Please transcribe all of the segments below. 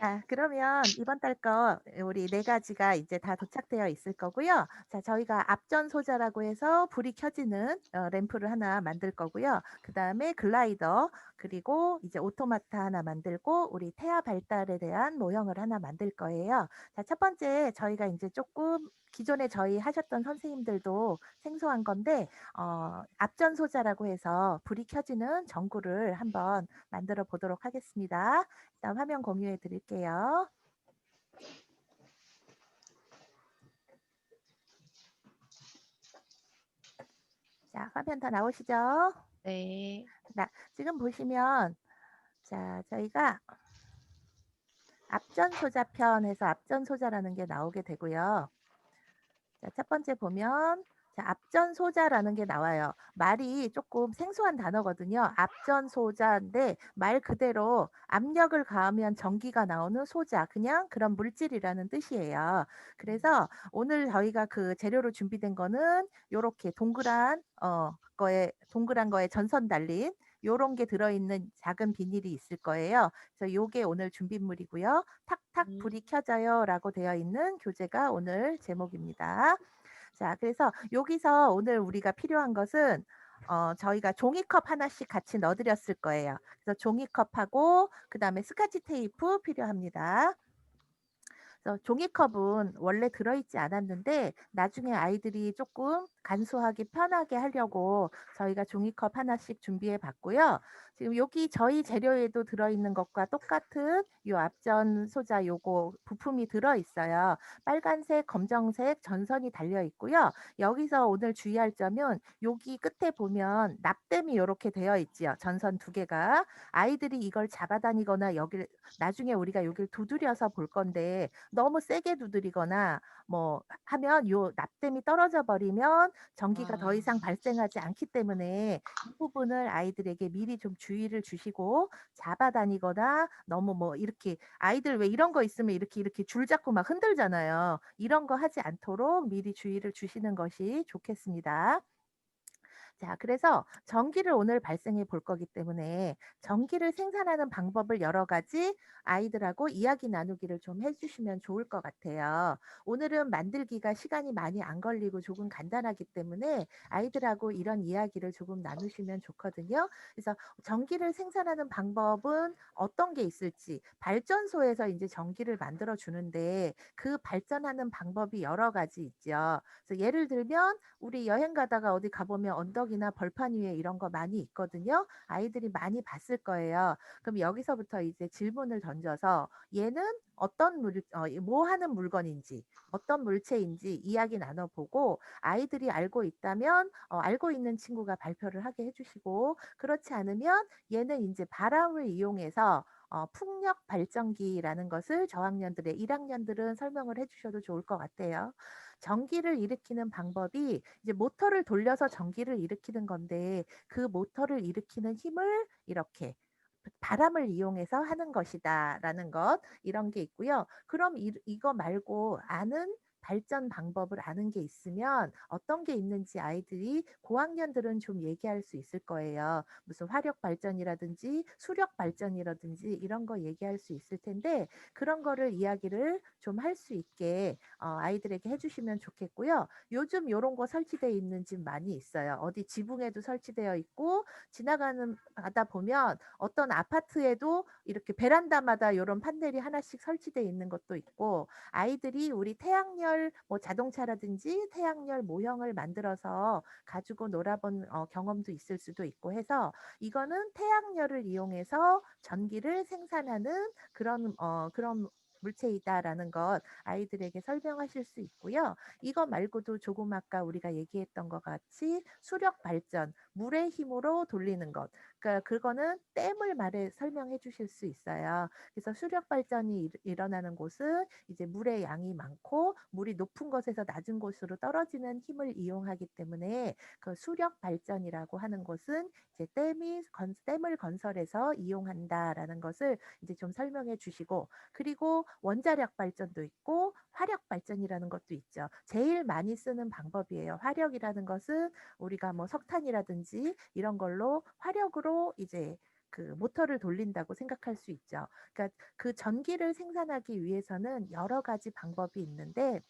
자, 그러면 이번 달 거 우리 네 가지가 이제 다 도착되어 있을 거고요. 자, 저희가 앞전 소자라고 해서 불이 켜지는 램프를 하나 만들 거고요. 그다음에 글라이더, 그리고 이제 오토마타 하나 만들고 우리 태아 발달에 대한 모형을 하나 만들 거예요. 자, 첫 번째 저희가 이제 조금 기존에 저희 하셨던 선생님들도 생소한 건데 앞전 소자라고 해서 불이 켜지는 전구를 한번 만들어 보도록 하겠습니다. 일단 화면 공유해 드릴게요. 자, 화면 다 나오시죠? 네. 지금 보시면 자, 저희가 앞전소자편 해서 앞전소자라는 게 나오게 되고요. 자, 첫 번째 보면 자, 앞전소자라는 게 나와요. 말이 조금 생소한 단어거든요. 앞전소자인데 말 그대로 압력을 가하면 전기가 나오는 소자, 그냥 그런 물질이라는 뜻이에요. 그래서 오늘 저희가 그 재료로 준비된 거는 요렇게 동그란 거에 전선 달린 요런 게 들어있는 작은 비닐이 있을 거예요. 그래서 요게 오늘 준비물이고요. 탁탁 음. 불이 켜져요라고 되어 있는 교재가 오늘 제목입니다. 자, 그래서 여기서 오늘 우리가 필요한 것은 저희가 종이컵 하나씩 같이 넣어 드렸을 거예요. 그래서 종이컵하고 그다음에 스카치 테이프 필요합니다. 그래서 종이컵은 원래 들어있지 않았는데 나중에 아이들이 조금 간소하게 편하게 하려고 저희가 종이컵 하나씩 준비해 봤고요. 지금 여기 저희 재료에도 들어있는 것과 똑같은 요 앞전 소자 요거 부품이 들어있어요. 빨간색, 검정색 전선이 달려 있고요. 여기서 오늘 주의할 점은 여기 끝에 보면 납땜이 요렇게 되어 있지요. 전선 두 개가. 아이들이 이걸 잡아다니거나 여길 나중에 우리가 여길 두드려서 볼 건데 너무 세게 두드리거나 뭐 하면 요 납땜이 떨어져 버리면 전기가 더 아. 이상 발생하지 않기 때문에 이 부분을 아이들에게 미리 좀 주의를 주시고 잡아다니거나 너무 뭐 이렇게 아이들 왜 이런 거 있으면 이렇게 줄 잡고 막 흔들잖아요. 이런 거 하지 않도록 미리 주의를 주시는 것이 좋겠습니다. 자, 그래서 전기를 오늘 발생해 볼 거기 때문에 전기를 생산하는 방법을 여러 가지 아이들하고 이야기 나누기를 좀 해주시면 좋을 것 같아요. 오늘은 만들기가 시간이 많이 안 걸리고 조금 간단하기 때문에 아이들하고 이런 이야기를 조금 나누시면 좋거든요. 그래서 전기를 생산하는 방법은 어떤 게 있을지 발전소에서 이제 전기를 만들어 주는데 그 발전하는 방법이 여러 가지 있죠. 그래서 예를 들면 우리 여행 가다가 어디 가보면 언덕이나 벌판 위에 이런 거 많이 있거든요. 아이들이 많이 봤을 거예요. 그럼 여기서부터 이제 질문을 던져서 얘는 뭐 하는 물건인지, 어떤 물체인지 이야기 나눠보고 아이들이 알고 있다면 알고 있는 친구가 발표를 하게 해주시고 그렇지 않으면 얘는 이제 바람을 이용해서 풍력 발전기라는 것을 저학년들의 1학년들은 설명을 해주셔도 좋을 것 같아요. 전기를 일으키는 방법이 이제 모터를 돌려서 전기를 일으키는 건데 그 모터를 일으키는 힘을 이렇게 바람을 이용해서 하는 것이다라는 것 이런 게 있고요. 그럼 이거 말고 아는 발전 방법을 아는 게 있으면 어떤 게 있는지 아이들이 고학년들은 좀 얘기할 수 있을 거예요. 무슨 화력 발전이라든지 수력 발전이라든지 이런 거 얘기할 수 있을 텐데 그런 거를 이야기를 좀 할 수 있게 아이들에게 해주시면 좋겠고요. 요즘 요런 거 설치되어 있는 집 많이 있어요. 어디 지붕에도 설치되어 있고 지나가는 가다 보면 어떤 아파트에도 이렇게 베란다마다 요런 판넬이 하나씩 설치되어 있는 것도 있고 아이들이 우리 태양열 뭐 자동차라든지 태양열 모형을 만들어서 가지고 놀아본 경험도 있을 수도 있고 해서 이거는 태양열을 이용해서 전기를 생산하는 그런 물체이다라는 것 아이들에게 설명하실 수 있고요. 이거 말고도 조금 아까 우리가 얘기했던 것 같이 수력 발전, 물의 힘으로 돌리는 것. 그러니까 그거는 댐을 말해 설명해 주실 수 있어요. 그래서 수력 발전이 일어나는 곳은 이제 물의 양이 많고 물이 높은 곳에서 낮은 곳으로 떨어지는 힘을 이용하기 때문에 그 수력 발전이라고 하는 곳은 이제 댐을 건설해서 이용한다라는 것을 이제 좀 설명해 주시고 그리고 원자력 발전도 있고 화력 발전이라는 것도 있죠. 제일 많이 쓰는 방법이에요. 화력이라는 것은 우리가 뭐 석탄이라든지 이런 걸로 화력으로 이제 그 모터를 돌린다고 생각할 수 있죠. 그러니까 그 전기를 생산하기 위해서는 여러 가지 방법이 있는데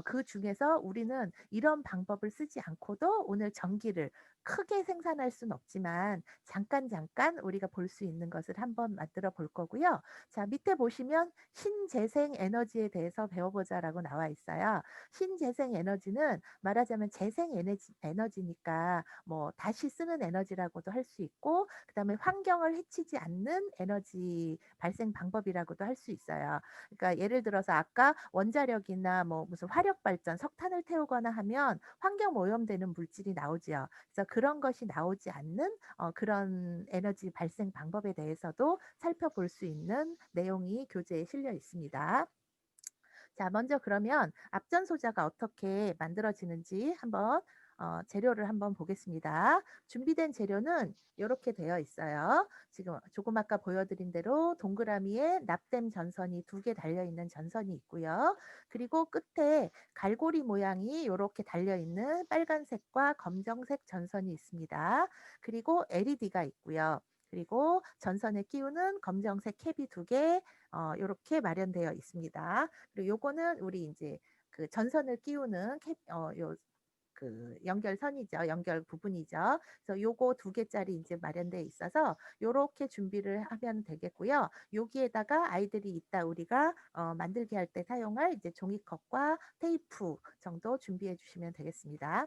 그중에서 우리는 이런 방법을 쓰지 않고도 오늘 전기를 크게 생산할 수는 없지만 잠깐 잠깐 우리가 볼 수 있는 것을 한번 만들어 볼 거고요. 자, 밑에 보시면 신재생 에너지에 대해서 배워보자라고 나와 있어요. 신재생 에너지는 말하자면 재생 에너지니까 뭐 다시 쓰는 에너지라고도 할 수 있고, 그다음에 환경을 해치지 않는 에너지 발생 방법이라고도 할 수 있어요. 그러니까 예를 들어서 아까 원자력이나 뭐 무슨 화력 발전, 석탄을 태우거나 하면 환경 오염되는 물질이 나오지요. 그래서 그런 것이 나오지 않는 그런 에너지 발생 방법에 대해서도 살펴볼 수 있는 내용이 교재에 실려 있습니다. 자, 먼저 그러면 앞전소자가 어떻게 만들어지는지 한번 재료를 한번 보겠습니다. 준비된 재료는 이렇게 되어 있어요. 지금 조금 아까 보여드린 대로 동그라미에 납땜 전선이 2개 달려있는 전선이 있고요. 그리고 끝에 갈고리 모양이 이렇게 달려있는 빨간색과 검정색 전선이 있습니다. 그리고 LED가 있고요. 그리고 전선에 끼우는 검정색 캡이 2개 요렇게 마련되어 있습니다. 그리고 요거는 우리 인제 그 전선을 끼우는 요 그 연결선이죠. 연결 부분이죠. 그래서 요거 2개짜리 인제 마련되어 있어서 요렇게 준비를 하면 되겠고요. 여기에다가 아이들이 이따 우리가 만들기 할 때 사용할 이제 종이컵과 테이프 정도 준비해 주시면 되겠습니다.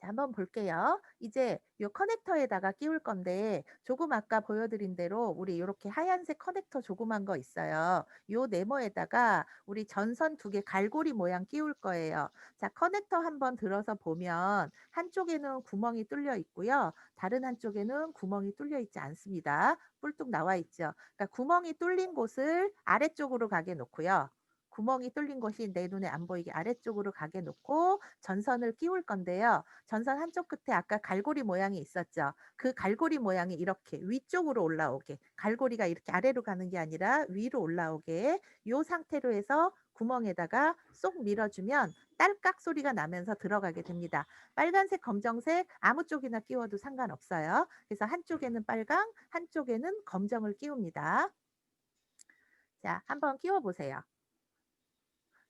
자, 한번 볼게요. 이제 요 커넥터에다가 끼울 건데 조금 아까 보여드린 대로 우리 요렇게 하얀색 커넥터 조그만 거 있어요. 요 네모에다가 우리 전선 2개 갈고리 모양 끼울 거예요. 자, 커넥터 한번 들어서 보면 한쪽에는 구멍이 뚫려 있고요. 다른 한쪽에는 구멍이 뚫려 있지 않습니다. 뿔뚝 나와 있죠. 그러니까 구멍이 뚫린 곳을 아래쪽으로 가게 놓고요. 구멍이 뚫린 곳이 내 눈에 안 보이게 아래쪽으로 가게 놓고 전선을 끼울 건데요. 전선 한쪽 끝에 아까 갈고리 모양이 있었죠. 그 갈고리 모양이 이렇게 위쪽으로 올라오게, 갈고리가 이렇게 아래로 가는 게 아니라 위로 올라오게 요 상태로 해서 구멍에다가 쏙 밀어주면 딸깍 소리가 나면서 들어가게 됩니다. 빨간색, 검정색 아무 쪽이나 끼워도 상관없어요. 그래서 한쪽에는 빨강, 한쪽에는 검정을 끼웁니다. 자, 한번 끼워 보세요.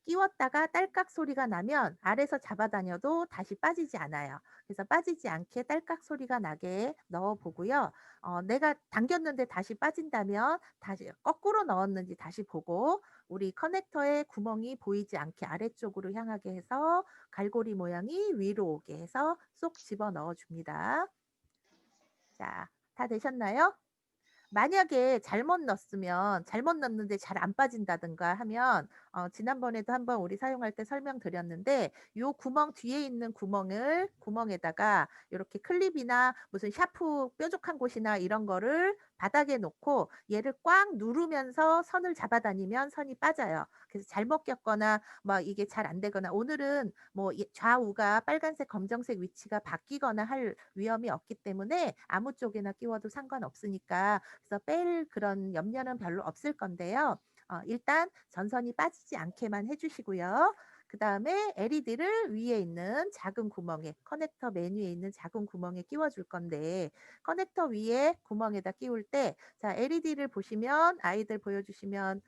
끼웠다가 딸깍 소리가 나면 아래서 잡아다녀도 다시 빠지지 않아요. 그래서 빠지지 않게 딸깍 소리가 나게 넣어 보고요. 내가 당겼는데 다시 빠진다면 다시 거꾸로 넣었는지 다시 보고 우리 커넥터의 구멍이 보이지 않게 아래쪽으로 향하게 해서 갈고리 모양이 위로 오게 해서 쏙 집어 넣어 줍니다. 자, 다 되셨나요? 만약에 잘못 넣었는데 잘 안 빠진다든가 하면 지난번에도 한번 우리 사용할 때 설명드렸는데 요 구멍 뒤에 있는 구멍에다가 요렇게 클립이나 무슨 샤프 뾰족한 곳이나 이런 거를 바닥에 놓고 얘를 꽉 누르면서 선을 잡아다니면 선이 빠져요. 그래서 잘못 꼈거나 막 이게 잘 안 되거나 오늘은 뭐 좌우가 빨간색, 검정색 위치가 바뀌거나 할 위험이 없기 때문에 아무 쪽에나 끼워도 상관없으니까 그래서 뺄 그런 염려는 별로 없을 건데요. 일단 전선이 빠지지 않게만 해 주시고요. 그다음에 LED를 위에 있는 작은 구멍에 커넥터 맨 위에 있는 작은 구멍에 끼워 줄 건데 커넥터 위에 구멍에다 끼울 때 자, LED를 보시면 아이들 보여 주시면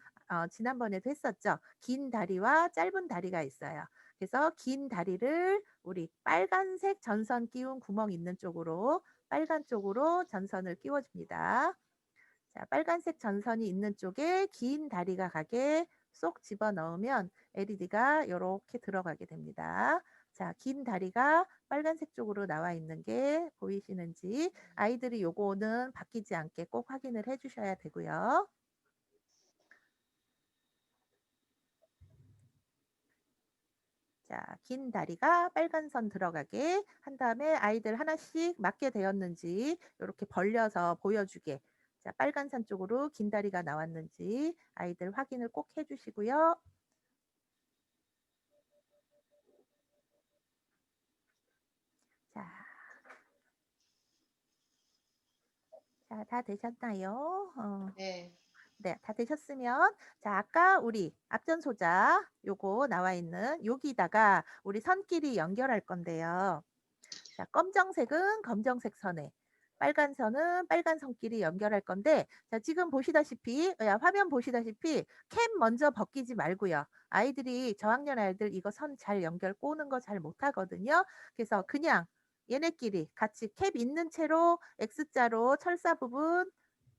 지난번에도 했었죠. 긴 다리와 짧은 다리가 있어요. 그래서 긴 다리를 우리 빨간색 전선 끼운 구멍 있는 쪽으로 빨간 쪽으로 전선을 끼워 줍니다. 자, 빨간색 전선이 있는 쪽에 긴 다리가 가게 쏙 집어넣으면 LED가 요렇게 들어가게 됩니다. 자, 긴 다리가 빨간색 쪽으로 나와 있는 게 보이시는지 아이들이 요거는 바뀌지 않게 꼭 확인을 해 주셔야 되고요. 자, 긴 다리가 빨간 선 들어가게 한 다음에 아이들 하나씩 맞게 되었는지 요렇게 벌려서 보여주게. 자, 빨간 선 쪽으로 긴 다리가 나왔는지 아이들 확인을 꼭 해 주시고요. 자, 자, 다 되셨나요? 네. 네, 다 되셨으면 자, 아까 우리 앞전소자 요거 나와 있는 여기다가 우리 선끼리 연결할 건데요. 자, 검정색은 검정색 선에, 빨간 선은 빨간 선끼리 연결할 건데 자 지금 보시다시피 화면 보시다시피 캡 먼저 벗기지 말고요. 아이들이 저학년 아이들 이거 선 잘 연결 꼬는 거 잘 못하거든요. 그래서 그냥 얘네끼리 같이 캡 있는 채로 X자로 철사 부분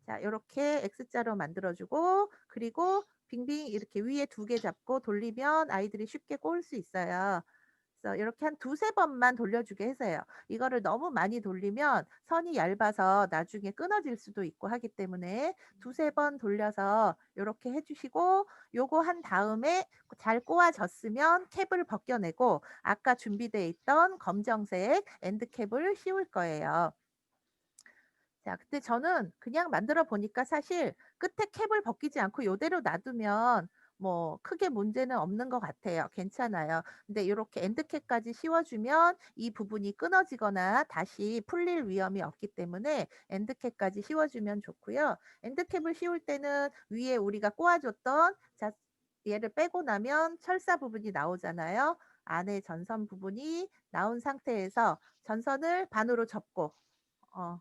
자 요렇게 X자로 만들어 주고 그리고 빙빙 이렇게 위에 2개 잡고 돌리면 아이들이 쉽게 꼬을 수 있어요. 그래서 이렇게 한 2-3 번만 돌려주게 해서요. 이거를 너무 많이 돌리면 선이 얇아서 나중에 끊어질 수도 있고 하기 때문에 2-3번 돌려서 요렇게 해 주시고 요거 한 다음에 잘 꼬아졌으면 캡을 벗겨내고 아까 준비돼 있던 검정색 엔드캡을 씌울 거예요. 자 근데 저는 그냥 만들어 보니까 사실 끝에 캡을 벗기지 않고 요대로 놔두면 뭐 크게 문제는 없는 것 같아요. 괜찮아요. 근데 요렇게 엔드캡까지 씌워 주면 이 부분이 끊어지거나 다시 풀릴 위험이 없기 때문에 엔드캡까지 씌워 주면 좋고요. 엔드캡을 씌울 때는 위에 우리가 꼬아 줬던 자 얘를 빼고 나면 철사 부분이 나오잖아요. 안에 전선 부분이 나온 상태에서 전선을 반으로 접고 어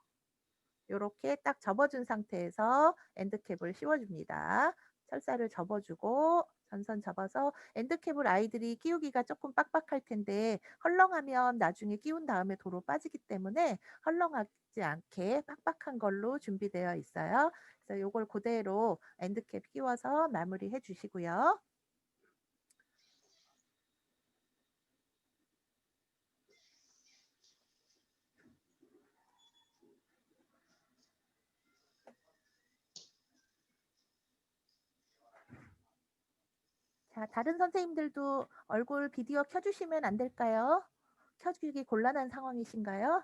요렇게 딱 접어 준 상태에서 엔드캡을 씌워 줍니다. 철사를 접어 주고 전선 접어서 엔드캡을 아이들이 끼우기가 쪼끔 빡빡할 텐데 헐렁하면 나중에 끼운 다음에 도로 빠지기 때문에 헐렁하지 않게 빡빡한 걸로 준비되어 있어요. 그래서 요걸 고대로 엔드캡 끼워서 마무리해 주시고요. 자 다른 선생님들도 얼굴 비디오 켜 주시면 안 될까요? 켜 주기 곤란한 상황이신가요?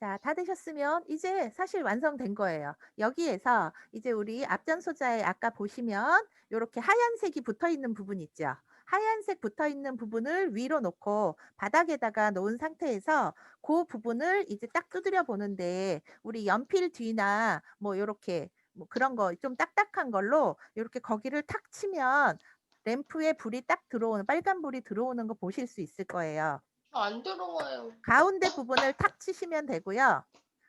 자, 다 되셨으면 이제 사실 완성된 거예요. 여기에서 이제 우리 앞전소자에 아까 보시면 요렇게 하얀색이 붙어 있는 부분 있죠. 하얀색 붙어 있는 부분을 위로 놓고 바닥에다가 놓은 상태에서 그 부분을 이제 딱 두드려 보는데 우리 연필 뒤나 뭐 요렇게 뭐 그런 거 좀 딱딱한 걸로 요렇게 거기를 탁 치면 램프에 불이 딱 들어오는 빨간 불이 들어오는 거 보실 수 있을 거예요. 안 들어와요. 가운데 부분을 탁 치시면 되고요.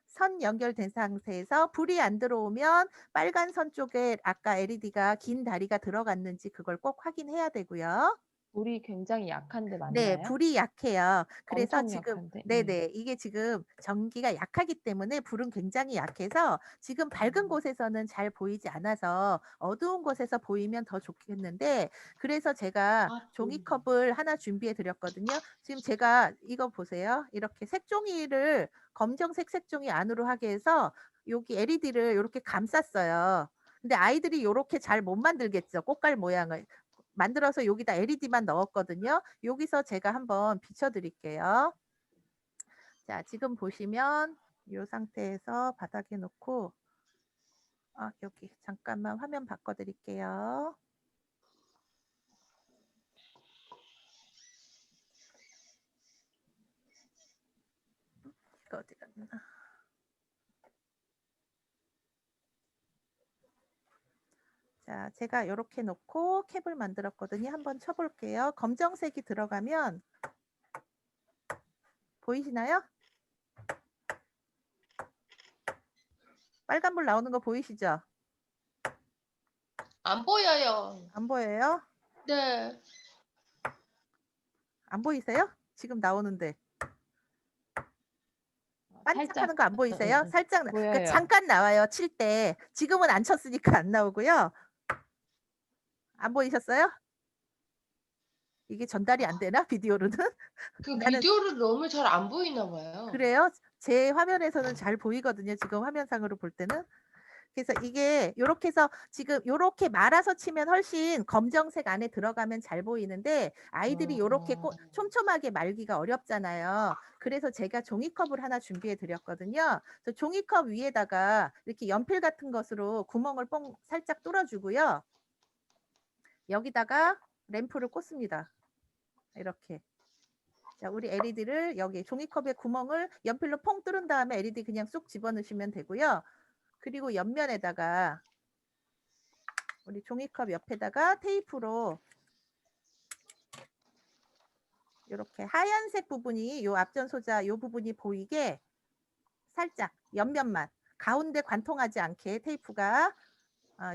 선 연결된 상태에서 불이 안 들어오면 빨간 선 쪽에 아까 LED가 긴 다리가 들어갔는지 그걸 꼭 확인해야 되고요. 불이 굉장히 약한데 네. 맞나요? 불이 약해요. 그래서 엄청 지금 약한데. 네네. 이게 지금 전기가 약하기 때문에 불은 굉장히 약해서 지금 밝은 곳에서는 잘 보이지 않아서 어두운 곳에서 보이면 더 좋겠는데 그래서 제가 아, 보인다. 종이컵을 하나 준비해 드렸거든요. 지금 제가 이거 보세요. 이렇게 색종이를 검정색 색종이 안으로 하게 해서 여기 LED를 요렇게 감쌌어요. 근데 아이들이 요렇게 잘 못 만들겠죠, 꽃갈 모양을. 만들어서 여기다 LED만 넣었거든요. 여기서 제가 한번 비춰 드릴게요. 자 지금 보시면 요 상태에서 바닥에 놓고 여기 잠깐만 화면 바꿔 드릴게요. 이거 어디 갔나. 자 제가 요렇게 놓고 캡을 만들었거든요. 한번 쳐 볼게요. 검정색이 들어가면 보이시나요? 빨간불 나오는 거 보이시죠? 안 보여요. 안 보여요? 네. 안 보이세요? 지금 나오는데. 반짝하는 살짝 거 안 보이세요? 살짝 그러니까 보여요. 잠깐 나와요, 칠 때. 지금은 안 쳤으니까 안 나오고요. 안 보이셨어요? 이게 전달이 안 되나? 비디오로는? 그 나는 비디오를 넣으면 잘 안 보이나 봐요. 그래요? 제 화면에서는 잘 보이거든요, 지금 화면상으로 볼 때는. 그래서 이게 요렇게 해서 지금 요렇게 말아서 치면 훨씬 검정색 안에 들어가면 잘 보이는데 아이들이 요렇게 촘촘하게 말기가 어렵잖아요. 그래서 제가 종이컵을 하나 준비해 드렸거든요. 그래서 종이컵 위에다가 이렇게 연필 같은 것으로 구멍을 뽕 살짝 뚫어 주고요. 여기다가 램프를 꽂습니다. 이렇게. 자 우리 LED를 여기 종이컵에 구멍을 연필로 퐁 뚫은 다음에 LED 그냥 쑥 집어넣으시면 되고요. 그리고 옆면에다가 우리 종이컵 옆에다가 테이프로 요렇게 하얀색 부분이 요 앞전 소자 요 부분이 보이게 살짝 옆면만 가운데 관통하지 않게 테이프가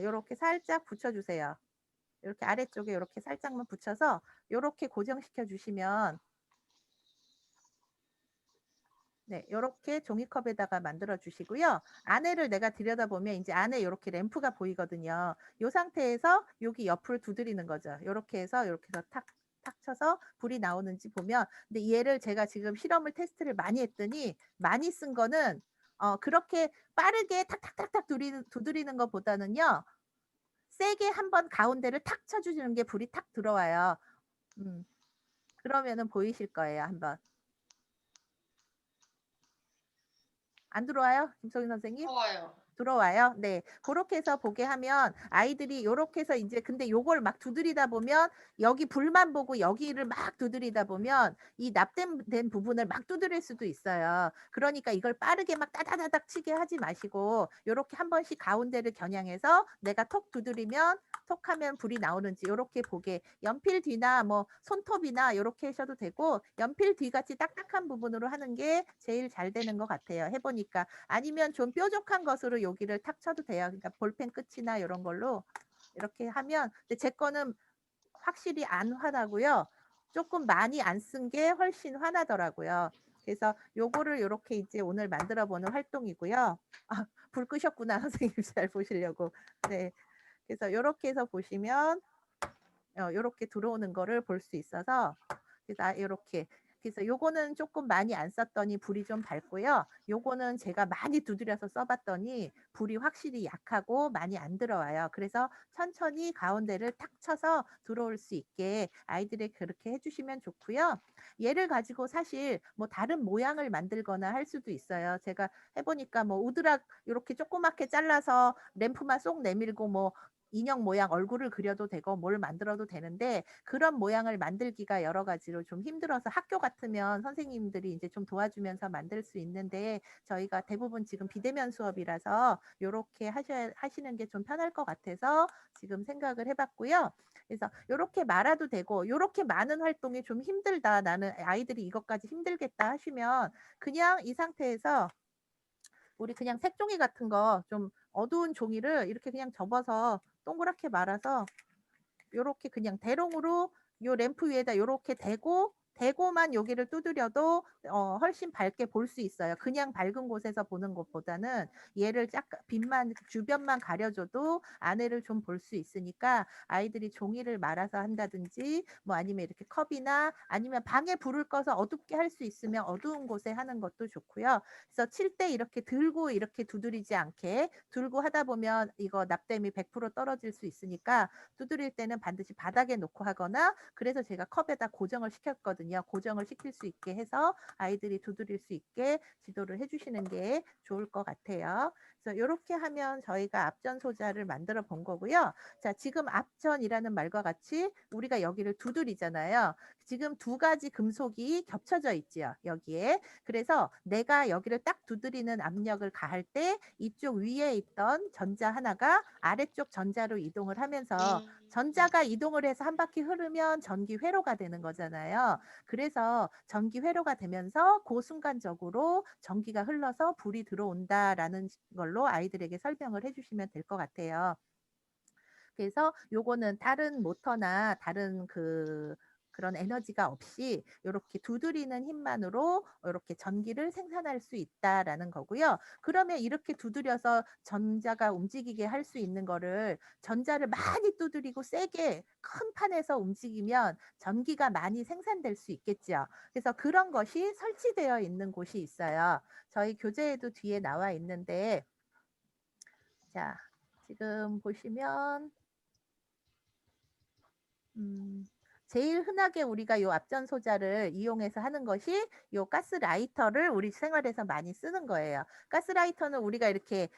요렇게 살짝 붙여 주세요. 요렇게 아래쪽에 요렇게 살짝만 붙여서 요렇게 고정시켜 주시면 네, 요렇게 종이컵에다가 만들어 주시고요. 안에를 내가 들여다보면 인제 안에 요렇게 램프가 보이거든요. 요 상태에서 여기 옆을 두드리는 거죠. 요렇게 해서 요렇게 해서 탁, 탁 쳐서 불이 나오는지 보면 근데 얘를 제가 지금 실험을 테스트를 많이 했더니 많이 쓴 거는 그렇게 빠르게 탁탁탁탁 두드리는 것보다는요. 세게 한번 가운데를 탁 쳐 주시는 게 불이 탁 들어와요. 음. 그러면은 보이실 거예요, 한번. 안 들어와요? 김소희 선생님? 좋아요. 들어와요? 네. 고렇게 해서 보게 하면 아이들이 요렇게 해서 인제 근데 요걸 막 두드리다 보면 여기 불만 보고 여기를 막 두드리다 보면 이 납된 부분을 막 두드릴 수도 있어요. 그러니까 이걸 빠르게 막 따다다닥 치게 하지 마시고 요렇게 한 번씩 가운데를 겨냥해서 내가 톡 두드리면 톡 하면 불이 나오는지 요렇게 보게 연필 뒤나 뭐 손톱이나 요렇게 하셔도 되고 연필 뒤 같이 딱딱한 부분으로 하는 게 제일 잘 되는 것 같아요, 해 보니까. 아니면 좀 뾰족한 것으로 여기를 탁 쳐도 돼요. 그러니까 볼펜 끝이나 요런 걸로 이렇게 하면 근데 제 거는 확실히 안 화나고요. 쪼끔 많이 안 쓴 게 훨씬 화나더라고요. 그래서 요거를 요렇게 이제 오늘 만들어 보는 활동이고요. 불 끄셨구나 선생님 잘 보시려고. 네. 그래서 요렇게 해서 보시면 요렇게 들어오는 거를 볼 수 있어서 그래서 요렇게 그래서 요거는 쪼끔 많이 안 썼더니 불이 좀 밝고요. 요거는 제가 많이 두드려서 써 봤더니 불이 확실히 약하고 많이 안 들어와요. 그래서 천천히 가운데를 탁 쳐서 들어올 수 있게 아이들이 그렇게 해 주시면 좋고요. 얘를 가지고 사실 뭐 다른 모양을 만들거나 할 수도 있어요. 제가 해 보니까 뭐 우드락 요렇게 조그맣게 잘라서 램프만 쏙 내밀고 뭐 인형 모양 얼굴을 그려도 되고 뭘 만들어도 되는데 그런 모양을 만들기가 여러 가지로 좀 힘들어서 학교 같으면 선생님들이 인제 좀 도와주면서 만들 수 있는데 저희가 대부분 지금 비대면 수업이라서 요렇게 하시는 게 좀 편할 것 같아서 지금 생각을 해 봤고요. 그래서 요렇게 말아도 되고 요렇게 많은 활동이 좀 힘들다. 나는 아이들이 이것까지 힘들겠다 하시면 그냥 이 상태에서 우리 그냥 색종이 같은 거 좀 어두운 종이를 이렇게 그냥 접어서 동그랗게 말아서 요렇게 그냥 대롱으로 요 램프 위에다 요렇게 대고만 여기를 두드려도 훨씬 밝게 볼 수 있어요. 그냥 밝은 곳에서 보는 것보다는 얘를 약간 빛만 주변만 가려 줘도 안에를 좀 볼 수 있으니까 아이들이 종이를 말아서 한다든지 뭐 아니면 이렇게 컵이나 아니면 방에 불을 꺼서 어둡게 할 수 있으면 어두운 곳에 하는 것도 좋고요. 그래서 칠 때 이렇게 들고 이렇게 두드리지 않게 들고 하다 보면 이거 납땜이 100% 떨어질 수 있으니까 두드릴 때는 반드시 바닥에 놓고 하거나 그래서 제가 컵에다 고정을 시켰거든요. 고정을 시킬 수 있게 해서 아이들이 두드릴 수 있게 지도를 해 주시는 게 좋을 것 같아요. 그래서 요렇게 하면 저희가 앞전 소자를 만들어 본 거고요. 자, 지금 앞전이라는 말과 같이 우리가 여기를 두드리잖아요. 지금 두 가지 금속이 겹쳐져 있지요, 여기에. 그래서 내가 여기를 딱 두드리는 압력을 가할 때 이쪽 위에 있던 전자 하나가 아래쪽 전자로 이동을 하면서 전자가 이동을 해서 한 바퀴 흐르면 전기 회로가 되는 거잖아요. 그래서 전기 회로가 되면서 그 순간적으로 전기가 흘러서 불이 들어온다라는 걸로 아이들에게 설명을 해 주시면 될 것 같아요. 그래서 요거는 다른 모터나 다른 그런 에너지가 없이 요렇게 두드리는 힘만으로 요렇게 전기를 생산할 수 있다라는 거고요. 그러면 이렇게 두드려서 전자가 움직이게 할 수 있는 거를 전자를 많이 두드리고 세게 큰 판에서 움직이면 전기가 많이 생산될 수 있겠죠. 그래서 그런 것이 설치되어 있는 곳이 있어요. 저희 교재에도 뒤에 나와 있는데 자, 지금 보시면 제일 흔하게 우리가 요 앞전 소자를 이용해서 하는 것이 요 가스라이터를 우리 생활에서 많이 쓰는 거예요. 가스라이터는 우리가 이렇게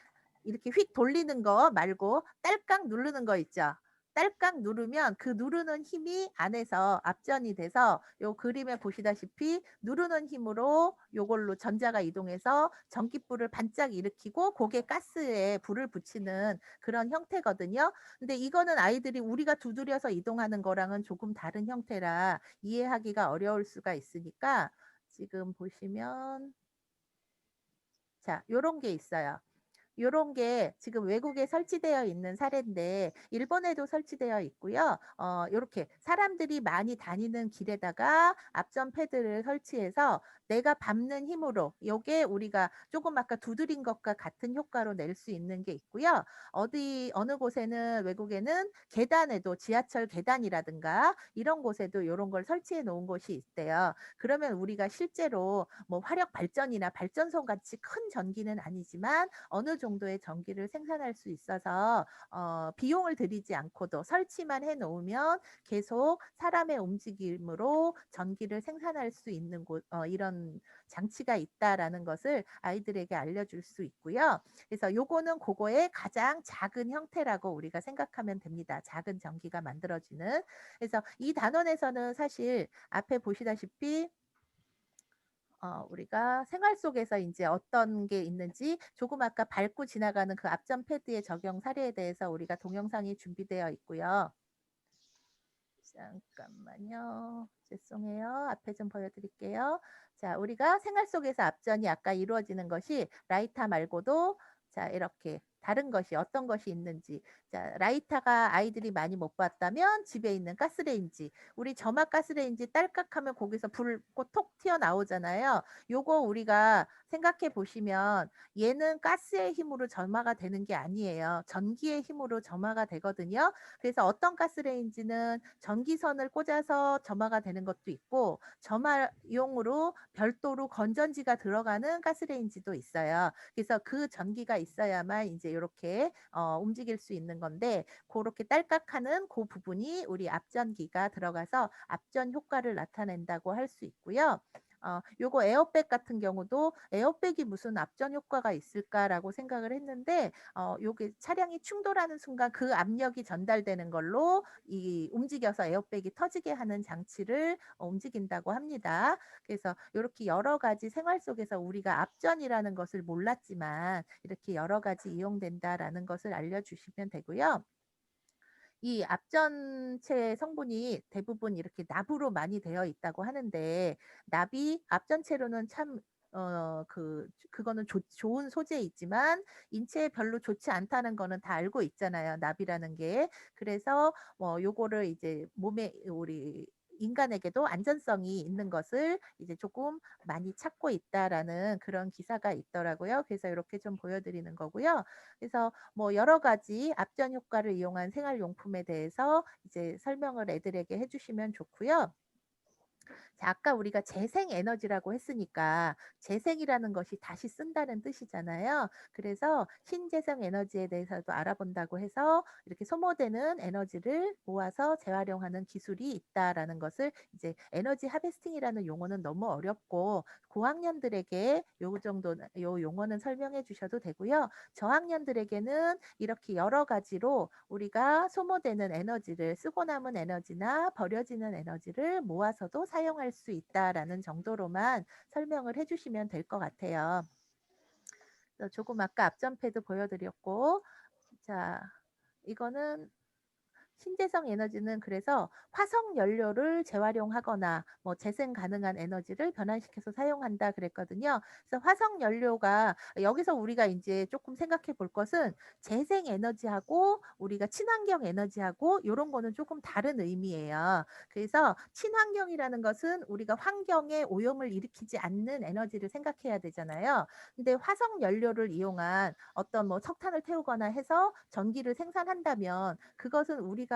휙 돌리는 거 말고 딸깍 누르는 거 있죠. 딸깍 누르면 그 누르는 힘이 안에서 압전이 돼서 요 그림에 보시다시피 누르는 힘으로 요걸로 전자가 이동해서 전깃불을 반짝 일으키고 고게 가스에 불을 붙이는 그런 형태거든요. 근데 이거는 아이들이 우리가 두드려서 이동하는 거랑은 조금 다른 형태라 이해하기가 어려울 수가 있으니까 지금 보시면 자 요런 게 있어요. 요런 게 지금 외국에 설치되어 있는 사례인데 일본에도 설치되어 있고요. 요렇게 사람들이 많이 다니는 길에다가 앞전 패드를 설치해서 내가 밟는 힘으로 요게 우리가 조금 아까 두드린 것과 같은 효과로 낼 수 있는 게 있고요. 어느 곳에는 외국에는 계단에도 지하철 계단이라든가 이런 곳에도 요런 걸 설치해 놓은 곳이 있대요. 그러면 우리가 실제로 뭐 화력 발전이나 발전소 같이 큰 전기는 아니지만 어느 정도의 전기를 생산할 수 있어서 비용을 들이지 않고도 설치만 해 놓으면 계속 사람의 움직임으로 전기를 생산할 수 있는 이런 장치가 있다라는 것을 아이들에게 알려줄 수 있고요. 그래서 요거는 고거의 가장 작은 형태라고 우리가 생각하면 됩니다. 작은 전기가 만들어지는. 그래서 이 단원에서는 사실 앞에 보시다시피 우리가 생활 속에서 인제 어떤 게 있는지 조금 아까 밟고 지나가는 그 앞전 패드의 적용 사례에 대해서 우리가 동영상이 준비되어 있고요. 잠깐만요. 죄송해요. 앞에 좀 보여 드릴게요. 자, 우리가 생활 속에서 앞전이 아까 이루어지는 것이 라이터 말고도 자, 이렇게 다른 것이 어떤 것이 있는지. 자, 라이터가 아이들이 많이 못 봤다면 집에 있는 가스레인지. 우리 점화 가스레인지 딸깍하면 거기서 불꽃 톡 튀어나오잖아요. 요거 우리가 생각해 보시면 얘는 가스의 힘으로 점화가 되는 게 아니에요. 전기의 힘으로 점화가 되거든요. 그래서 어떤 가스레인지는 전기선을 꽂아서 점화가 되는 것도 있고 점화용으로 별도로 건전지가 들어가는 가스레인지도 있어요. 그래서 그 전기가 있어야만 이제 요렇게 움직일 수 있는 건데 고렇게 딸깍하는 그 부분이 우리 앞전기가 들어가서 앞전 효과를 나타낸다고 할 수 있고요. 요거 에어백 같은 경우도 '에어백이 무슨 앞전 효과가 있을까?'라고 생각을 했는데 요게 차량이 충돌하는 순간 그 압력이 전달되는 걸로 이 움직여서 에어백이 터지게 하는 장치를 움직인다고 합니다. 그래서 요렇게 여러 가지 생활 속에서 우리가 앞전이라는 것을 몰랐지만 이렇게 여러 가지 이용된다라는 것을 알려주시면 되고요. 이 앞전체 성분이 대부분 이렇게 납으로 많이 되어 있다고 하는데 납이 앞전체로는 참 그거는 좋은 소재이지만 인체에 별로 좋지 않다는 거는 다 알고 있잖아요, 납이라는 게. 그래서 요거를 이제 몸에 우리 인간에게도 안전성이 있는 것을 이제 조금 많이 찾고 있다라는 그런 기사가 있더라고요. 그래서 이렇게 좀 보여 드리는 거고요. 그래서 뭐 여러 가지 앞전 효과를 이용한 생활용품에 대해서 이제 설명을 애들에게 해 주시면 좋고요. 자, 아까 우리가 재생 에너지라고 했으니까 재생이라는 것이 다시 쓴다는 뜻이잖아요. 그래서 신재생 에너지에 대해서도 알아본다고 해서 이렇게 소모되는 에너지를 모아서 재활용하는 기술이 있다라는 것을 이제 에너지 하베스팅이라는 용어는 너무 어렵고 고학년들에게 요 정도 요 용어는 설명해 주셔도 되고요. 저학년들에게는 이렇게 여러 가지로 우리가 소모되는 에너지를 쓰고 남은 에너지나 버려지는 에너지를 모아서도 사용할 수 있다라는 정도로만 설명을 해 주시면 될 것 같아요. 그래서 조금 아까 앞전패도 보여드렸고 자 이거는 신재생 에너지는 그래서 화석 연료를 재활용하거나 뭐 재생 가능한 에너지를 변환시켜서 사용한다 그랬거든요. 그래서 화석 연료가 여기서 우리가 인제 쪼끔 생각해 볼 것은 재생 에너지하고 우리가 친환경 에너지하고 요런 거는 쪼금 다른 의미예요. 그래서 친환경이라는 것은 우리가 환경에 오염을 일으키지 않는 에너지를 생각해야 되잖아요. 근데 화석 연료를 이용한 어떤 뭐 석탄을 태우거나 해서 전기를 생산한다면 그것은 우리가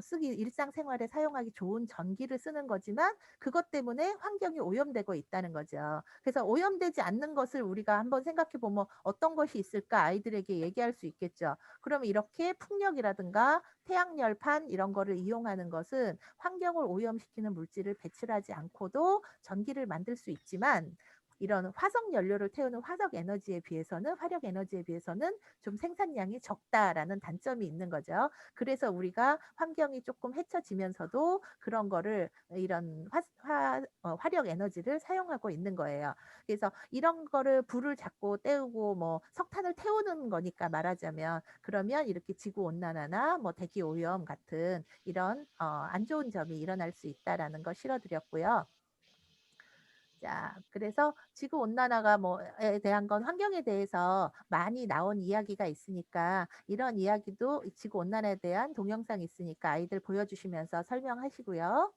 쓰기 일상생활에 사용하기 좋은 전기를 쓰는 거지만 그것 때문에 환경이 오염되고 있다는 거죠. 그래서 오염되지 않는 것을 우리가 한번 생각해 보면 어떤 것이 있을까 아이들에게 얘기할 수 있겠죠. 그러면 이렇게 풍력이라든가 태양열판 이런 거를 이용하는 것은 환경을 오염시키는 물질을 배출하지 않고도 전기를 만들 수 있지만 이런 화석 연료를 태우는 화석 에너지에 비해서는 화력 에너지에 비해서는 좀 생산량이 적다라는 단점이 있는 거죠. 그래서 우리가 환경이 조금 해쳐지면서도 그런 거를 이런 화력 에너지를 사용하고 있는 거예요. 그래서 이런 거를 불을 자꾸 때우고 뭐 석탄을 태우는 거니까 말하자면 그러면 이렇게 지구 온난화나 뭐 대기 오염 같은 이런 안 좋은 점이 일어날 수 있다라는 거 실어드렸고요. 자, 그래서 지구 온난화가 뭐에 대한 건 환경에 대해서 많이 나온 이야기가 있으니까 이런 이야기도 지구 온난화에 대한 동영상 있으니까 아이들 보여주시면서 설명하시고요.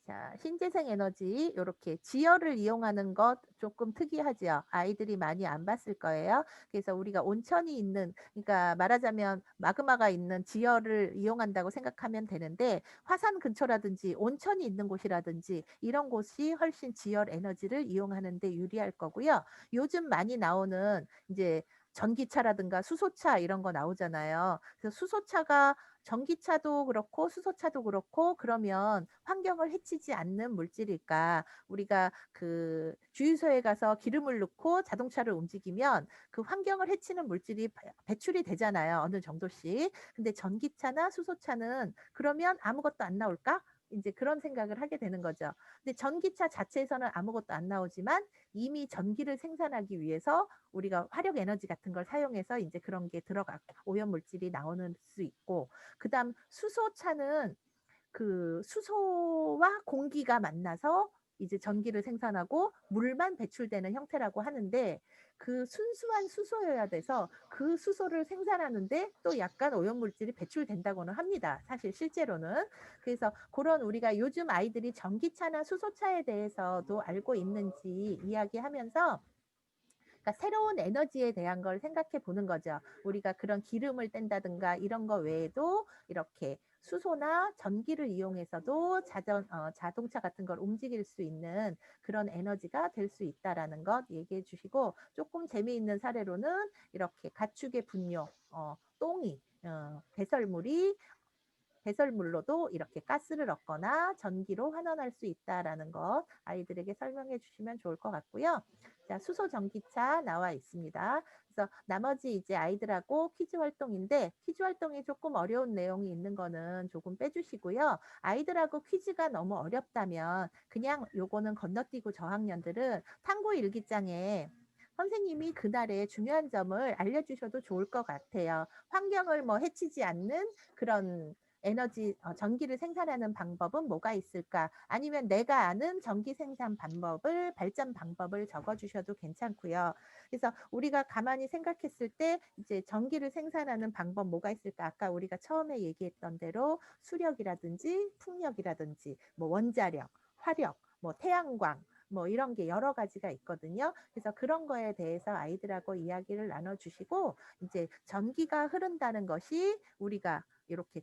자, 신재생 에너지 요렇게 지열을 이용하는 것 조금 특이하죠. 아이들이 많이 안 봤을 거예요. 그래서 우리가 온천이 있는, 그러니까 말하자면 마그마가 있는 지열을 이용한다고 생각하면 되는데 화산 근처라든지 온천이 있는 곳이라든지 이런 곳이 훨씬 지열 에너지를 이용하는 데 유리할 거고요. 요즘 많이 나오는 이제 전기차라든가 수소차 이런 거 나오잖아요. 그래서 수소차가 전기차도 그렇고 수소차도 그렇고 그러면 환경을 해치지 않는 물질일까? 우리가 그 주유소에 가서 기름을 넣고 자동차를 움직이면 그 환경을 해치는 물질이 배출이 되잖아요. 어느 정도씩. 근데 전기차나 수소차는 그러면 아무것도 안 나올까? 이제 그런 생각을 하게 되는 거죠. 근데 전기차 자체에서는 아무것도 안 나오지만 이미 전기를 생산하기 위해서 우리가 화력 에너지 같은 걸 사용해서 이제 그런 게 들어가고 오염 물질이 나오는 수 있고 그다음 수소차는 그 수소와 공기가 만나서 이제 전기를 생산하고 물만 배출되는 형태라고 하는데 그 순수한 수소여야 돼서 그 수소를 생산하는데 또 약간 오염물질이 배출된다고는 합니다. 사실 실제로는. 그래서 그런 우리가 요즘 아이들이 전기차나 수소차에 대해서도 알고 있는지 이야기하면서 그러니까 새로운 에너지에 대한 걸 생각해 보는 거죠. 우리가 그런 기름을 뗀다든가 이런 거 외에도 이렇게 수소나 전기를 이용해서도 자동차 같은 걸 움직일 수 있는 그런 에너지가 될 수 있다라는 것 얘기해 주시고 조금 재미있는 사례로는 이렇게 가축의 분뇨, 똥이 배설물이 배설물로도 이렇게 가스를 얻거나 전기로 환원할 수 있다라는 것 아이들에게 설명해 주시면 좋을 것 같고요. 자, 수소 전기차 나와 있습니다. 그래서 나머지 이제 아이들하고 퀴즈 활동인데 퀴즈 활동이 조금 어려운 내용이 있는 거는 조금 빼주시고요. 아이들하고 퀴즈가 너무 어렵다면 그냥 요거는 건너뛰고 저학년들은 탐구 일기장에 선생님이 그날의 중요한 점을 알려주셔도 좋을 것 같아요. 환경을 뭐 해치지 않는 그런 전기를 생산하는 방법은 뭐가 있을까? 아니면 내가 아는 전기 생산 방법을, 발전 방법을 적어주셔도 괜찮고요. 그래서 우리가 가만히 생각했을 때 이제 전기를 생산하는 방법 뭐가 있을까? 아까 우리가 처음에 얘기했던 대로 수력이라든지 풍력이라든지 뭐 원자력, 화력, 뭐 태양광, 뭐 이런 게 여러 가지가 있거든요. 그래서 그런 거에 대해서 아이들하고 이야기를 나눠주시고 이제 전기가 흐른다는 것이 우리가 이렇게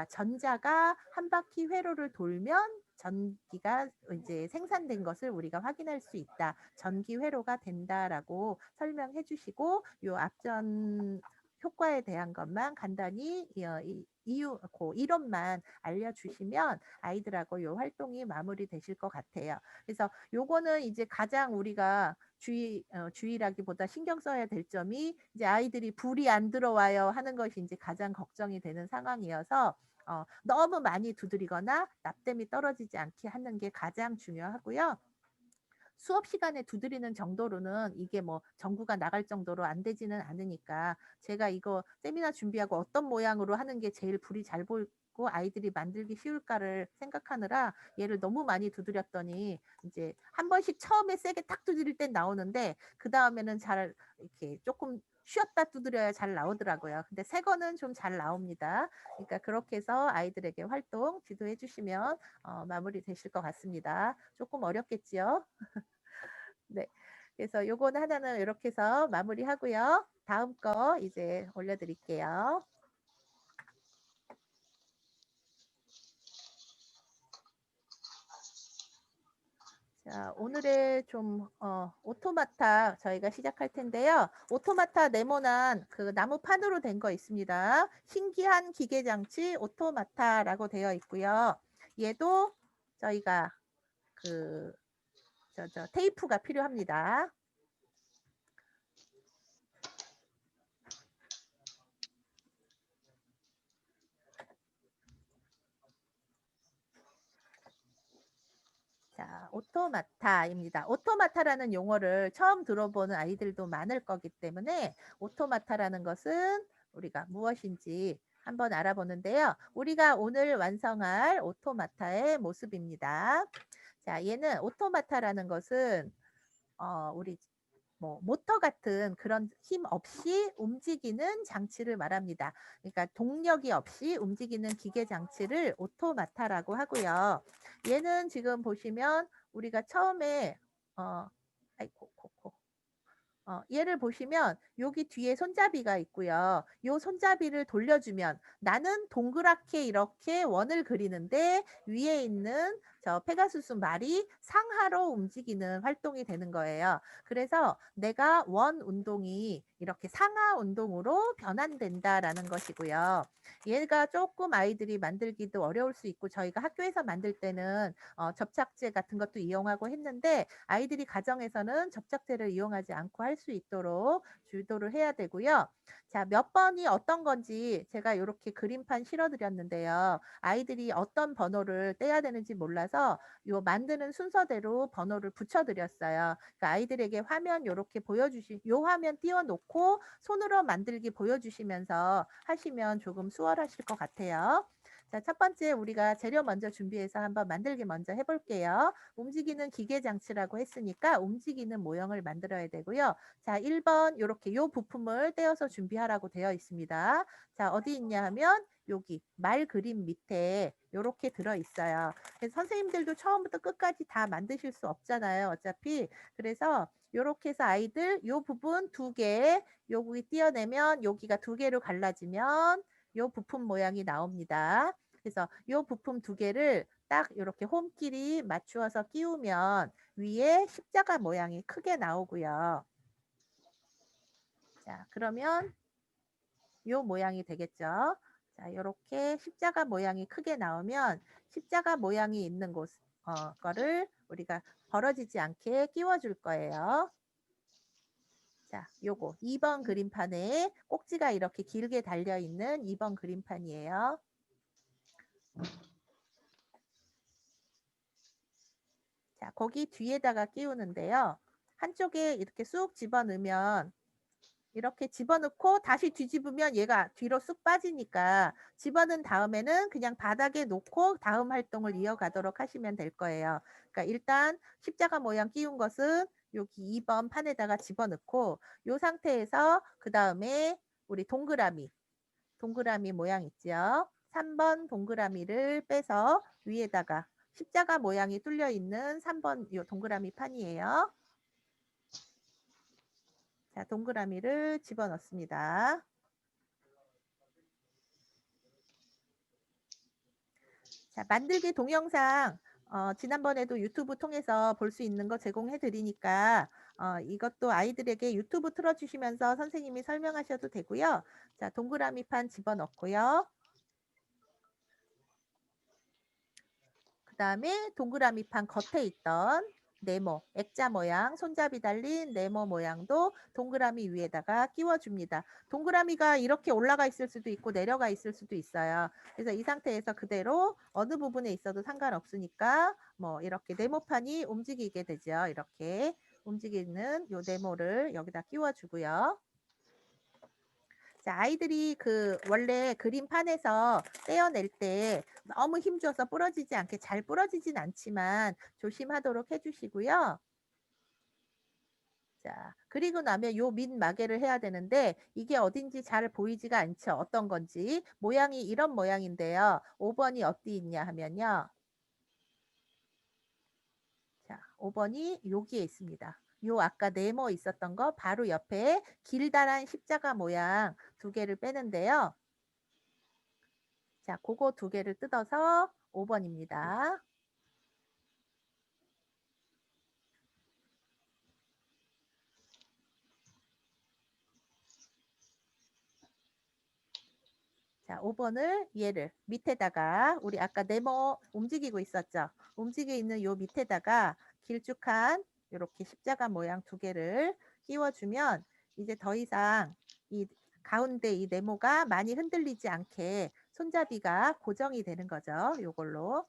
전자가 한 바퀴 회로를 돌면 전기가 이제 생산된 것을 우리가 확인할 수 있다. 전기 회로가 된다라고 설명해 주시고 요 앞전 효과에 대한 것만 간단히 이유, 그 이론만 알려주시면 아이들하고 요 활동이 마무리되실 것 같아요. 그래서 요거는 이제 가장 우리가 주의라기보다 신경 써야 될 점이 이제 아이들이 불이 안 들어와요 하는 것이 이제 가장 걱정이 되는 상황이어서 너무 많이 두드리거나 납땜이 떨어지지 않게 하는 게 가장 중요하고요. 수업 시간에 두드리는 정도로는 이게 뭐 전구가 나갈 정도로 안 되지는 않으니까 제가 이거 세미나 준비하고 어떤 모양으로 하는 게 제일 불이 잘 보이고 아이들이 만들기 쉬울까를 생각하느라 얘를 너무 많이 두드렸더니 이제 한 번씩 처음에 세게 딱 두드릴 땐 나오는데 그 다음에는 잘 이렇게 조금 쉬었다 두드려야 잘 나오더라고요. 근데 새 거는 좀 잘 나옵니다. 그러니까 그렇게 해서 아이들에게 활동 지도해 주시면 마무리 되실 것 같습니다. 조금 어렵겠지요? 네. 그래서 요거는 하나는 이렇게 해서 마무리하고요. 다음 거 이제 올려드릴게요. 자, 오늘의 좀 오토마타 저희가 시작할 텐데요. 오토마타 네모난 그 나무판으로 된 거 있습니다. 신기한 기계장치 오토마타라고 되어 있고요. 얘도 저희가 그 테이프가 필요합니다. 자, 오토마타입니다. 오토마타라는 용어를 처음 들어보는 아이들도 많을 거기 때문에 오토마타라는 것은 우리가 무엇인지 한번 알아보는데요. 우리가 오늘 완성할 오토마타의 모습입니다. 자, 얘는 오토마타라는 것은 우리 뭐 모터 같은 그런 힘 없이 움직이는 장치를 말합니다. 그러니까 동력이 없이 움직이는 기계 장치를 오토마타라고 하고요. 얘는 지금 보시면 우리가 처음에 아이고 코코. 얘를 보시면 여기 뒤에 손잡이가 있고요. 요 손잡이를 돌려주면 나는 동그랗게 이렇게 원을 그리는데 위에 있는 저 페가수스 말이 상하로 움직이는 활동이 되는 거예요. 그래서 내가 원 운동이 이렇게 상하 운동으로 변환된다라는 것이고요. 얘가 조금 아이들이 만들기도 어려울 수 있고 저희가 학교에서 만들 때는 접착제 같은 것도 이용하고 했는데 아이들이 가정에서는 접착제를 이용하지 않고 할 수 있도록 주도를 해야 되고요. 자, 몇 번이 어떤 건지 제가 이렇게 그림판 실어 드렸는데요. 아이들이 어떤 번호를 떼야 되는지 몰라서 요 만드는 순서대로 번호를 붙여 드렸어요. 그러니까 아이들에게 화면 요렇게 요 화면 띄워 놓고 손으로 만들기 보여주시면서 하시면 조금 수월하실 것 같아요. 자, 첫 번째 우리가 재료 먼저 준비해서 한번 만들기 먼저 해볼게요. 움직이는 기계 장치라고 했으니까 움직이는 모형을 만들어야 되고요. 자, 1번 요렇게 요 부품을 떼어서 준비하라고 되어 있습니다. 자, 어디 있냐 하면 여기 말 그림 밑에 요렇게 들어 있어요. 그래서 선생님들도 처음부터 끝까지 다 만드실 수 없잖아요. 어차피. 그래서 요렇게 해서 아이들 요 부분 2개 여기 띄어내면 여기가 2개로 갈라지면 요 부품 모양이 나옵니다. 그래서 요 부품 2개를 딱 이렇게 홈끼리 맞추어서 끼우면 위에 십자가 모양이 크게 나오고요. 자, 그러면 요 모양이 되겠죠. 자, 이렇게 십자가 모양이 크게 나오면 십자가 모양이 있는 거를 우리가 벌어지지 않게 끼워줄 거예요. 자, 요거 2번 그림판에 꼭지가 이렇게 길게 달려있는 2번 그림판이에요. 자, 거기 뒤에다가 끼우는데요. 한쪽에 이렇게 쑥 집어넣으면 이렇게 집어넣고 다시 뒤집으면 얘가 뒤로 쑥 빠지니까 집어넣은 다음에는 그냥 바닥에 놓고 다음 활동을 이어가도록 하시면 될 거예요. 그러니까 일단 십자가 모양 끼운 것은 여기 2번 판에다가 집어넣고 이 상태에서 그 다음에 우리 동그라미 모양 있죠. 3번 동그라미를 빼서 위에다가 십자가 모양이 뚫려 있는 3번 이 동그라미 판이에요. 자, 동그라미를 집어넣습니다. 자, 만들기 동영상 지난번에도 유튜브 통해서 볼 수 있는 거 제공해 드리니까 이것도 아이들에게 유튜브 틀어주시면서 선생님이 설명하셔도 되고요. 자, 동그라미 판 집어넣고요. 그 다음에 동그라미 판 겉에 있던 네모, 액자 모양, 손잡이 달린 네모 모양도 동그라미 위에다가 끼워줍니다. 동그라미가 이렇게 올라가 있을 수도 있고 내려가 있을 수도 있어요. 그래서 이 상태에서 그대로 어느 부분에 있어도 상관없으니까 뭐 이렇게 네모판이 움직이게 되죠. 이렇게 움직이는 요 네모를 여기다 끼워주고요. 자, 아이들이 그 원래 그림판에서 떼어낼 때 너무 힘줘서 부러지지 않게 잘 부러지진 않지만 조심하도록 해주시고요. 자, 그리고 나면 요 밑마개를 해야 되는데 이게 어딘지 잘 보이지가 않죠. 어떤 건지. 모양이 이런 모양인데요. 5번이 어디 있냐 하면요. 자, 5번이 여기에 있습니다. 요 아까 네모 있었던 거 바로 옆에 길다란 십자가 모양 2개를 빼는데요. 자, 그거 2개를 뜯어서 5번입니다. 자, 5번을 얘를 밑에다가 우리 아까 네모 움직이고 있었죠. 움직이고 있는 요 밑에다가 길쭉한 이렇게 십자가 모양 2개를 끼워주면 이제 더 이상 이 가운데 이 네모가 많이 흔들리지 않게 손잡이가 고정이 되는 거죠. 요걸로.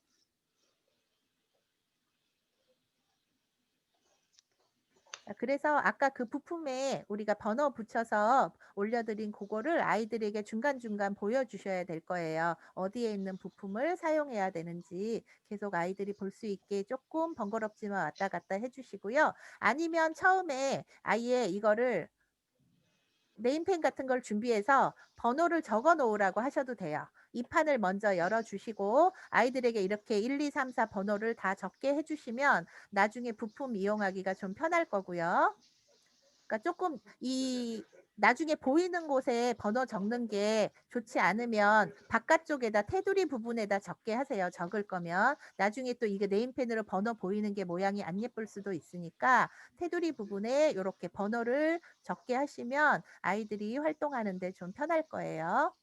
자, 그래서 아까 그 부품에 우리가 번호 붙여서 올려드린 그거를 아이들에게 중간중간 보여주셔야 될 거예요. 어디에 있는 부품을 사용해야 되는지 계속 아이들이 볼 수 있게 조금 번거롭지만 왔다 갔다 해주시고요. 아니면 처음에 아예 이거를 네임펜 같은 걸 준비해서 번호를 적어 놓으라고 하셔도 돼요. 이 판을 먼저 열어주시고 아이들에게 이렇게 1, 2, 3, 4 번호를 다 적게 해주시면 나중에 부품 이용하기가 좀 편할 거고요. 그러니까 조금 이 나중에 보이는 곳에 번호 적는 게 좋지 않으면 바깥쪽에다 테두리 부분에다 적게 하세요. 적을 거면. 나중에 또 이게 네임펜으로 번호 보이는 게 모양이 안 예쁠 수도 있으니까 테두리 부분에 요렇게 번호를 적게 하시면 아이들이 활동하는 데 좀 편할 거예요.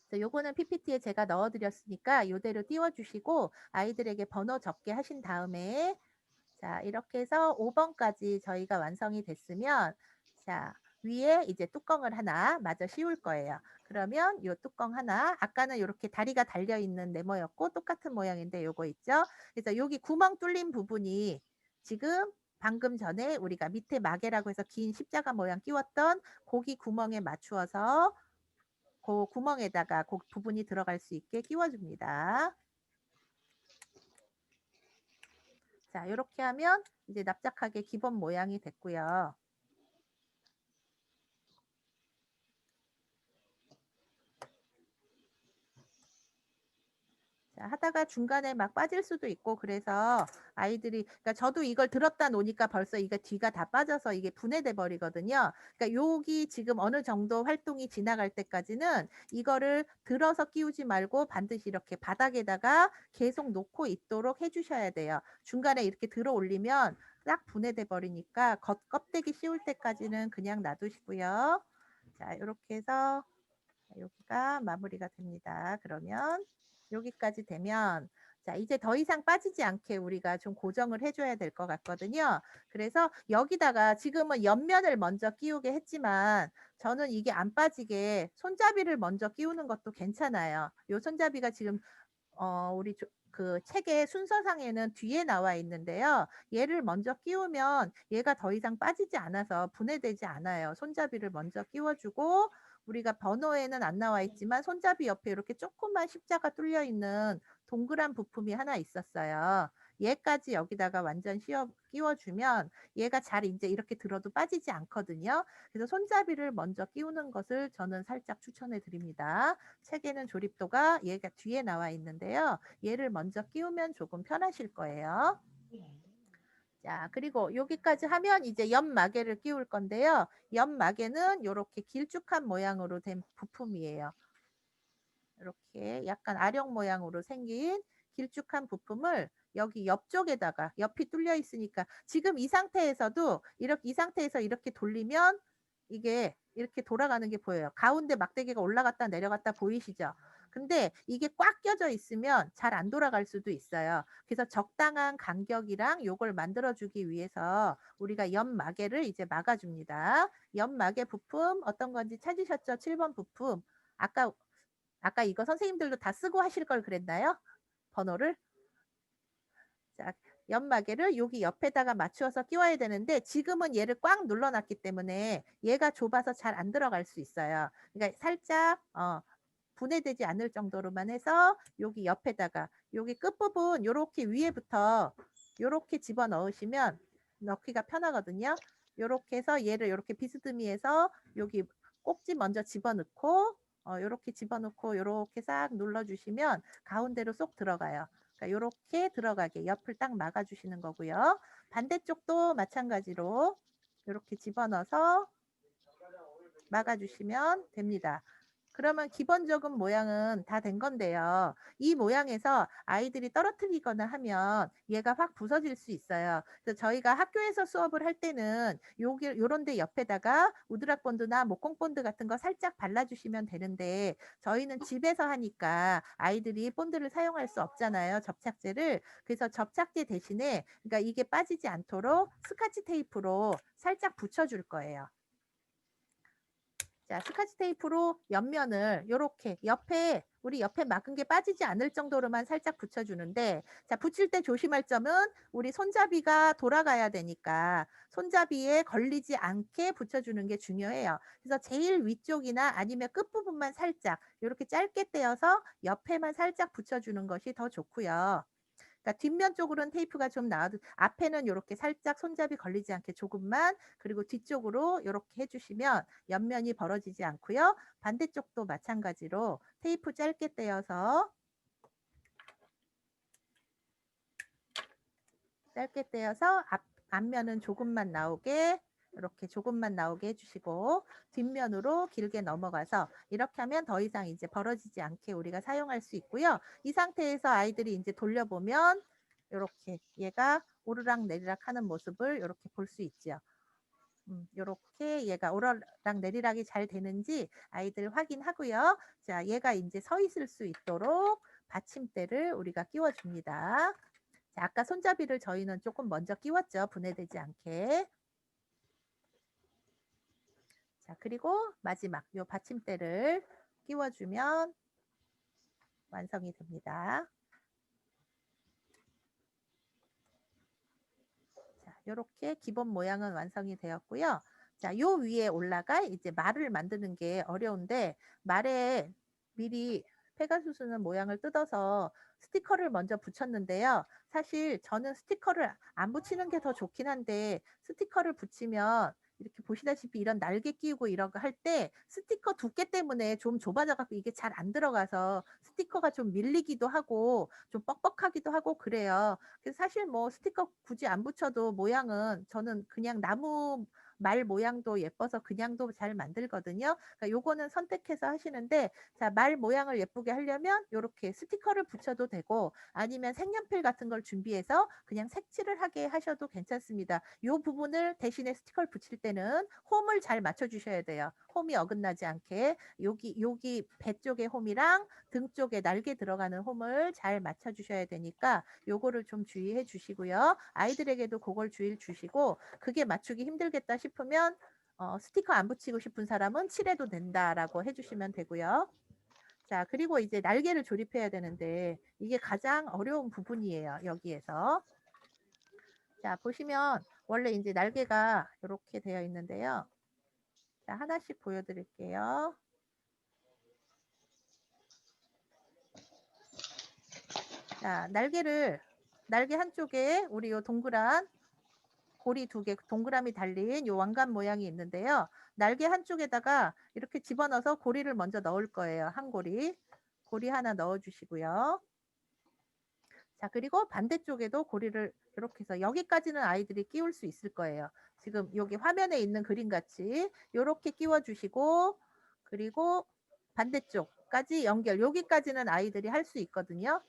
그래서 요거는 PPT에 제가 넣어 드렸으니까 요대로 띄워 주시고 아이들에게 번호 적게 하신 다음에 자, 이렇게 해서 5 번까지 저희가 완성이 됐으면 자, 위에 이제 뚜껑을 하나 마저 씌울 거예요. 그러면 요 뚜껑 하나 아까는 요렇게 다리가 달려 있는 네모였고 똑같은 모양인데 요거 있죠? 그래서 여기 구멍 뚫린 부분이 지금 방금 전에 우리가 밑에 마개라고 해서 긴 십자가 모양 끼웠던 고기 구멍에 맞추어서 그 구멍에다가 그 부분이 들어갈 수 있게 끼워 줍니다. 자, 요렇게 하면 이제 납작하게 기본 모양이 됐고요. 자, 하다가 중간에 막 빠질 수도 있고 그래서 아이들이 그러니까 저도 이걸 들었다 놓으니까 벌써 이게 뒤가 다 빠져서 이게 분해돼 버리거든요. 그러니까 여기 지금 어느 정도 활동이 지나갈 때까지는 이거를 들어서 끼우지 말고 반드시 이렇게 바닥에다가 계속 놓고 있도록 해 주셔야 돼요. 중간에 이렇게 들어 올리면 딱 분해돼 버리니까 껍데기 씌울 때까지는 그냥 놔두시고요. 자, 요렇게 해서 여기가 마무리가 됩니다. 그러면 여기까지 되면 자, 이제 더 이상 빠지지 않게 우리가 좀 고정을 해 줘야 될 것 같거든요. 그래서 여기다가 지금은 옆면을 먼저 끼우게 했지만 저는 이게 안 빠지게 손잡이를 먼저 끼우는 것도 괜찮아요. 요 손잡이가 지금 우리 그 책의 순서상에는 뒤에 나와 있는데요. 얘를 먼저 끼우면 얘가 더 이상 빠지지 않아서 분해되지 않아요. 손잡이를 먼저 끼워주고 우리가 번호에는 안 나와 있지만 손잡이 옆에 이렇게 조그만 십자가 뚫려 있는 동그란 부품이 하나 있었어요. 얘까지 여기다가 완전 끼워주면 얘가 잘 이제 이렇게 들어도 빠지지 않거든요. 그래서 손잡이를 먼저 끼우는 것을 저는 살짝 추천해 드립니다. 책에는 조립도가 얘가 뒤에 나와 있는데요. 얘를 먼저 끼우면 조금 편하실 거예요. 자, 그리고 여기까지 하면 이제 옆마개를 끼울 건데요. 옆마개는 이렇게 길쭉한 모양으로 된 부품이에요. 이렇게 약간 아령 모양으로 생긴 길쭉한 부품을 여기 옆쪽에다가 옆이 뚫려 있으니까 지금 이 상태에서도 이렇게 이 상태에서 이렇게 돌리면 이게 이렇게 돌아가는 게 보여요. 가운데 막대기가 올라갔다 내려갔다 보이시죠? 근데 이게 꽉 껴져 있으면 잘 안 돌아갈 수도 있어요. 그래서 적당한 간격이랑 요걸 만들어 주기 위해서 우리가 옆마개를 이제 막아 줍니다. 옆마개 부품 어떤 건지 찾으셨죠? 7번 부품. 아까 이거 선생님들도 다 쓰고 하실 걸 그랬나요? 번호를? 자, 연마개를 여기 옆에다가 맞추어서 끼워야 되는데 지금은 얘를 꽉 눌러 놨기 때문에 얘가 좁아서 잘 안 들어갈 수 있어요. 그러니까 살짝 분해되지 않을 정도로만 해서 여기 옆에다가 여기 끝부분 요렇게 위에부터 요렇게 집어 넣으시면 넣기가 편하거든요. 요렇게 해서 얘를 요렇게 비스듬히해서 여기 꼭지 먼저 집어넣고 요렇게 집어넣고 요렇게 싹 눌러주시면 가운데로 쏙 들어가요. 그러니까 요렇게 들어가게 옆을 딱 막아주시는 거고요. 반대쪽도 마찬가지로 요렇게 집어넣어서 막아주시면 됩니다. 그러면 기본적인 모양은 다 된 건데요. 이 모양에서 아이들이 떨어뜨리거나 하면 얘가 확 부서질 수 있어요. 그래서 저희가 학교에서 수업을 할 때는 요런 데 옆에다가 우드락 본드나 목공 본드 같은 거 살짝 발라주시면 되는데 저희는 집에서 하니까 아이들이 본드를 사용할 수 없잖아요. 접착제를. 그래서 접착제 대신에 그러니까 이게 빠지지 않도록 스카치 테이프로 살짝 붙여줄 거예요. 자, 스카치 테이프로 옆면을 요렇게 우리 옆에 막은 게 빠지지 않을 정도로만 살짝 붙여주는데, 자, 붙일 때 조심할 점은 우리 손잡이가 돌아가야 되니까 손잡이에 걸리지 않게 붙여주는 게 중요해요. 그래서 제일 위쪽이나 아니면 끝부분만 살짝 요렇게 짧게 떼어서 옆에만 살짝 붙여주는 것이 더 좋고요. 그러니까 뒷면 쪽으로는 테이프가 좀 나와도 앞에는 요렇게 살짝 손잡이 걸리지 않게 조금만, 그리고 뒤쪽으로 요렇게 해 주시면 옆면이 벌어지지 않고요. 반대쪽도 마찬가지로 테이프 짧게 떼어서 앞면은 조금만 나오게, 이렇게 조금만 나오게 해 주시고 뒷면으로 길게 넘어가서 이렇게 하면 더 이상 이제 벌어지지 않게 우리가 사용할 수 있고요. 이 상태에서 아이들이 이제 돌려보면 요렇게 얘가 오르락 내리락 하는 모습을 요렇게 볼 수 있죠. 요렇게 얘가 오르락 내리락이 잘 되는지 아이들 확인하고요. 자, 얘가 이제 서 있을 수 있도록 받침대를 우리가 끼워 줍니다. 자, 아까 손잡이를 저희는 조금 먼저 끼웠죠. 분해되지 않게. 자, 그리고 마지막 요 받침대를 끼워주면 완성이 됩니다. 자, 요렇게 기본 모양은 완성이 되었고요. 자, 요 위에 올라갈 이제 말을 만드는 게 어려운데, 말에 미리 페가수스는 모양을 뜯어서 스티커를 먼저 붙였는데요. 사실 저는 스티커를 안 붙이는 게 더 좋긴 한데, 스티커를 붙이면 이렇게 보시다시피 이런 날개 끼우고 이런 거 할 때 스티커 두께 때문에 좀 좁아져 갖고 이게 잘 안 들어가서 스티커가 좀 밀리기도 하고 좀 뻑뻑하기도 하고 그래요. 그래서 사실 뭐 스티커 굳이 안 붙여도 모양은 저는 그냥 나무 말 모양도 예뻐서 그냥도 잘 만들거든요. 그러니까 요거는 선택해서 하시는데, 자, 말 모양을 예쁘게 하려면 요렇게 스티커를 붙여도 되고 아니면 색연필 같은 걸 준비해서 그냥 색칠을 하게 하셔도 괜찮습니다. 요 부분을 대신에 스티커를 붙일 때는 홈을 잘 맞춰 주셔야 돼요. 홈이 어긋나지 않게 여기 배 쪽에 홈이랑 등 쪽에 날개 들어가는 홈을 잘 맞춰 주셔야 되니까 요거를 좀 주의해 주시고요. 아이들에게도 그걸 주의를 주시고, 그게 맞추기 힘들겠다 싶으면 스티커 안 붙이고 싶은 사람은 칠해도 된다라고 해 주시면 되고요. 자, 그리고 이제 날개를 조립해야 되는데 이게 가장 어려운 부분이에요, 여기에서. 자, 보시면 원래 이제 날개가 이렇게 되어 있는데요. 자, 하나씩 보여드릴게요. 자, 날개 한쪽에 우리 요 동그란 고리 2개 동그라미 달린 요 왕관 모양이 있는데요. 날개 한쪽에다가 이렇게 집어넣어서 고리를 먼저 넣을 거예요. 한 고리. 고리 하나 넣어 주시고요. 자, 그리고 반대쪽에도 고리를 이렇게 해서 여기까지는 아이들이 끼울 수 있을 거예요. 지금 여기 화면에 있는 그림 같이 요렇게 끼워 주시고, 그리고 반대쪽까지 연결, 여기까지는 아이들이 할 수 있거든요.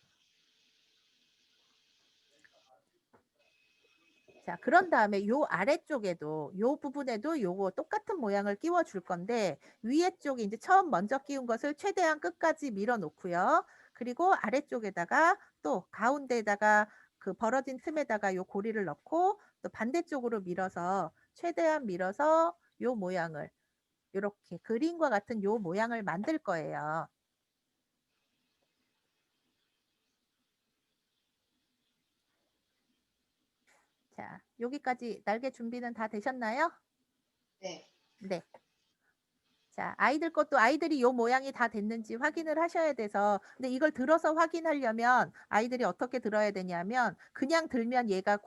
자, 그런 다음에 요 아래쪽에도 요 부분에도 요거 똑같은 모양을 끼워 줄 건데, 위에 쪽에 이제 처음 먼저 끼운 것을 최대한 끝까지 밀어 놓고요. 그리고 아래쪽에다가 또 가운데에다가 그 벌어진 틈에다가 요 고리를 넣고 또 반대쪽으로 밀어서 최대한 밀어서 요 모양을 요렇게 그림과 같은 요 모양을 만들 거예요. 자, 여기까지 날개 준비는 다 되셨나요? 네. 네. 자, 아이들 것도 아이들이 요 모양이 다 됐는지 확인을 하셔야 돼서, 근데 이걸 들어서 확인하려면 아이들이 어떻게 들어야 되냐면 그냥 들면 얘가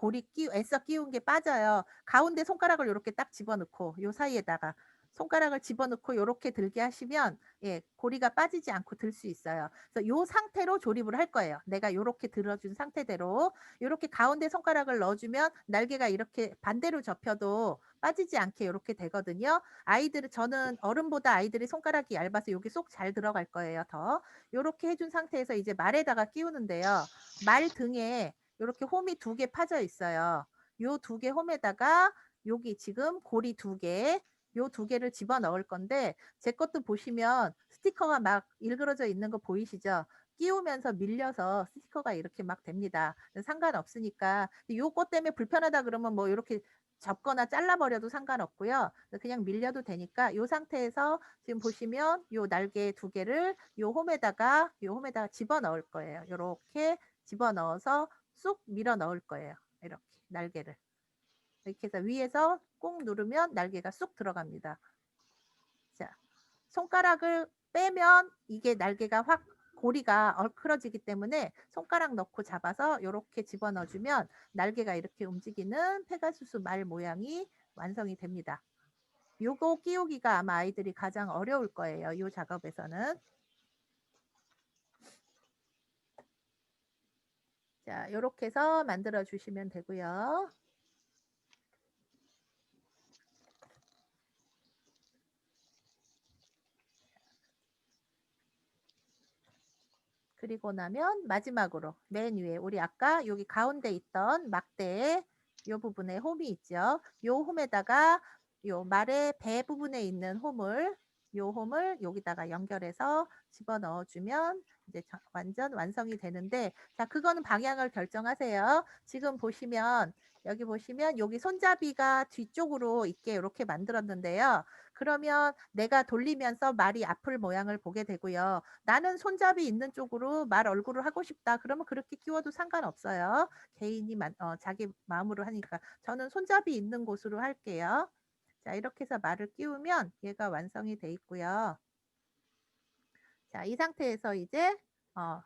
애써 끼운 게 빠져요. 가운데 손가락을 요렇게 딱 집어넣고 요 사이에다가 손가락을 집어넣고 요렇게 들게 하시면 예, 고리가 빠지지 않고 들 수 있어요. 그래서 요 상태로 조립을 할 거예요. 내가 요렇게 들어준 상태대로 요렇게 가운데 손가락을 넣어주면 날개가 이렇게 반대로 접혀도 빠지지 않게 요렇게 되거든요. 아이들은 저는 어른보다 아이들이 손가락이 얇아서 여기 쏙 잘 들어갈 거예요. 더 요렇게 해준 상태에서 이제 말에다가 끼우는데요. 말 등에 요렇게 홈이 2개 파져 있어요. 요 2개 홈에다가 여기 지금 고리 2개, 요 2개를 집어넣을 건데 제 것도 보시면 스티커가 막 일그러져 있는 거 보이시죠? 끼우면서 밀려서 스티커가 이렇게 막 됩니다. 상관없으니까. 요거 때문에 불편하다 그러면 뭐 요렇게 접거나 잘라 버려도 상관없고요. 그냥 밀려도 되니까 요 상태에서 지금 보시면 요 날개 2개를 요 홈에다가 집어넣을 거예요. 요렇게 집어넣어서 쑥 밀어 넣을 거예요. 이렇게 날개를. 이렇게 해서 위에서 꾹 누르면 날개가 쑥 들어갑니다. 자, 손가락을 빼면 이게 날개가 확 고리가 얼크러지기 때문에 손가락 넣고 잡아서 요렇게 집어넣어 주면 날개가 이렇게 움직이는 페가수스 말 모양이 완성이 됩니다. 요거 끼우기가 아마 아이들이 가장 어려울 거예요. 요 작업에서는. 자, 요렇게 해서 만들어 주시면 되고요. 그리고 나면 마지막으로 맨 위에 우리 아까 여기 가운데 있던 막대의 요 부분에 홈이 있죠. 요 홈에다가 요 말의 배 부분에 있는 홈을 요 홈을 여기다가 연결해서 집어넣어 주면 이제 완전 완성이 되는데 자, 그거는 방향을 결정하세요. 지금 보시면 여기 보시면 여기 손잡이가 뒤쪽으로 있게 이렇게 만들었는데요. 그러면 내가 돌리면서 말이 앞을 모양을 보게 되고요. 나는 손잡이 있는 쪽으로 말 얼굴을 하고 싶다. 그러면 그렇게 끼워도 상관없어요. 개인이 자기 마음으로 하니까. 저는 손잡이 있는 곳으로 할게요. 자, 이렇게 해서 말을 끼우면 얘가 완성이 돼 있고요. 자, 이 상태에서 이제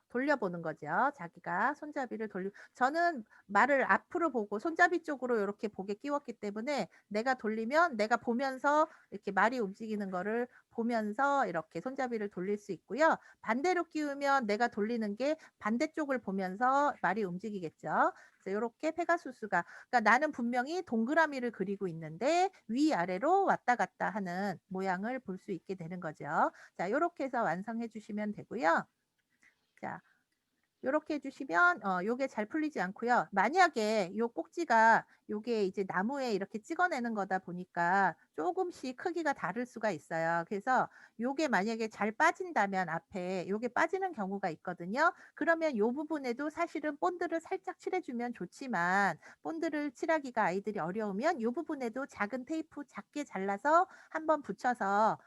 돌려보는 거죠. 자기가 손잡이를 저는 말을 앞으로 보고 손잡이 쪽으로 이렇게 보게 끼웠기 때문에 내가 돌리면 내가 보면서 이렇게 말이 움직이는 거를 보면서 이렇게 손잡이를 돌릴 수 있고요. 반대로 끼우면 내가 돌리는 게 반대쪽을 보면서 말이 움직이겠죠. 그래서 이렇게 페가수스가 그러니까 나는 분명히 동그라미를 그리고 있는데 위아래로 왔다 갔다 하는 모양을 볼 수 있게 되는 거죠. 자, 요렇게 해서 완성해 주시면 되고요. 자, 요렇게 해 주시면 요게 잘 풀리지 않고요. 만약에 요 꼭지가 요게 이제 나무에 이렇게 찍어내는 거다 보니까 조금씩 크기가 다를 수가 있어요. 그래서 요게 만약에 잘 빠진다면 앞에 요게 빠지는 경우가 있거든요. 그러면 요 부분에도 사실은 본드를 살짝 칠해 주면 좋지만 본드를 칠하기가 아이들이 어려우면 요 부분에도 작은 테이프 작게 잘라서 한번 붙여서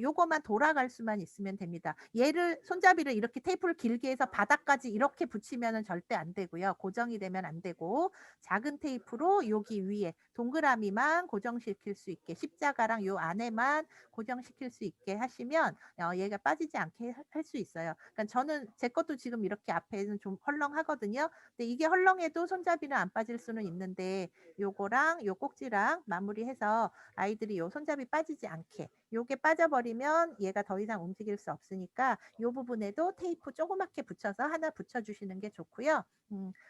요거만 돌아갈 수만 있으면 됩니다. 얘를 손잡이를 이렇게 테이프를 길게 해서 바닥까지 이렇게 붙이면은 절대 안 되고요. 고정이 되면 안 되고 작은 테이프로 여기 위에 동그라미만 고정시킬 수 있게 십자가랑 요 안에만 고정시킬 수 있게 하시면 얘가 빠지지 않게 할 수 있어요. 그러니까 저는 제 것도 지금 이렇게 앞에는 좀 헐렁하거든요. 근데 이게 헐렁해도 손잡이는 안 빠질 수는 있는데 요거랑 요 꼭지랑 마무리해서 아이들이 요 손잡이 빠지지 않게 요게 빠져버리면 얘가 더 이상 움직일 수 없으니까 요 부분에도 테이프 조그맣게 붙여서 하나 붙여주시는 게 좋고요.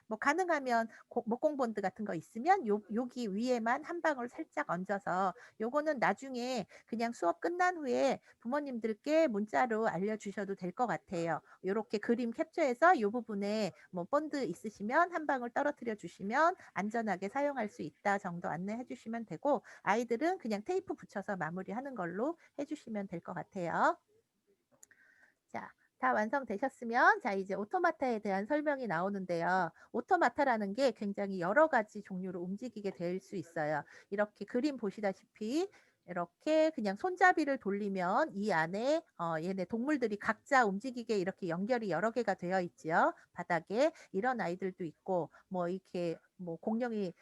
뭐 가능하면 목공본드 같은 거 있으면 여기 위에만 한 방울 살짝 얹어서 요거는 나중에 그냥 수업 끝난 후에 부모님들께 문자로 알려주셔도 될 것 같아요. 요렇게 그림 캡처해서 요 부분에 뭐 본드 있으시면 한 방울 떨어뜨려 주시면 안전하게 사용할 수 있다 정도 안내해 주시면 되고 아이들은 그냥 테이프 붙여서 마무리하는 걸로 해주시면 될 것 같아요. 자, 다 완성되셨으면 자 이제 오토마타에 대한 설명이 나오는데요. 오토마타라는 게 굉장히 여러 가지 종류로 움직이게 될 수 있어요. 이렇게 그림 보시다시피 이렇게 그냥 손잡이를 돌리면 이 안에 얘네 동물들이 각자 움직이게 이렇게 연결이 여러 개가 되어 있지요. 바닥에 이런 아이들도 있고 뭐 이렇게 뭐 공룡이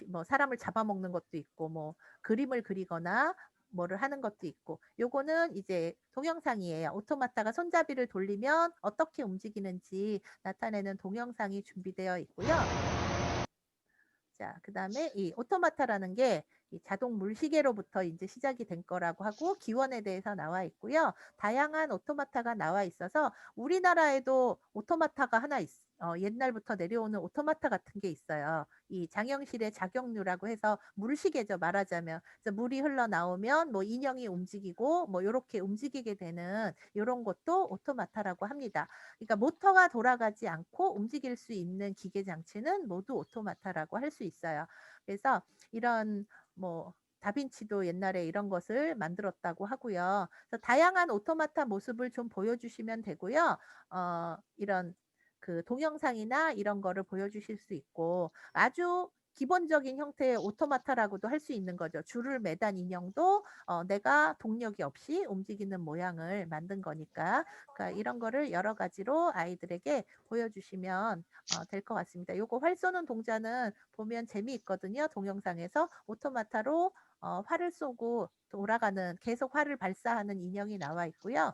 뭐 사람을 잡아먹는 것도 있고 뭐 그림을 그리거나 뭐를 하는 것도 있고 요거는 이제 동영상이에요. 오토마타가 손잡이를 돌리면 어떻게 움직이는지 나타내는 동영상이 준비되어 있고요. 자, 그다음에 이 오토마타라는 게 이 자동 물시계로부터 이제 시작이 된 거라고 하고 기원에 대해서 나와 있고요. 다양한 오토마타가 나와 있어서 우리나라에도 오토마타가 하나 옛날부터 내려오는 오토마타 같은 게 있어요. 이 장영실의 작용류라고 해서 물시계죠, 말하자면. 그래서 물이 흘러나오면 뭐 인형이 움직이고 뭐 요렇게 움직이게 되는 요런 것도 오토마타라고 합니다. 그러니까 모터가 돌아가지 않고 움직일 수 있는 기계 장치는 모두 오토마타라고 할 수 있어요. 그래서 이런 뭐 다빈치도 옛날에 이런 것을 만들었다고 하고요. 그래서 다양한 오토마타 모습을 좀 보여주시면 되고요. 이런 그 동영상이나 이런 거를 보여주실 수 있고 아주 기본적인 형태의 오토마타라고도 할 수 있는 거죠. 줄을 매단 인형도 내가 동력이 없이 움직이는 모양을 만든 거니까. 그러니까 이런 거를 여러 가지로 아이들에게 보여주시면 될 것 같습니다. 요거 활 쏘는 동자는 보면 재미있거든요. 동영상에서 오토마타로 활을 쏘고 돌아가는 계속 활을 발사하는 인형이 나와 있고요.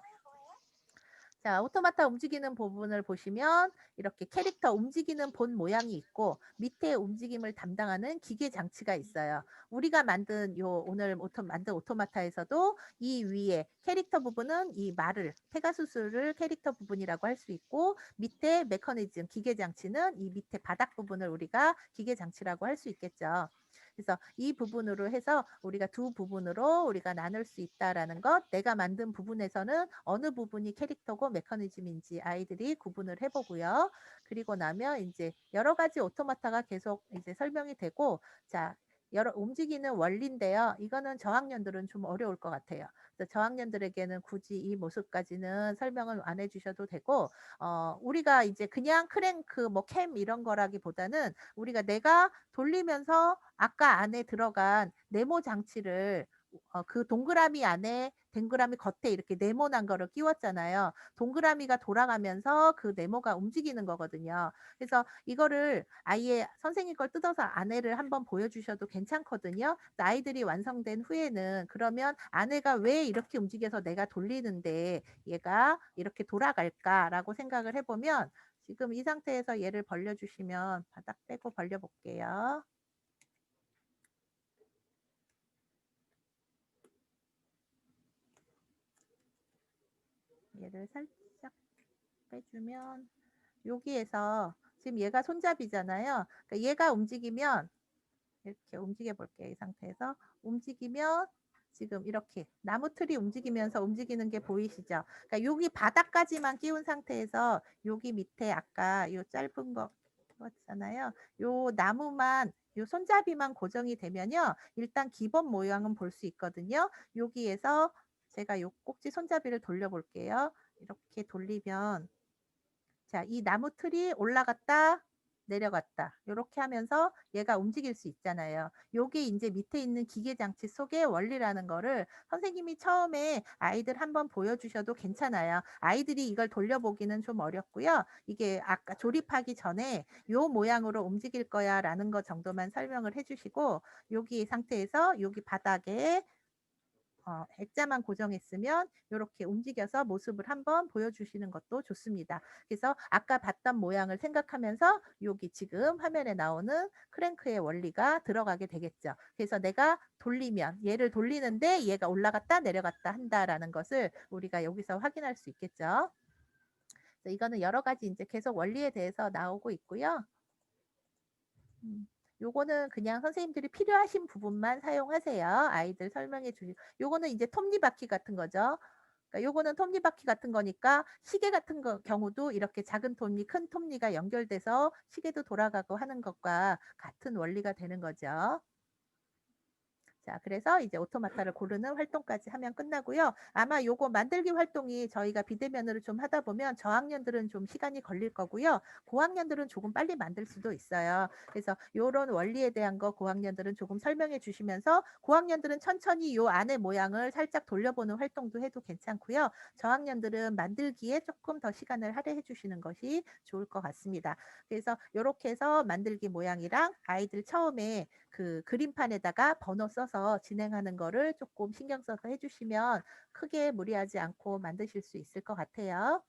자, 오토마타 움직이는 부분을 보시면 이렇게 캐릭터 움직이는 본 모양이 있고 밑에 움직임을 담당하는 기계 장치가 있어요. 우리가 만든 오늘 만든 오토마타에서도 이 위에 캐릭터 부분은 이 말을 페가수스를 캐릭터 부분이라고 할 수 있고 밑에 메커니즘 기계 장치는 이 밑에 바닥 부분을 우리가 기계 장치라고 할 수 있겠죠. 그래서 이 부분으로 해서 우리가 두 부분으로 우리가 나눌 수 있다라는 것, 내가 만든 부분에서는 어느 부분이 캐릭터고 메커니즘인지 아이들이 구분을 해보고요. 그리고 나면 이제 여러 가지 오토마타가 계속 이제 설명이 되고, 자, 여러 움직이는 원리인데요. 이거는 저학년들은 좀 어려울 것 같아요. 그래서 저학년들에게는 굳이 이 모습까지는 설명을 안 해주셔도 되고, 우리가 이제 그냥 크랭크, 뭐 캠 이런 거라기보다는 우리가 내가 돌리면서 아까 안에 들어간 네모 장치를 그 동그라미 안에 동그라미 겉에 이렇게 네모난 거를 끼웠잖아요. 동그라미가 돌아가면서 그 네모가 움직이는 거거든요. 그래서 이거를 아예 선생님 걸 뜯어서 안에를 한번 보여주셔도 괜찮거든요. 아이들이 완성된 후에는 그러면 안에가 왜 이렇게 움직여서 내가 돌리는데 얘가 이렇게 돌아갈까라고 생각을 해보면 지금 이 상태에서 얘를 벌려주시면 바닥 빼고 벌려볼게요. 얘를 살짝 빼주면 여기에서 지금 얘가 손잡이잖아요. 그러니까 얘가 움직이면 이렇게 움직여 볼게요. 이 상태에서 움직이면 지금 이렇게 나무 틀이 움직이면서 움직이는 게 보이시죠? 그러니까 여기 바닥까지만 끼운 상태에서 여기 밑에 아까 요 짧은 거 있잖아요. 요 나무만 요 손잡이만 고정이 되면요. 일단 기본 모양은 볼 수 있거든요. 여기에서 제가 요 꼭지 손잡이를 돌려 볼게요. 이렇게 돌리면 자, 이 나무 틀이 올라갔다 내려갔다 요렇게 하면서 얘가 움직일 수 있잖아요. 요게 인제 밑에 있는 기계 장치 속의 원리라는 거를 선생님이 처음에 아이들 한번 보여주셔도 괜찮아요. 아이들이 이걸 돌려보기는 좀 어렵고요. 이게 아까 조립하기 전에 요 모양으로 움직일 거야라는 거 정도만 설명을 해 주시고 여기 상태에서 여기 바닥에 액자만 고정했으면 요렇게 움직여서 모습을 한번 보여주시는 것도 좋습니다. 그래서 아까 봤던 모양을 생각하면서 여기 지금 화면에 나오는 크랭크의 원리가 들어가게 되겠죠. 그래서 내가 돌리면 얘를 돌리는데 얘가 올라갔다 내려갔다 한다라는 것을 우리가 여기서 확인할 수 있겠죠. 그래서 이거는 여러 가지 이제 계속 원리에 대해서 나오고 있고요. 요거는 그냥 선생님들이 필요하신 부분만 사용하세요. 아이들 설명해 주시고. 요거는 이제 톱니바퀴 같은 거죠. 그러니까 요거는 톱니바퀴 같은 거니까 시계 같은 경우도 이렇게 작은 톱니, 큰 톱니가 연결돼서 시계도 돌아가고 하는 것과 같은 원리가 되는 거죠. 자, 그래서 이제 오토마타를 고르는 활동까지 하면 끝나고요. 아마 요거 만들기 활동이 저희가 비대면으로 좀 하다 보면 저학년들은 좀 시간이 걸릴 거고요. 고학년들은 조금 빨리 만들 수도 있어요. 그래서 요런 원리에 대한 거 고학년들은 조금 설명해 주시면서 고학년들은 천천히 요 안의 모양을 살짝 돌려보는 활동도 해도 괜찮고요. 저학년들은 만들기에 조금 더 시간을 할애해 주시는 것이 좋을 것 같습니다. 그래서 요렇게 해서 만들기 모양이랑 아이들 처음에 그 그림판에다가 번호 써서 진행하는 거를 조금 신경 써서 해 주시면 크게 무리하지 않고 만드실 수 있을 것 같아요.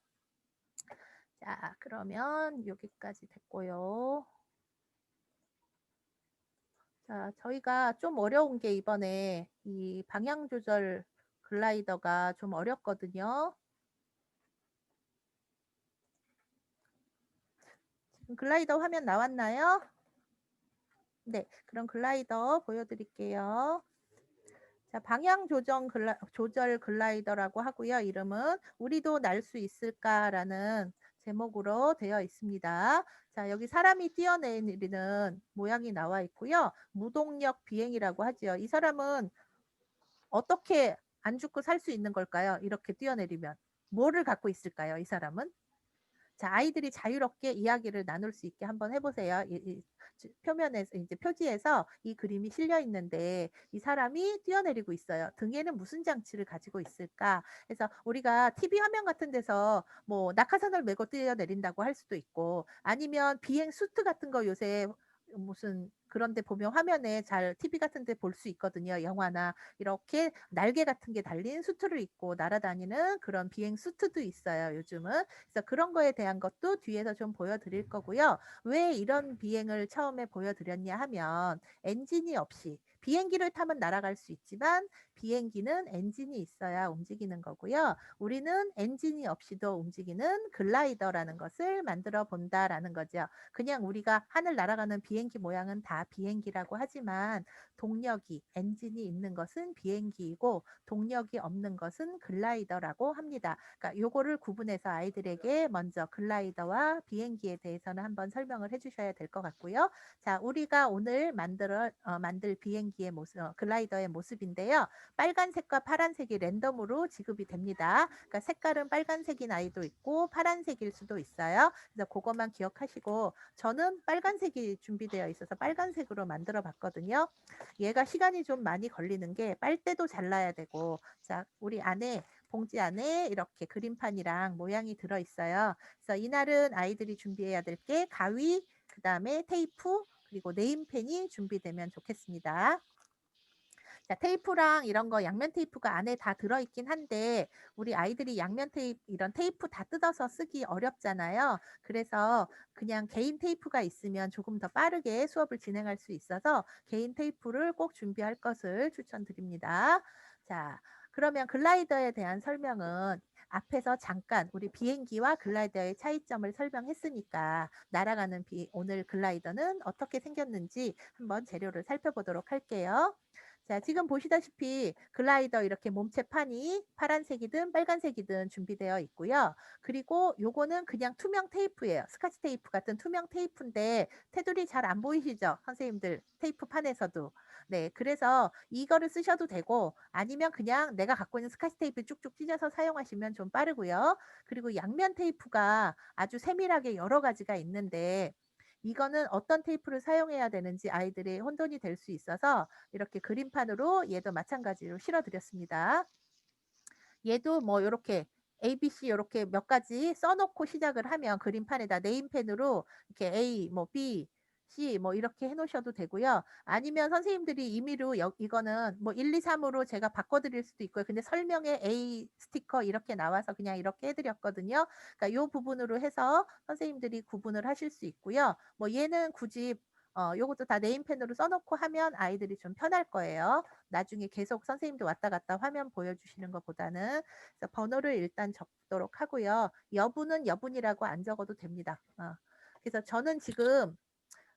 자, 그러면 여기까지 됐고요. 자, 저희가 좀 어려운 게 이번에 이 방향 조절 글라이더가 좀 어렵거든요. 지금 글라이더 화면 나왔나요? 네, 그럼 글라이더 보여드릴게요. 자, 방향 조절 글라이더라고 하고요. 이름은 우리도 날 수 있을까라는 제목으로 되어 있습니다. 자, 여기 사람이 뛰어내리는 모양이 나와 있고요. 무동력 비행이라고 하죠. 이 사람은 어떻게 안 죽고 살 수 있는 걸까요? 이렇게 뛰어내리면. 뭐를 갖고 있을까요? 이 사람은? 자, 아이들이 자유롭게 이야기를 나눌 수 있게 한번 해보세요. 표면에서, 이제 표지에서 이 그림이 실려 있는데 이 사람이 뛰어내리고 있어요. 등에는 무슨 장치를 가지고 있을까? 그래서 우리가 TV 화면 같은 데서 뭐 낙하산을 메고 뛰어내린다고 할 수도 있고 아니면 비행 수트 같은 거 요새 무슨 그런 데 보면 화면에 잘 TV 같은 데 볼 수 있거든요. 영화나 이렇게 날개 같은 게 달린 수트를 입고 날아다니는 그런 비행 수트도 있어요. 요즘은. 그래서 그런 거에 대한 것도 뒤에서 좀 보여드릴 거고요. 왜 이런 비행을 처음에 보여드렸냐 하면 엔진이 없이 비행기를 타면 날아갈 수 있지만 비행기는 엔진이 있어야 움직이는 거고요. 우리는 엔진이 없이도 움직이는 글라이더라는 것을 만들어 본다라는 거죠. 그냥 우리가 하늘 날아가는 비행기 모양은 다 비행기라고 하지만 동력이 엔진이 있는 것은 비행기이고 동력이 없는 것은 글라이더라고 합니다. 그러니까 요거를 구분해서 아이들에게 먼저 글라이더와 비행기에 대해서는 한번 설명을 해주셔야 될 것 같고요. 자, 우리가 오늘 만들 비행기의 모습, 글라이더의 모습인데요. 빨간색과 파란색이 랜덤으로 지급이 됩니다. 그러니까 색깔은 빨간색인 아이도 있고 파란색일 수도 있어요. 그래서 그것만 기억하시고 저는 빨간색이 준비되어 있어서 빨간색으로 만들어 봤거든요. 얘가 시간이 좀 많이 걸리는 게 빨대도 잘라야 되고 자, 우리 안에 봉지 안에 이렇게 그림판이랑 모양이 들어 있어요. 그래서 이날은 아이들이 준비해야 될 게 가위, 그다음에 테이프, 그리고 네임펜이 준비되면 좋겠습니다. 자, 테이프랑 이런 거 양면 테이프가 안에 다 들어있긴 한데 우리 아이들이 양면 테이프 이런 테이프 다 뜯어서 쓰기 어렵잖아요. 그래서 그냥 개인 테이프가 있으면 조금 더 빠르게 수업을 진행할 수 있어서 개인 테이프를 꼭 준비할 것을 추천드립니다. 자, 그러면 글라이더에 대한 설명은 앞에서 잠깐 우리 비행기와 글라이더의 차이점을 설명했으니까 날아가는 오늘 글라이더는 어떻게 생겼는지 한번 재료를 살펴보도록 할게요. 자, 지금 보시다시피 글라이더 이렇게 몸체판이 파란색이든 빨간색이든 준비되어 있고요. 그리고 요거는 그냥 투명 테이프예요. 스카치 테이프 같은 투명 테이프인데 테두리 잘 안 보이시죠? 선생님들 테이프판에서도. 네, 그래서 이거를 쓰셔도 되고 아니면 그냥 내가 갖고 있는 스카치 테이프 쭉쭉 찢어서 사용하시면 좀 빠르고요. 그리고 양면 테이프가 아주 세밀하게 여러 가지가 있는데 이거는 어떤 테이프를 사용해야 되는지 아이들이 혼돈이 될 수 있어서 이렇게 그림판으로 얘도 마찬가지로 실어 드렸습니다. 얘도 뭐 요렇게 ABC 요렇게 몇 가지 써 놓고 시작을 하면 그림판에다 네임펜으로 이렇게 A 뭐 B, C 뭐 이렇게 해 놓으셔도 되고요. 아니면 선생님들이 임의로 이거는 뭐 1, 2, 3으로 제가 바꿔 드릴 수도 있고요. 근데 설명에 A 스티커 이렇게 나와서 그냥 이렇게 해 드렸거든요. 그러니까 요 부분으로 해서 선생님들이 구분을 하실 수 있고요. 뭐 얘는 굳이 요것도 다 네임펜으로 써 놓고 하면 아이들이 좀 편할 거예요. 나중에 계속 선생님도 왔다 갔다 화면 보여주시는 것보다는. 그래서 번호를 일단 적도록 하고요. 여분은 여분이라고 안 적어도 됩니다. 그래서 저는 지금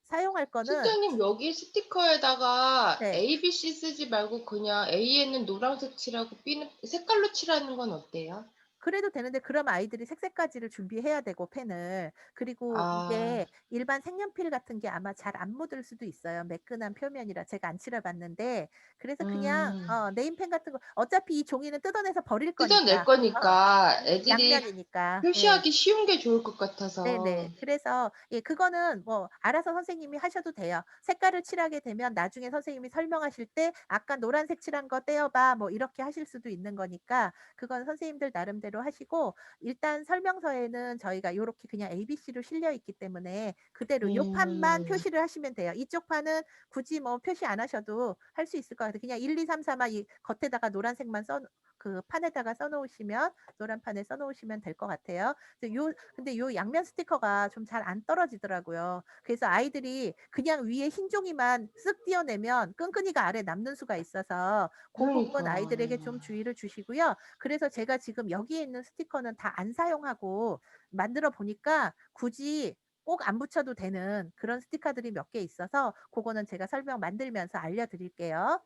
사용할 거는 실장님 여기 스티커에다가 네. ABC 쓰지 말고 그냥 A에는 노란색 칠하고 B는 색깔로 칠하는 건 어때요? 그래도 되는데 그럼 아이들이 색색까지를 준비해야 되고 펜을. 그리고 아, 이게 일반 색연필 같은 게 아마 잘 안 묻을 수도 있어요. 매끈한 표면이라 제가 안 칠해 봤는데. 그래서 그냥 네임펜 같은 거 어차피 이 종이는 뜯어내서 버릴 뜯어낼 거니까. 거니까 애들이 양면이니까. 예. 표시하기 쉬운 게 좋을 것 같아서. 네네. 그래서 예 그거는 뭐 알아서 선생님이 하셔도 돼요. 색깔을 칠하게 되면 나중에 선생님이 설명하실 때 "아까 노란색 칠한 거 떼어 봐." 뭐 이렇게 하실 수도 있는 거니까 그건 선생님들 나름대로 하시고 일단 설명서에는 저희가 요렇게 그냥 ABC로 실려 있기 때문에 그대로 요 판만 음, 표시를 하시면 돼요. 이쪽 판은 굳이 뭐 표시 안 하셔도 할 수 있을 것 같아요. 그냥 1, 2, 3, 4만 이 겉에다가 노란색만 써 그 판에다가 써놓으시면 노란 판에 써놓으시면 될 것 같아요. 근데 요 양면 스티커가 좀 잘 안 떨어지더라고요. 그래서 아이들이 그냥 위에 흰 종이만 쓱 띄어내면 끈끈이가 아래 남는 수가 있어서 그 부분 그러니까. 아이들에게 좀 주의를 주시고요. 그래서 제가 지금 여기에 있는 스티커는 다 안 사용하고 만들어 보니까 굳이 꼭 안 붙여도 되는 그런 스티커들이 몇 개 있어서 그거는 제가 설명 만들면서 알려드릴게요.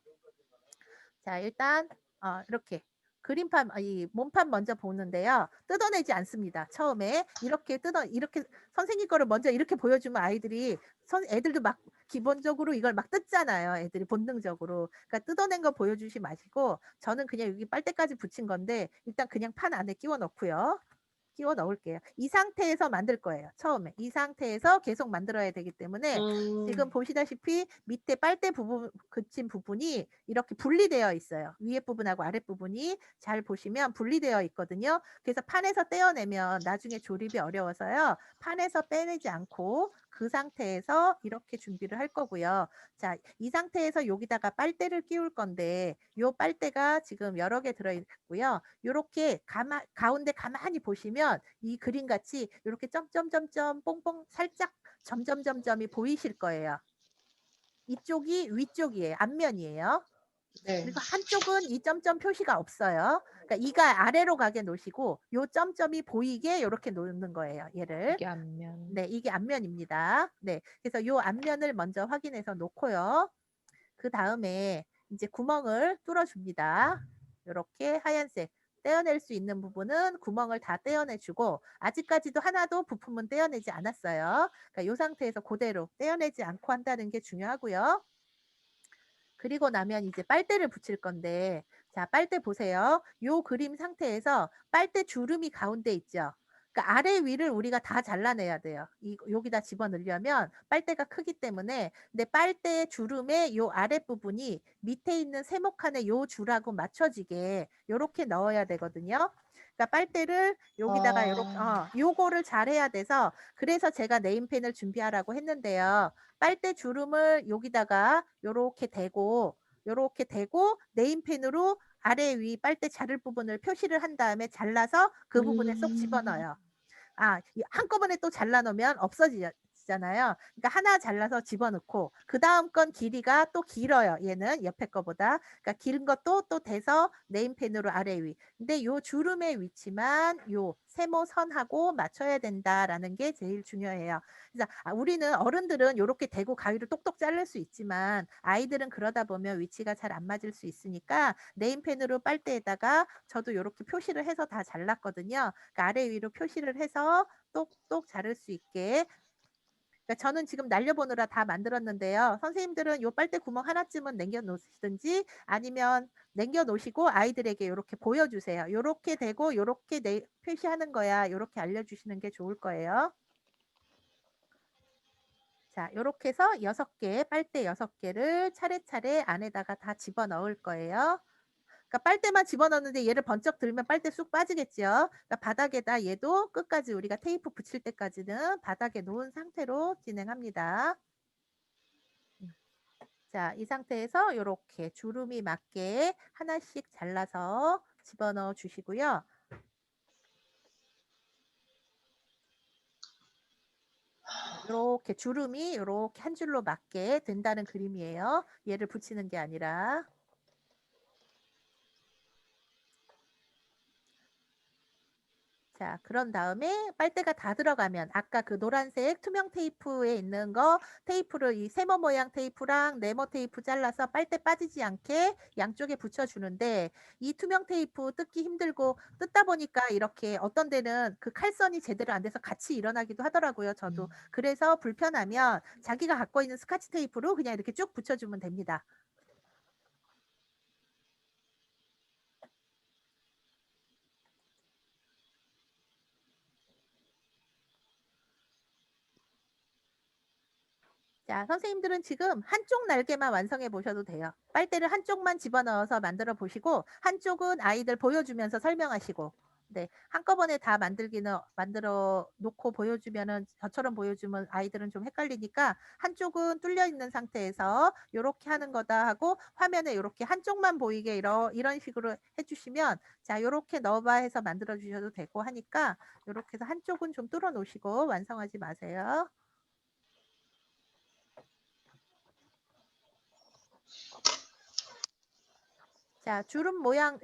자, 일단 이렇게 그림판 이 몸판 먼저 보는데요. 뜯어내지 않습니다. 처음에 이렇게 선생님 거를 먼저 이렇게 보여주면 아이들이 애들도 막 기본적으로 이걸 막 뜯잖아요. 애들이 본능적으로. 그러니까 뜯어낸 거 보여주지 마시고 저는 그냥 여기 빨대까지 붙인 건데 일단 그냥 판 안에 끼워 넣고요. 끼워 넣을게요. 이 상태에서 만들 거예요. 처음에. 이 상태에서 계속 만들어야 되기 때문에 지금 보시다시피 밑에 빨대 부분 그친 부분이 이렇게 분리되어 있어요. 위에 부분하고 아랫 부분이 잘 보시면 분리되어 있거든요. 그래서 판에서 떼어내면 나중에 조립이 어려워서요. 판에서 빼내지 않고 그 상태에서 이렇게 준비를 할 거고요. 자, 이 상태에서 여기다가 빨대를 끼울 건데 요 빨대가 지금 여러 개 들어 있고요. 요렇게 가운데 가만히 보시면 이 그림 같이 요렇게 점점점점 뽕뽕 살짝 점점점점이 보이실 거예요. 이쪽이 위쪽이에요. 앞면이에요. 네. 그리고 한쪽은 이 점점 표시가 없어요. 그러니까 이가 아래로 가게 놓으시고 요 점점이 보이게 요렇게 놓는 거예요, 얘를. 이게 앞면. 네, 이게 앞면입니다. 네. 그래서 요 앞면을 먼저 확인해서 놓고요. 그다음에 이제 구멍을 뚫어 줍니다. 요렇게 하얀색 떼어낼 수 있는 부분은 구멍을 다 떼어내 주고 아직까지도 하나도 부품은 떼어내지 않았어요. 그러니까 요 상태에서 그대로 떼어내지 않고 한다는 게 중요하고요. 그리고 나면 이제 빨대를 붙일 건데 자, 빨대 보세요. 요 그림 상태에서 빨대 주름이 가운데 있죠. 그러니까 아래 위를 우리가 다 잘라내야 돼요. 여기다 집어넣으려면 빨대가 크기 때문에 근데 빨대 주름의 요 아랫부분이 밑에 있는 세모칸의 요 줄하고 맞춰지게 요렇게 넣어야 되거든요. 그러니까 빨대를 여기다가 요거를 잘해야 돼서 그래서 제가 네임펜을 준비하라고 했는데요. 빨대 주름을 여기다가 요렇게 대고 네임펜으로 아래 위 빨대 자를 부분을 표시를 한 다음에 잘라서 그 부분에 쏙 집어넣어요. 한꺼번에 또 잘라 놓으면 없어지잖아요. 그러니까 하나 잘라서 집어넣고 그다음 건 길이가 또 길어요. 얘는 옆에 거보다. 그러니까 긴 것도 또 대서 네임펜으로 아래 위. 근데 요 주름의 위치만 요 세모 선하고 맞춰야 된다라는 게 제일 중요해요. 그래서 우리는 어른들은 요렇게 대고 가위로 똑똑 자를 수 있지만 아이들은 그러다 보면 위치가 잘 안 맞을 수 있으니까 네임펜으로 빨대에다가 저도 요렇게 표시를 해서 다 잘랐거든요. 그러니까 아래 위로 표시를 해서 똑똑 자를 수 있게. 그러니까 저는 지금 날려보느라 다 만들었는데요. 선생님들은 요 빨대 구멍 하나쯤은 남겨 놓으시든지 아니면 남겨 놓으시고 아이들에게 요렇게 보여주세요. 요렇게 되고 요렇게 표시하는 거야. 요렇게 알려주시는 게 좋을 거예요. 자, 요렇게 해서 6개, 빨대 6개를 차례차례 안에다가 다 집어넣을 거예요. 그러니까 빨대만 집어넣는데 얘를 번쩍 들면 빨대 쑥 빠지겠죠. 그러니까 바닥에다 얘도 끝까지 우리가 테이프 붙일 때까지는 바닥에 놓은 상태로 진행합니다. 자, 이 상태에서 요렇게 주름이 맞게 하나씩 잘라서 집어넣어 주시고요. 요렇게 주름이 요렇게 한 줄로 맞게 된다는 그림이에요. 얘를 붙이는 게 아니라. 자, 그런 다음에 빨대가 다 들어가면 아까 그 노란색 투명 테이프에 있는 거 테이프를 이 세모 모양 테이프랑 네모 테이프 잘라서 빨대 빠지지 않게 양쪽에 붙여주는데 이 투명 테이프 뜯기 힘들고 뜯다 보니까 이렇게 어떤 데는 그 칼선이 제대로 안 돼서 같이 일어나기도 하더라고요. 저도. 그래서 불편하면 자기가 갖고 있는 스카치 테이프로 그냥 이렇게 쭉 붙여주면 됩니다. 자, 선생님들은 지금 한쪽 날개만 완성해 보셔도 돼요. 빨대를 한쪽만 집어넣어서 만들어 보시고 한쪽은 아이들 보여주면서 설명하시고 네. 한꺼번에 다 만들어 놓고 보여주면은 저처럼 보여주면 아이들은 좀 헷갈리니까 한쪽은 뚫려 있는 상태에서 요렇게 하는 거다 하고 화면에 요렇게 한쪽만 보이게 이런 식으로 해 주시면 자 요렇게 넣어 봐 해서 만들어 주셔도 되고 하니까 요렇게 해서 한쪽은 좀 뚫어 놓으시고 완성하지 마세요. 자,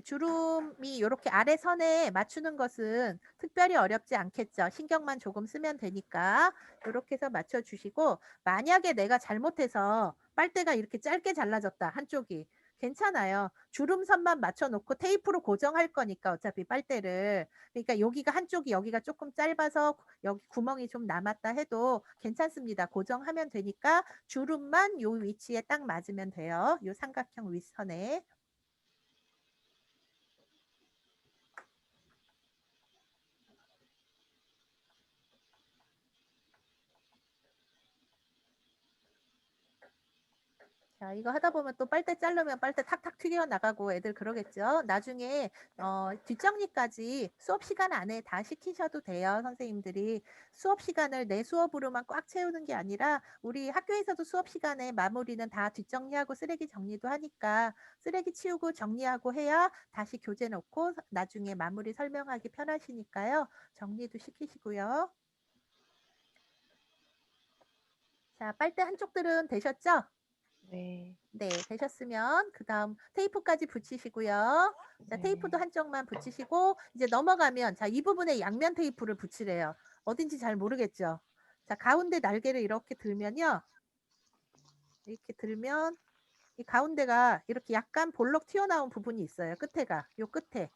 주름이 요렇게 아래 선에 맞추는 것은 특별히 어렵지 않겠죠. 신경만 조금 쓰면 되니까 요렇게 해서 맞춰 주시고 만약에 내가 잘못해서 빨대가 이렇게 짧게 잘라졌다, 한쪽이. 괜찮아요. 주름선만 맞춰 놓고 테이프로 고정할 거니까 어차피 빨대를. 그러니까 여기가 한쪽이 여기가 조금 짧아서 여기 구멍이 좀 남았다 해도 괜찮습니다. 고정하면 되니까 주름만 요 위치에 딱 맞으면 돼요. 요 삼각형 윗선에. 자, 이거 하다 보면 또 빨대 자르면 빨대 탁탁 튀겨 나가고 애들 그러겠죠. 나중에 뒷정리까지 수업 시간 안에 다 시키셔도 돼요. 선생님들이 수업 시간을 내 수업으로만 꽉 채우는 게 아니라 우리 학교에서도 수업 시간에 마무리는 다 뒷정리하고 쓰레기 정리도 하니까 쓰레기 치우고 정리하고 해야 다시 교재 놓고 나중에 마무리 설명하기 편하시니까요. 정리도 시키시고요. 자, 빨대 한쪽들은 되셨죠? 네. 네, 되셨으면 그다음 테이프까지 붙이시고요. 자, 네. 테이프도 한쪽만 붙이시고 이제 넘어가면 자, 이 부분에 양면 테이프를 붙이래요. 어딘지 잘 모르겠죠? 자, 가운데 날개를 이렇게 들면요. 이렇게 들면 이 가운데가 이렇게 약간 볼록 튀어나온 부분이 있어요. 끝에가. 요 끝에.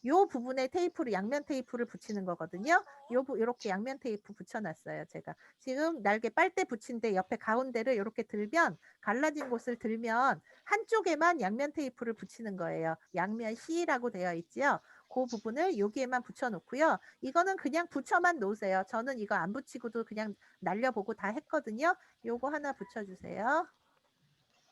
요 부분에 테이프를 양면 테이프를 붙이는 거거든요. 요렇게 양면 테이프 붙여 놨어요, 제가. 지금 날개 빨대 붙인 데 옆에 가운데를 요렇게 들면 갈라진 곳을 들면 한쪽에만 양면 테이프를 붙이는 거예요. 양면 C라고 되어 있지요. 그 부분을 여기에만 붙여 놓고요. 이거는 그냥 붙여만 놓으세요. 저는 이거 안 붙이고도 그냥 날려보고 다 했거든요. 요거 하나 붙여 주세요.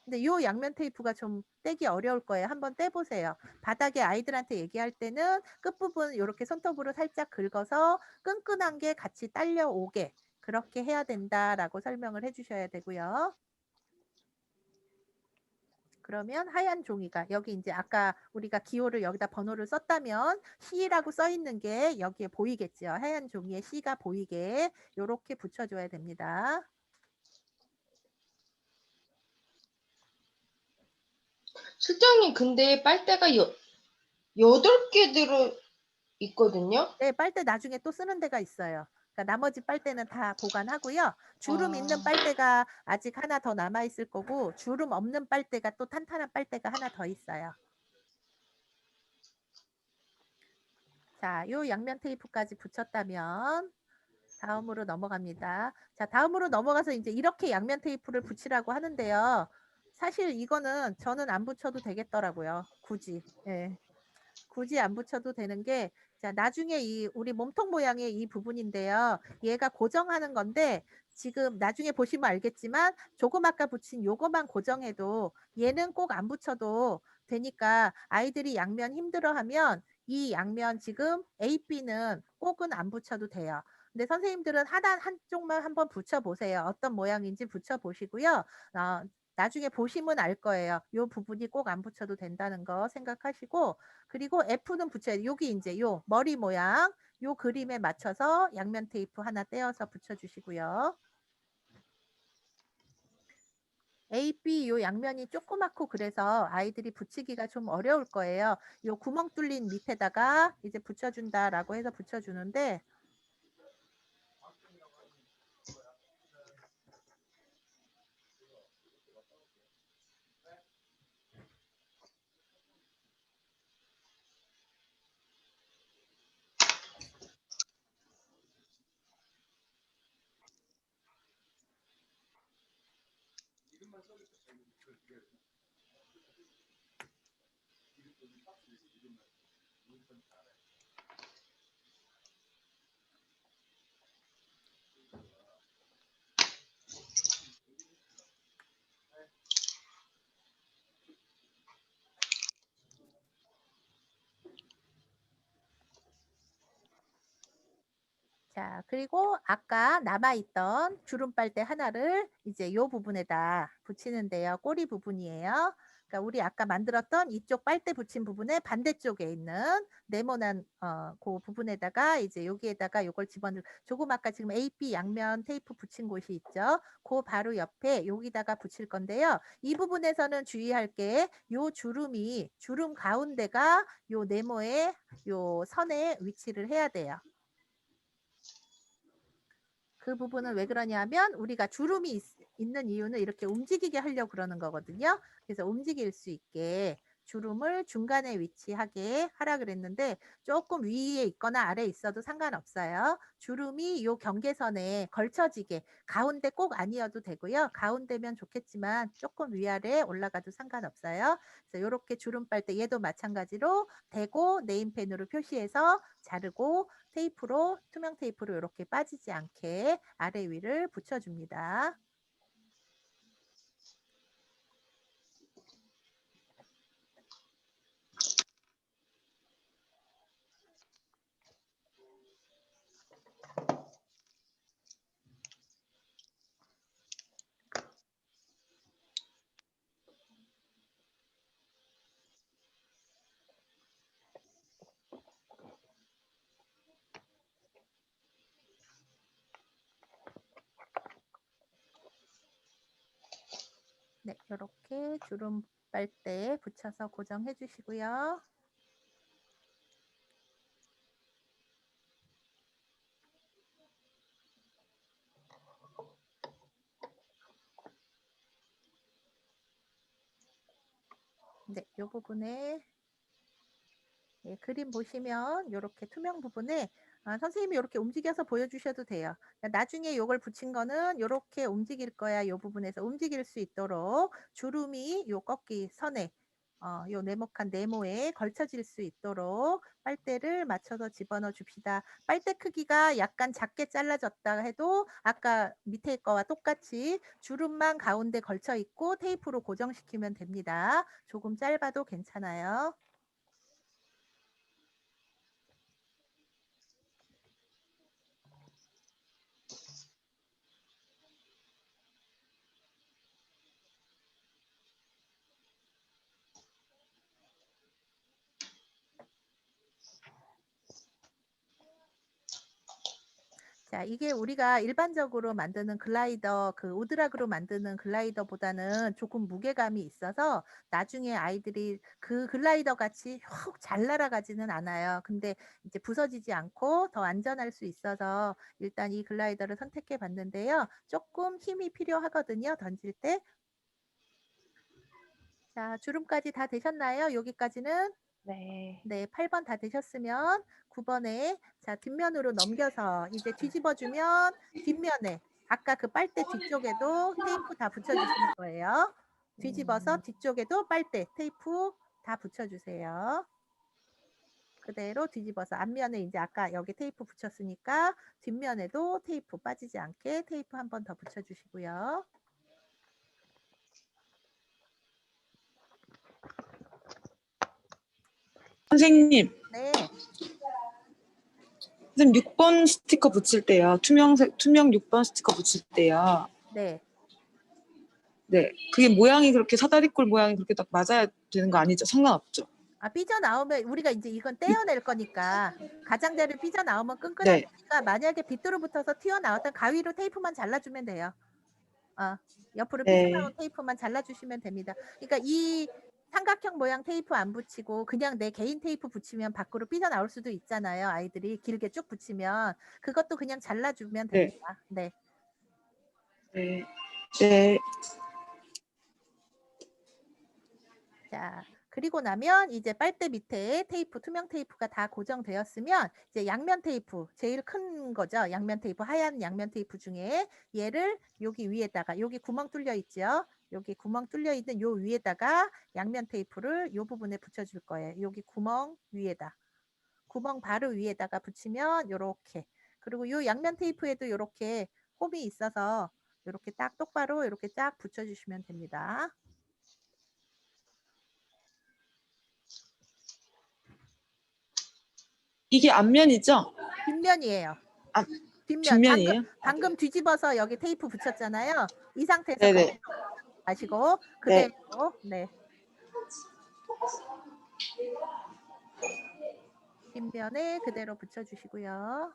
근데 요 양면 테이프가 좀 떼기 어려울 거예요. 한번 떼 보세요. 바닥에 아이들한테 얘기할 때는 끝부분 요렇게 손톱으로 살짝 긁어서 끈끈한 게 같이 딸려오게 그렇게 해야 된다라고 설명을 해 주셔야 되고요. 그러면 하얀 종이가 여기 인제 아까 우리가 기호를 여기다 번호를 썼다면 C라고 써 있는 게 여기에 보이겠죠. 하얀 종이에 C가 보이게 요렇게 붙여 줘야 됩니다. 실장님, 근데 빨대가 8개 들어 있거든요. 네. 빨대 나중에 또 쓰는 데가 있어요. 그러니까 나머지 빨대는 다 보관하고요. 주름 있는 아, 빨대가 아직 하나 더 남아 있을 거고 주름 없는 빨대가 또 탄탄한 빨대가 하나 더 있어요. 자, 요 양면 테이프까지 붙였다면 다음으로 넘어갑니다. 자, 다음으로 넘어가서 인제 이렇게 양면 테이프를 붙이라고 하는데요. 사실 이거는 저는 안 붙여도 되겠더라고요, 굳이. 예. 굳이 안 붙여도 되는 게 자 나중에 이 우리 몸통 모양의 이 부분인데요. 얘가 고정하는 건데 지금 나중에 보시면 알겠지만 조금 아까 붙인 요거만 고정해도 얘는 꼭 안 붙여도 되니까 아이들이 양면 힘들어하면 이 양면 지금 A, B는 꼭은 안 붙여도 돼요. 근데 선생님들은 하나 한쪽만 한번 붙여 보세요. 어떤 모양인지 붙여 보시고요. 어 나중에 보시면 알 거예요. 요 부분이 꼭 안 붙여도 된다는 거 생각하시고 그리고 F는 붙여야 여기 인제 요 머리 모양 요 그림에 맞춰서 양면 테이프 하나 떼어서 붙여 주시고요. A, B 요 양면이 조그맣고 그래서 아이들이 붙이기가 좀 어려울 거예요. 요 구멍 뚫린 밑에다가 이제 붙여 준다라고 해서 붙여 주는데 자, 그리고 아까 남아있던 주름 빨대 하나를 이제 요 부분에다 붙이는데요. 꼬리 부분이에요. 그러니까 우리 아까 만들었던 이쪽 빨대 붙인 부분의 반대쪽에 있는 네모난 그 부분에다가 이제 여기에다가 요걸 집어넣을 조금 아까 지금 AP 양면 테이프 붙인 곳이 있죠. 그 바로 옆에 여기다가 붙일 건데요. 이 부분에서는 주의할 게 요 주름이 주름 가운데가 요 네모의 요 선에 위치를 해야 돼요. 그 부분은 왜 그러냐면 우리가 주름이 있는 이유는 이렇게 움직이게 하려고 그러는 거거든요. 그래서 움직일 수 있게 주름을 중간에 위치하게 하라 그랬는데 조금 위에 있거나 아래에 있어도 상관없어요. 주름이 요 경계선에 걸쳐지게 가운데 꼭 아니어도 되고요. 가운데면 좋겠지만 조금 위아래 올라가도 상관없어요. 그래서 이렇게 주름 빨 때 얘도 마찬가지로 대고 네임펜으로 표시해서 자르고 테이프로 투명 테이프로 이렇게 빠지지 않게 아래 위를 붙여줍니다. 네, 이렇게 주름 빨대 붙여서 고정해 주시고요. 네, 이 부분에 예, 그림 보시면 이렇게 투명 부분에 선생님이 이렇게 움직여서 보여주셔도 돼요. 나중에 이걸 붙인 거는 이렇게 움직일 거야. 이 부분에서 움직일 수 있도록 주름이 요 꺾기 선에 요 네모칸 네모에 걸쳐질 수 있도록 빨대를 맞춰서 집어넣어 줍시다. 빨대 크기가 약간 작게 잘라졌다 해도 아까 밑에 거와 똑같이 주름만 가운데 걸쳐 있고 테이프로 고정시키면 됩니다. 조금 짧아도 괜찮아요. 자, 이게 우리가 일반적으로 만드는 글라이더, 그 오드락으로 만드는 글라이더보다는 조금 무게감이 있어서 나중에 아이들이 그 글라이더 같이 훅 잘 날아가지는 않아요. 근데 이제 부서지지 않고 더 안전할 수 있어서 일단 이 글라이더를 선택해 봤는데요. 조금 힘이 필요하거든요. 던질 때. 자, 주름까지 다 되셨나요? 여기까지는? 네. 네, 8번 다 되셨으면 9번에 자, 뒷면으로 넘겨서 이제 뒤집어 주면 뒷면에 아까 그 빨대 뒤쪽에도 테이프 다 붙여 주시는 거예요. 뒤집어서 뒤쪽에도 빨대 테이프 다 붙여 주세요. 그대로 뒤집어서 앞면에 이제 아까 여기 테이프 붙였으니까 뒷면에도 테이프 빠지지 않게 테이프 한 번 더 붙여 주시고요. 선생님, 네. 선생님 6번 스티커 붙일 때요. 투명 6번 스티커 붙일 때요. 네. 네, 그게 모양이 그렇게 사다리꼴 모양이 그렇게 딱 맞아야 되는 거 아니죠? 상관없죠? 삐져나오면 우리가 이제 이건 떼어낼 거니까 가장자리 삐져나오면 네, 끈끈하니까 만약에 빗도로 붙어서 튀어나왔던 가위로 테이프만 잘라주면 돼요. 옆으로 삐져나온 네, 테이프만 잘라주시면 됩니다. 그러니까 이 삼각형 모양 테이프 안 붙이고 그냥 내 개인 테이프 붙이면 밖으로 삐져나올 수도 있잖아요. 아이들이 길게 쭉 붙이면 그것도 그냥 잘라주면 네, 됩니다. 네. 네, 네. 자, 그리고 나면 이제 빨대 밑에 테이프, 투명 테이프가 다 고정되었으면 이제 양면 테이프, 제일 큰 거죠. 양면 테이프, 하얀 양면 테이프 중에 얘를 여기 위에다가, 여기 구멍 뚫려 있죠. 여기 구멍 뚫려 있는 요 위에다가 양면 테이프를 요 부분에 붙여줄 거예요. 여기 구멍 위에다. 구멍 바로 위에다가 붙이면 요렇게. 그리고 요 양면 테이프에도 요렇게 홈이 있어서 요렇게 딱 똑바로 이렇게 쫙 붙여주시면 됩니다. 이게 앞면이죠? 뒷면이에요. 뒷면 뒷면이에요? 방금 뒤집어서 여기 테이프 붙였잖아요. 이 상태에서 네네. 그대로 마시고 네. 그대로 네. 뒷면에 그대로 붙여주시고요.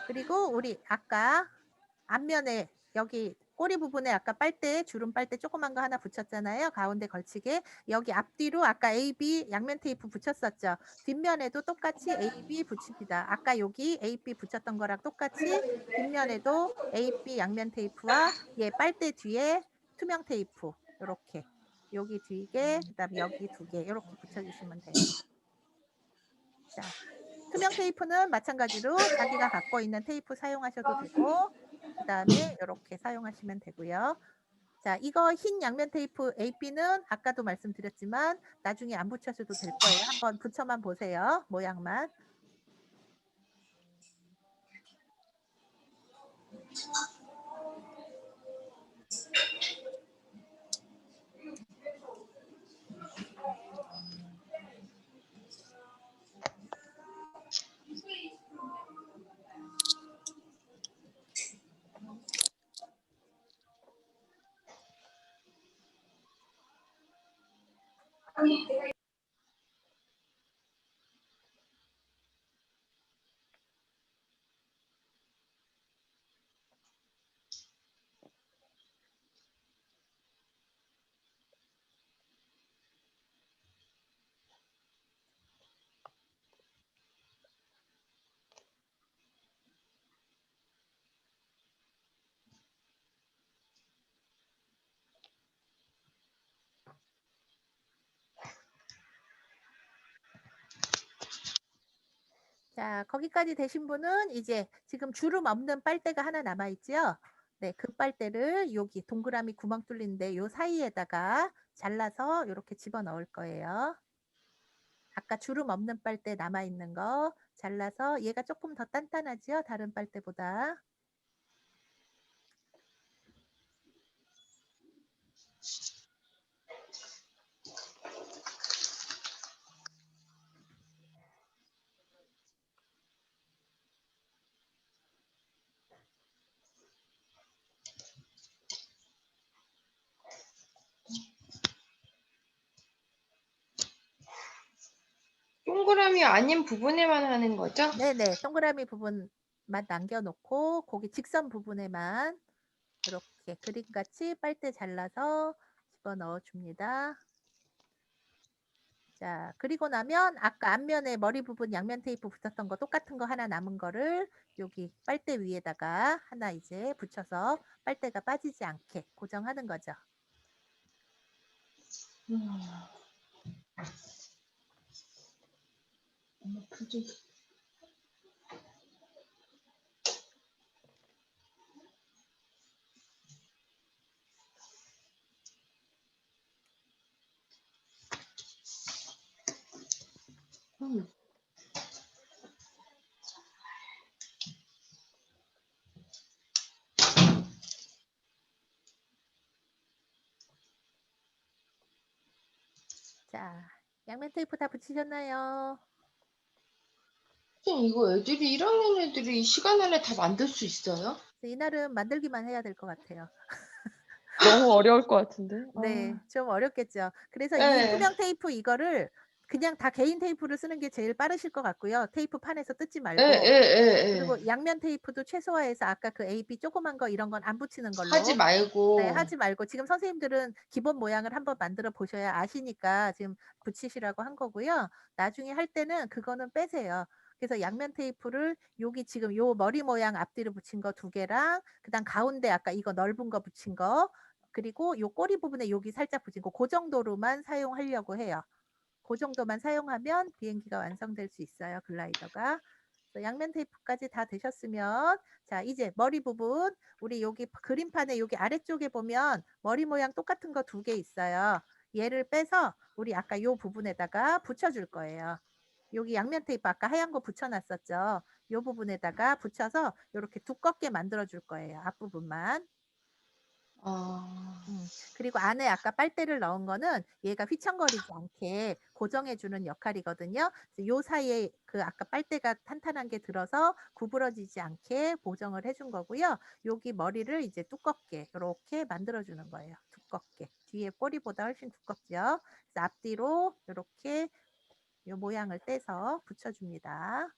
그리고 우리 아까 앞면에 여기 꼬리 부분에 아까 빨대 주름 빨대 조그만 거 하나 붙였잖아요. 가운데 걸치게 여기 앞뒤로 아까 AB 양면 테이프 붙였었죠. 뒷면에도 똑같이 AB 붙입니다. 아까 여기 AB 붙였던 거랑 똑같이 뒷면에도 AB 양면 테이프와 얘 빨대 뒤에 투명 테이프 요렇게 여기 뒤에 그다음에 여기 2개 요렇게 붙여주시면 돼요. 자, 투명 테이프는 마찬가지로 자기가 갖고 있는 테이프 사용하셔도 되고 그다음에 요렇게 사용하시면 되고요. 자, 이거 흰 양면 테이프 AB는 아까도 말씀드렸지만 나중에 안 붙여셔도 될 거예요. 한번 붙여만 보세요. 모양만. 자, 거기까지 되신 분은 이제 지금 주름 없는 빨대가 하나 남아 있죠? 네, 그 빨대를 여기 동그라미 구멍 뚫린데 요 사이에다가 잘라서 이렇게 집어 넣을 거예요. 아까 주름 없는 빨대 남아 있는 거 잘라서 얘가 조금 더 단단하지요? 다른 빨대보다. 동그라미 아닌 부분에만 하는 거죠? 네네, 동그라미 부분만 남겨놓고 거기 직선 부분에만 이렇게 그림같이 빨대 잘라서 집어 넣어줍니다. 자, 그리고 나면 아까 앞면에 머리 부분 양면 테이프 붙였던 거 똑같은 거 하나 남은 거를 여기 빨대 위에다가 하나 이제 붙여서 빨대가 빠지지 않게 고정하는 거죠. 자, 양면 테이프 다 붙이셨나요? 선생님, 이거 애들이 1학년 애들이 이 시간 안에 다 만들 수 있어요? 이날은 만들기만 해야 될 것 같아요. 너무 어려울 것 같은데. 네, 좀 어렵겠죠. 그래서 이 네. 투명 테이프 이거를 그냥 다 개인 테이프를 쓰는 게 제일 빠르실 것 같고요. 테이프 판에서 뜯지 예, 말고. 예. 그리고 양면 테이프도 최소화해서 아까 그 AB 조그만 거 이런 건 안 붙이는 걸로. 하지 네, 말고. 하지 말고 지금 선생님들은 기본 모양을 한번 만들어 보셔야 아시니까 지금 붙이시라고 한 거고요. 나중에 할 때는 그거는 빼세요. 그래서 양면 테이프를 여기 지금 요 머리 모양 앞뒤로 붙인 거 2개랑 그다음 가운데 아까 이거 넓은 거 붙인 거 그리고 요 꼬리 부분에 여기 살짝 붙인 거 그 정도로만 사용하려고 해요. 그 정도만 사용하면 비행기가 완성될 수 있어요. 글라이더가. 그래서 양면 테이프까지 다 되셨으면 자, 이제 머리 부분 우리 여기 그림판에 여기 아래쪽에 보면 머리 모양 똑같은 거 2개 있어요. 얘를 빼서 우리 아까 요 부분에다가 붙여줄 거예요. 여기 양면 테이프 아까 하얀 거 붙여놨었죠. 요 부분에다가 붙여서 이렇게 두껍게 만들어 줄 거예요. 앞부분만. 아, 그리고 안에 아까 빨대를 넣은 거는 얘가 휘청거리지 않게 고정해주는 역할이거든요. 그래서 요 사이에 그 아까 빨대가 탄탄한 게 들어서 구부러지지 않게 보정을 해준 거고요. 여기 머리를 이제 두껍게 이렇게 만들어주는 거예요. 두껍게. 뒤에 꼬리보다 훨씬 두껍죠. 그래서 앞뒤로 이렇게 요 모양을 떼서 붙여줍니다.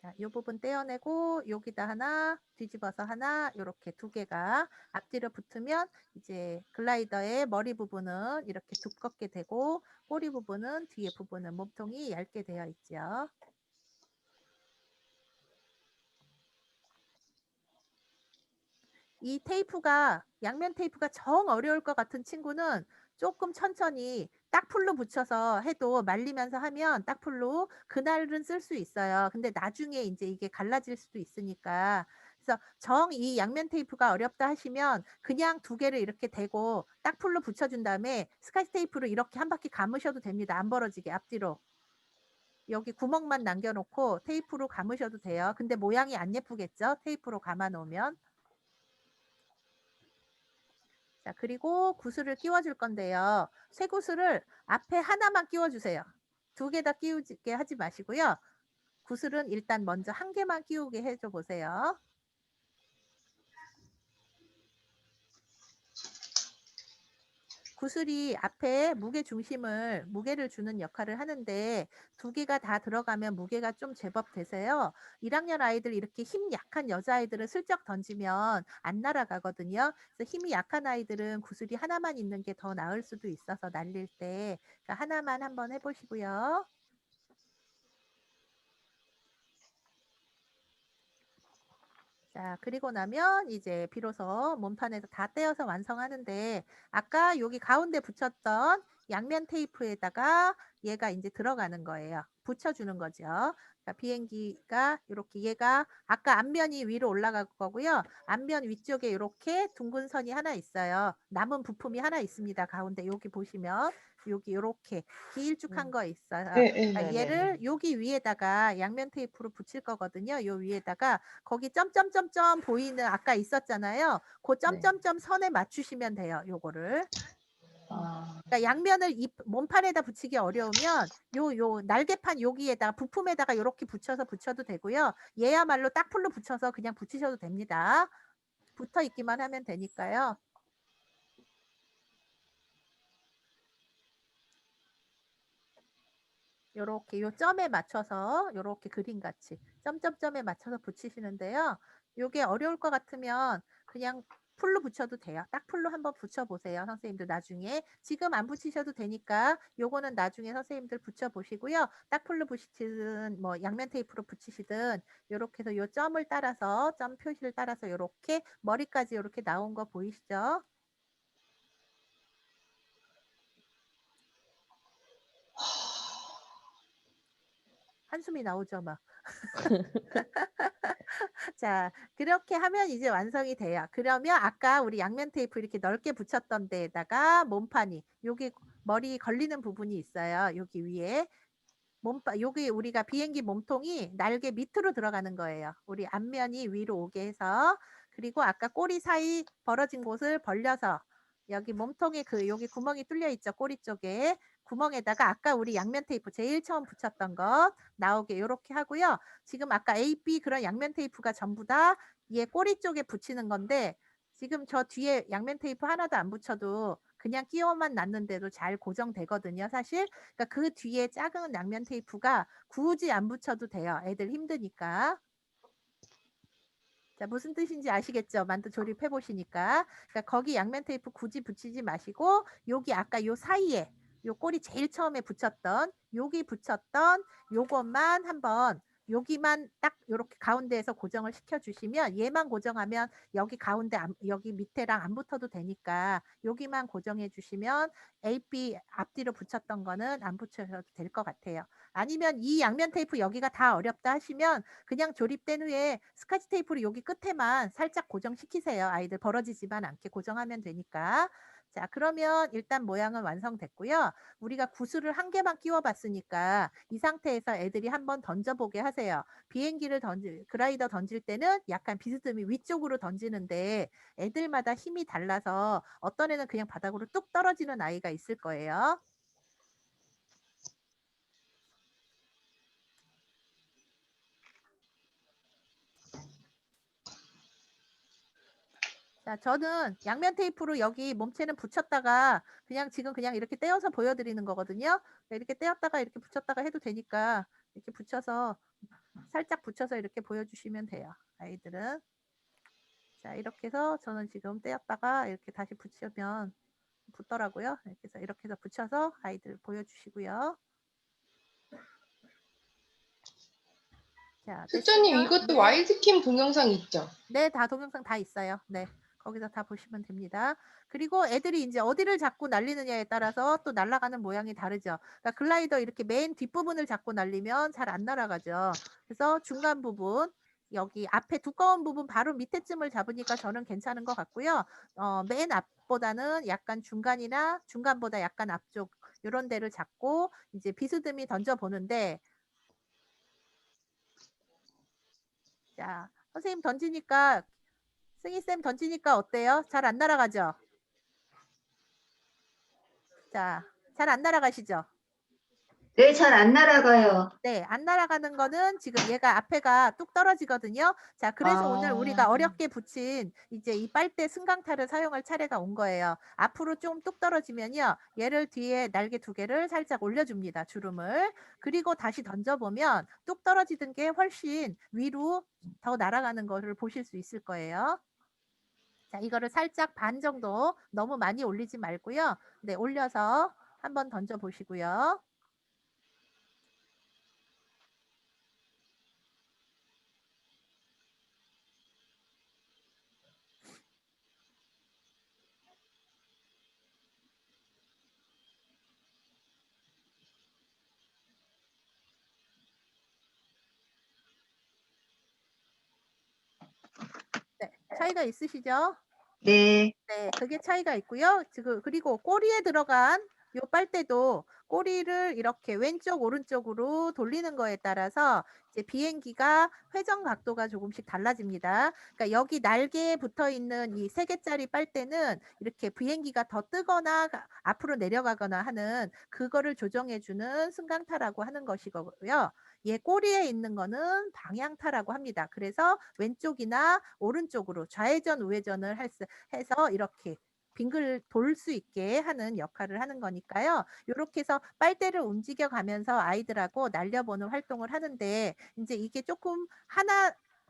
자, 이 부분 떼어내고 여기다 하나, 뒤집어서 하나, 이렇게 두 개가 앞뒤로 붙으면 이제 글라이더의 머리 부분은 이렇게 두껍게 되고 꼬리 부분은 뒤에 부분은 몸통이 얇게 되어 있죠. 이 테이프가 양면 테이프가 정 어려울 것 같은 친구는 조금 천천히 딱풀로 붙여서 해도 말리면서 하면 딱풀로 그날은 쓸 수 있어요. 근데 나중에 이제 이게 갈라질 수도 있으니까. 그래서 정 이 양면 테이프가 어렵다 하시면 그냥 두 개를 이렇게 대고 딱풀로 붙여준 다음에 스카치 테이프로 이렇게 한 바퀴 감으셔도 됩니다. 안 벌어지게 앞뒤로. 여기 구멍만 남겨놓고 테이프로 감으셔도 돼요. 근데 모양이 안 예쁘겠죠? 테이프로 감아 놓으면. 자, 그리고 구슬을 끼워줄 건데요. 쇠구슬을 앞에 하나만 끼워주세요. 두 개 다 끼우게 하지 마시고요. 구슬은 일단 먼저 한 개만 끼우게 해줘 보세요. 구슬이 앞에 무게를 주는 역할을 하는데 두 개가 다 들어가면 무게가 좀 제법 되세요. 1학년 아이들 이렇게 힘 약한 여자아이들은 슬쩍 던지면 안 날아가거든요. 그래서 힘이 약한 아이들은 구슬이 하나만 있는 게 더 나을 수도 있어서 날릴 때 그러니까 하나만 한번 해보시고요. 자, 그리고 나면 이제 비로소 몸판에서 다 떼어서 완성하는데 아까 여기 가운데 붙였던 양면 테이프에다가 얘가 이제 들어가는 거예요. 붙여주는 거죠. 그러니까 비행기가 이렇게 얘가 아까 앞면이 위로 올라갈 거고요. 앞면 위쪽에 이렇게 둥근 선이 하나 있어요. 남은 부품이 하나 있습니다. 가운데 여기 보시면 여기 이렇게 길쭉한 거 있어요. 네, 네, 그러니까 네, 네. 얘를 여기 위에다가 양면 테이프로 붙일 거거든요. 요 위에다가 거기 점점점점 보이는 아까 있었잖아요. 그 네. 점점점 선에 맞추시면 돼요. 요거를. 아, 그러니까 양면을 이 몸판에다 붙이기 어려우면 요 날개판 여기에다 부품에다가 이렇게 붙여서 붙여도 되고요. 얘야말로 딱풀로 붙여서 그냥 붙이셔도 됩니다. 붙어 있기만 하면 되니까요. 요렇게 요 점에 맞춰서 요렇게 그림같이 점점점에 맞춰서 붙이시는데요. 요게 어려울 것 같으면 그냥 풀로 붙여도 돼요. 딱 풀로 한번 붙여보세요. 선생님들 나중에. 지금 안 붙이셔도 되니까 요거는 나중에 선생님들 붙여보시고요. 딱 풀로 붙이시든 뭐 양면 테이프로 붙이시든 요렇게 해서 요 점을 따라서 점 표시를 따라서 요렇게 머리까지 요렇게 나온 거 보이시죠? 한숨이 나오죠, 막. 자, 그렇게 하면 이제 완성이 돼요. 그러면 아까 우리 양면 테이프 이렇게 넓게 붙였던 데에다가 몸판이 여기 머리 걸리는 부분이 있어요. 여기 위에 여기 우리가 비행기 몸통이 날개 밑으로 들어가는 거예요. 우리 앞면이 위로 오게 해서 그리고 아까 꼬리 사이 벌어진 곳을 벌려서 여기 몸통에 여기 구멍이 뚫려 있죠. 꼬리 쪽에 구멍에다가 아까 우리 양면 테이프 제일 처음 붙였던 거 나오게 이렇게 하고요. 지금 아까 A, B 그런 양면 테이프가 전부 다 얘 꼬리 쪽에 붙이는 건데 지금 저 뒤에 양면 테이프 하나도 안 붙여도 그냥 끼워만 놨는데도 잘 고정되거든요. 사실 그러니까 그 뒤에 작은 양면 테이프가 굳이 안 붙여도 돼요. 애들 힘드니까. 자, 무슨 뜻인지 아시겠죠? 만두 조립해 보시니까. 그러니까 거기 양면 테이프 굳이 붙이지 마시고 여기 아까 요 사이에 요 꼬리 제일 처음에 붙였던 여기 붙였던 요것만 한번 여기만 딱 요렇게 가운데에서 고정을 시켜 주시면 얘만 고정하면 여기 가운데 여기 밑에랑 안 붙어도 되니까 여기만 고정해 주시면 A, B 앞뒤로 붙였던 거는 안 붙여도 될 것 같아요. 아니면 이 양면 테이프 여기가 다 어렵다 하시면 그냥 조립된 후에 스카치 테이프로 여기 끝에만 살짝 고정시키세요. 아이들 벌어지지만 않게 고정하면 되니까. 자, 그러면 일단 모양은 완성됐고요. 우리가 구슬을 한 개만 끼워 봤으니까 이 상태에서 애들이 한번 던져보게 하세요. 글라이더 던질 때는 약간 비스듬히 위쪽으로 던지는데 애들마다 힘이 달라서 어떤 애는 그냥 바닥으로 뚝 떨어지는 아이가 있을 거예요. 자, 저는 양면 테이프로 여기 몸체는 붙였다가 지금 그냥 이렇게 떼어서 보여드리는 거거든요. 이렇게 떼었다가 이렇게 붙였다가 해도 되니까 이렇게 붙여서 살짝 붙여서 이렇게 보여주시면 돼요. 아이들은. 자, 이렇게 해서 저는 지금 떼었다가 이렇게 다시 붙이면 붙더라고요. 이렇게 해서 붙여서 아이들 보여주시고요. 자, 수조님 됐으면 이것도 네. 와일드킴 동영상 있죠? 네, 다 동영상 다 있어요. 네. 거기서 다 보시면 됩니다. 그리고 애들이 이제 어디를 잡고 날리느냐에 따라서 또 날아가는 모양이 다르죠. 그러니까 글라이더 이렇게 맨 뒷부분을 잡고 날리면 잘 안 날아가죠. 그래서 중간 부분, 여기 앞에 두꺼운 부분 바로 밑에쯤을 잡으니까 저는 괜찮은 것 같고요. 맨 앞보다는 약간 중간이나 중간보다 약간 앞쪽 이런 데를 잡고 이제 비스듬히 던져보는데, 자, 선생님 던지니까 승희쌤 던지니까 어때요? 잘 안 날아가죠? 자, 잘 안 날아가시죠? 네, 잘 안 날아가요. 네, 안 날아가는 거는 지금 얘가 앞에가 뚝 떨어지거든요. 자, 그래서 오늘 우리가 아. 어렵게 붙인 이제 이 빨대 승강타를 사용할 차례가 온 거예요. 앞으로 좀 뚝 떨어지면요. 얘를 뒤에 날개 두 개를 살짝 올려줍니다. 주름을. 그리고 다시 던져보면 뚝 떨어지던 게 훨씬 위로 더 날아가는 거를 보실 수 있을 거예요. 자, 이거를 살짝 반 정도 너무 많이 올리지 말고요. 네, 올려서 한번 던져 보시고요. 네, 차이가 있으시죠? 네. 네, 그게 차이가 있고요. 지금 그리고 꼬리에 들어간 요 빨대도 꼬리를 이렇게 왼쪽 오른쪽으로 돌리는 거에 따라서 이제 비행기가 회전 각도가 조금씩 달라집니다. 그러니까 여기 날개에 붙어 있는 이 3개짜리 빨대는 이렇게 비행기가 더 뜨거나 앞으로 내려가거나 하는 그거를 조정해 주는 승강타라고 하는 것이고요. 얘 꼬리에 있는 거는 방향타라고 합니다. 그래서 왼쪽이나 오른쪽으로 좌회전 우회전을 해서 이렇게 빙글 돌 수 있게 하는 역할을 하는 거니까요. 요렇게 해서 빨대를 움직여 가면서 아이들하고 날려보는 활동을 하는데, 이제 이게 조금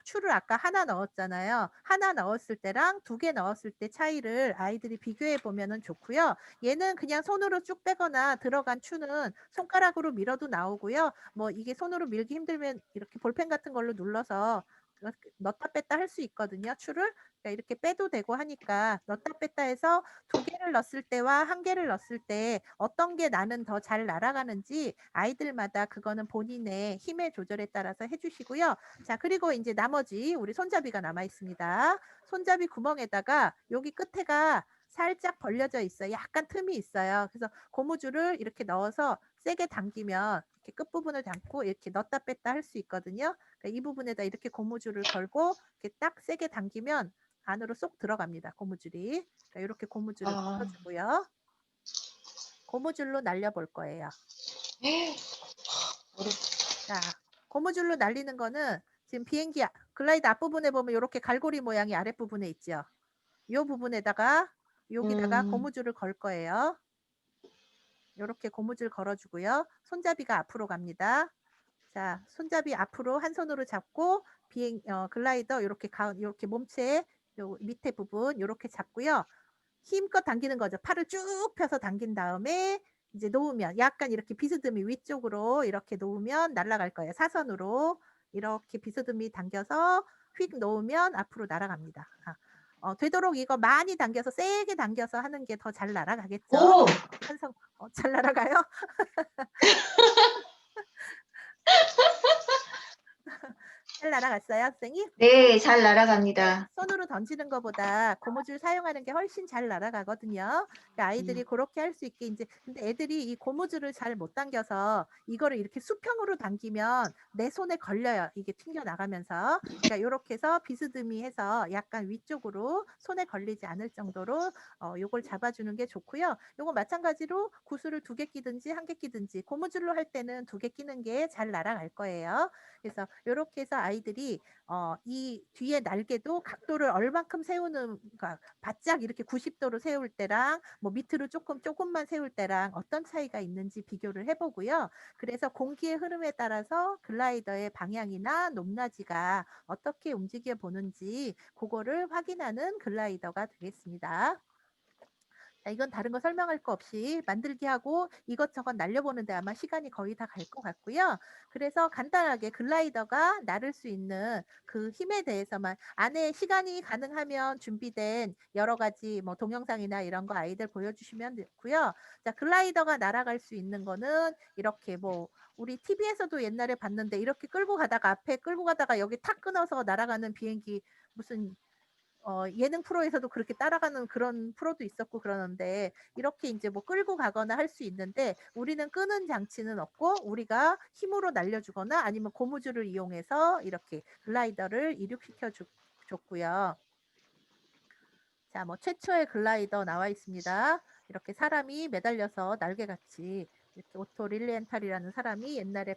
추를 아까 하나 넣었잖아요. 하나 넣었을 때랑 2개 넣었을 때 차이를 아이들이 비교해 보면은 좋고요. 얘는 그냥 손으로 쭉 빼거나 들어간 추는 손가락으로 밀어도 나오고요. 뭐 이게 손으로 밀기 힘들면 이렇게 볼펜 같은 걸로 눌러서 넣다 뺐다 할 수 있거든요, 추를. 그러니까 이렇게 빼도 되고 하니까 넣다 뺐다 해서 2개를 넣었을 때와 1개를 넣었을 때 어떤 게 나는 더 잘 날아가는지 아이들마다 그거는 본인의 힘의 조절에 따라서 해주시고요. 자, 그리고 이제 나머지 우리 손잡이가 남아 있습니다. 손잡이 구멍에다가 여기 끝에가 살짝 벌려져 있어요. 약간 틈이 있어요. 그래서 고무줄을 이렇게 넣어서 세게 당기면 이렇게 끝부분을 당고 이렇게 넣다 뺐다 할 수 있거든요. 그러니까 이 부분에다 이렇게 고무줄을 걸고 이렇게 딱 세게 당기면 안으로 쏙 들어갑니다. 고무줄이. 그러니까 이렇게 고무줄을 아. 붙여주고요. 고무줄로 날려볼 거예요. 자, 고무줄로 날리는 거는 지금 비행기 글라이드 앞부분에 보면 이렇게 갈고리 모양이 아랫부분에 있죠. 이 부분에다가 여기다가 고무줄을 걸 거예요. 이렇게 고무줄 걸어주고요. 손잡이가 앞으로 갑니다. 자, 손잡이 앞으로 한 손으로 잡고 글라이더 이렇게 몸체 요 밑에 부분 이렇게 잡고요. 힘껏 당기는 거죠. 팔을 쭉 펴서 당긴 다음에 이제 놓으면 약간 이렇게 비스듬히 위쪽으로 이렇게 놓으면 날아갈 거예요. 사선으로 이렇게 비스듬히 당겨서 휙 놓으면 앞으로 날아갑니다. 되도록 이거 많이 당겨서 세게 당겨서 하는 게 더 잘 날아가겠죠. 오! 잘 날아가요? 잘 날아갔어요, 선생님? 네, 잘 네, 날아갑니다. 손으로 던지는 것보다 고무줄 사용하는 게 훨씬 잘 날아가거든요. 그러니까 아이들이 그렇게 할 수 있게 이제 근데 애들이 이 고무줄을 잘 못 당겨서 이거를 이렇게 수평으로 당기면 내 손에 걸려요. 이게 튕겨 나가면서. 그러니까 요렇게 해서 비스듬히 해서 약간 위쪽으로 손에 걸리지 않을 정도로 요걸 잡아주는 게 좋고요. 요거 마찬가지로 구슬을 2개 끼든지 1개 끼든지 고무줄로 할 때는 2개 끼는 게 잘 날아갈 거예요. 그래서 요렇게 해서 아이들이 이 뒤에 날개도 각도를 얼만큼 세우는 그러니까 바짝 이렇게 90도로 세울 때랑 뭐 밑으로 조금만 세울 때랑 어떤 차이가 있는지 비교를 해 보고요. 그래서 공기의 흐름에 따라서 글라이더의 방향이나 높낮이가 어떻게 움직여 보는지 그거를 확인하는 글라이더가 되겠습니다. 자, 이건 다른 거 설명할 거 없이 만들기 하고 이것저것 날려보는데 아마 시간이 거의 다 갈 것 같고요. 그래서 간단하게 글라이더가 나를 수 있는 그 힘에 대해서만 안에 시간이 가능하면 준비된 여러 가지 뭐 동영상이나 이런 거 아이들 보여주시면 되고요. 자, 글라이더가 날아갈 수 있는 거는 이렇게 뭐 우리 TV에서도 옛날에 봤는데 이렇게 끌고 가다가 앞에 끌고 가다가 여기 탁 끊어서 날아가는 비행기 무슨 예능 프로에서도 그렇게 따라가는 그런 프로도 있었고 그러는데 이렇게 인제 뭐 끌고 가거나 할 수 있는데 우리는 끄는 장치는 없고 우리가 힘으로 날려주거나 아니면 고무줄을 이용해서 이렇게 글라이더를 이륙시켜 줬고요. 자, 뭐 최초의 글라이더 나와 있습니다. 이렇게 사람이 매달려서 날개같이 이렇게 오토 릴리엔탈이라는 사람이 옛날에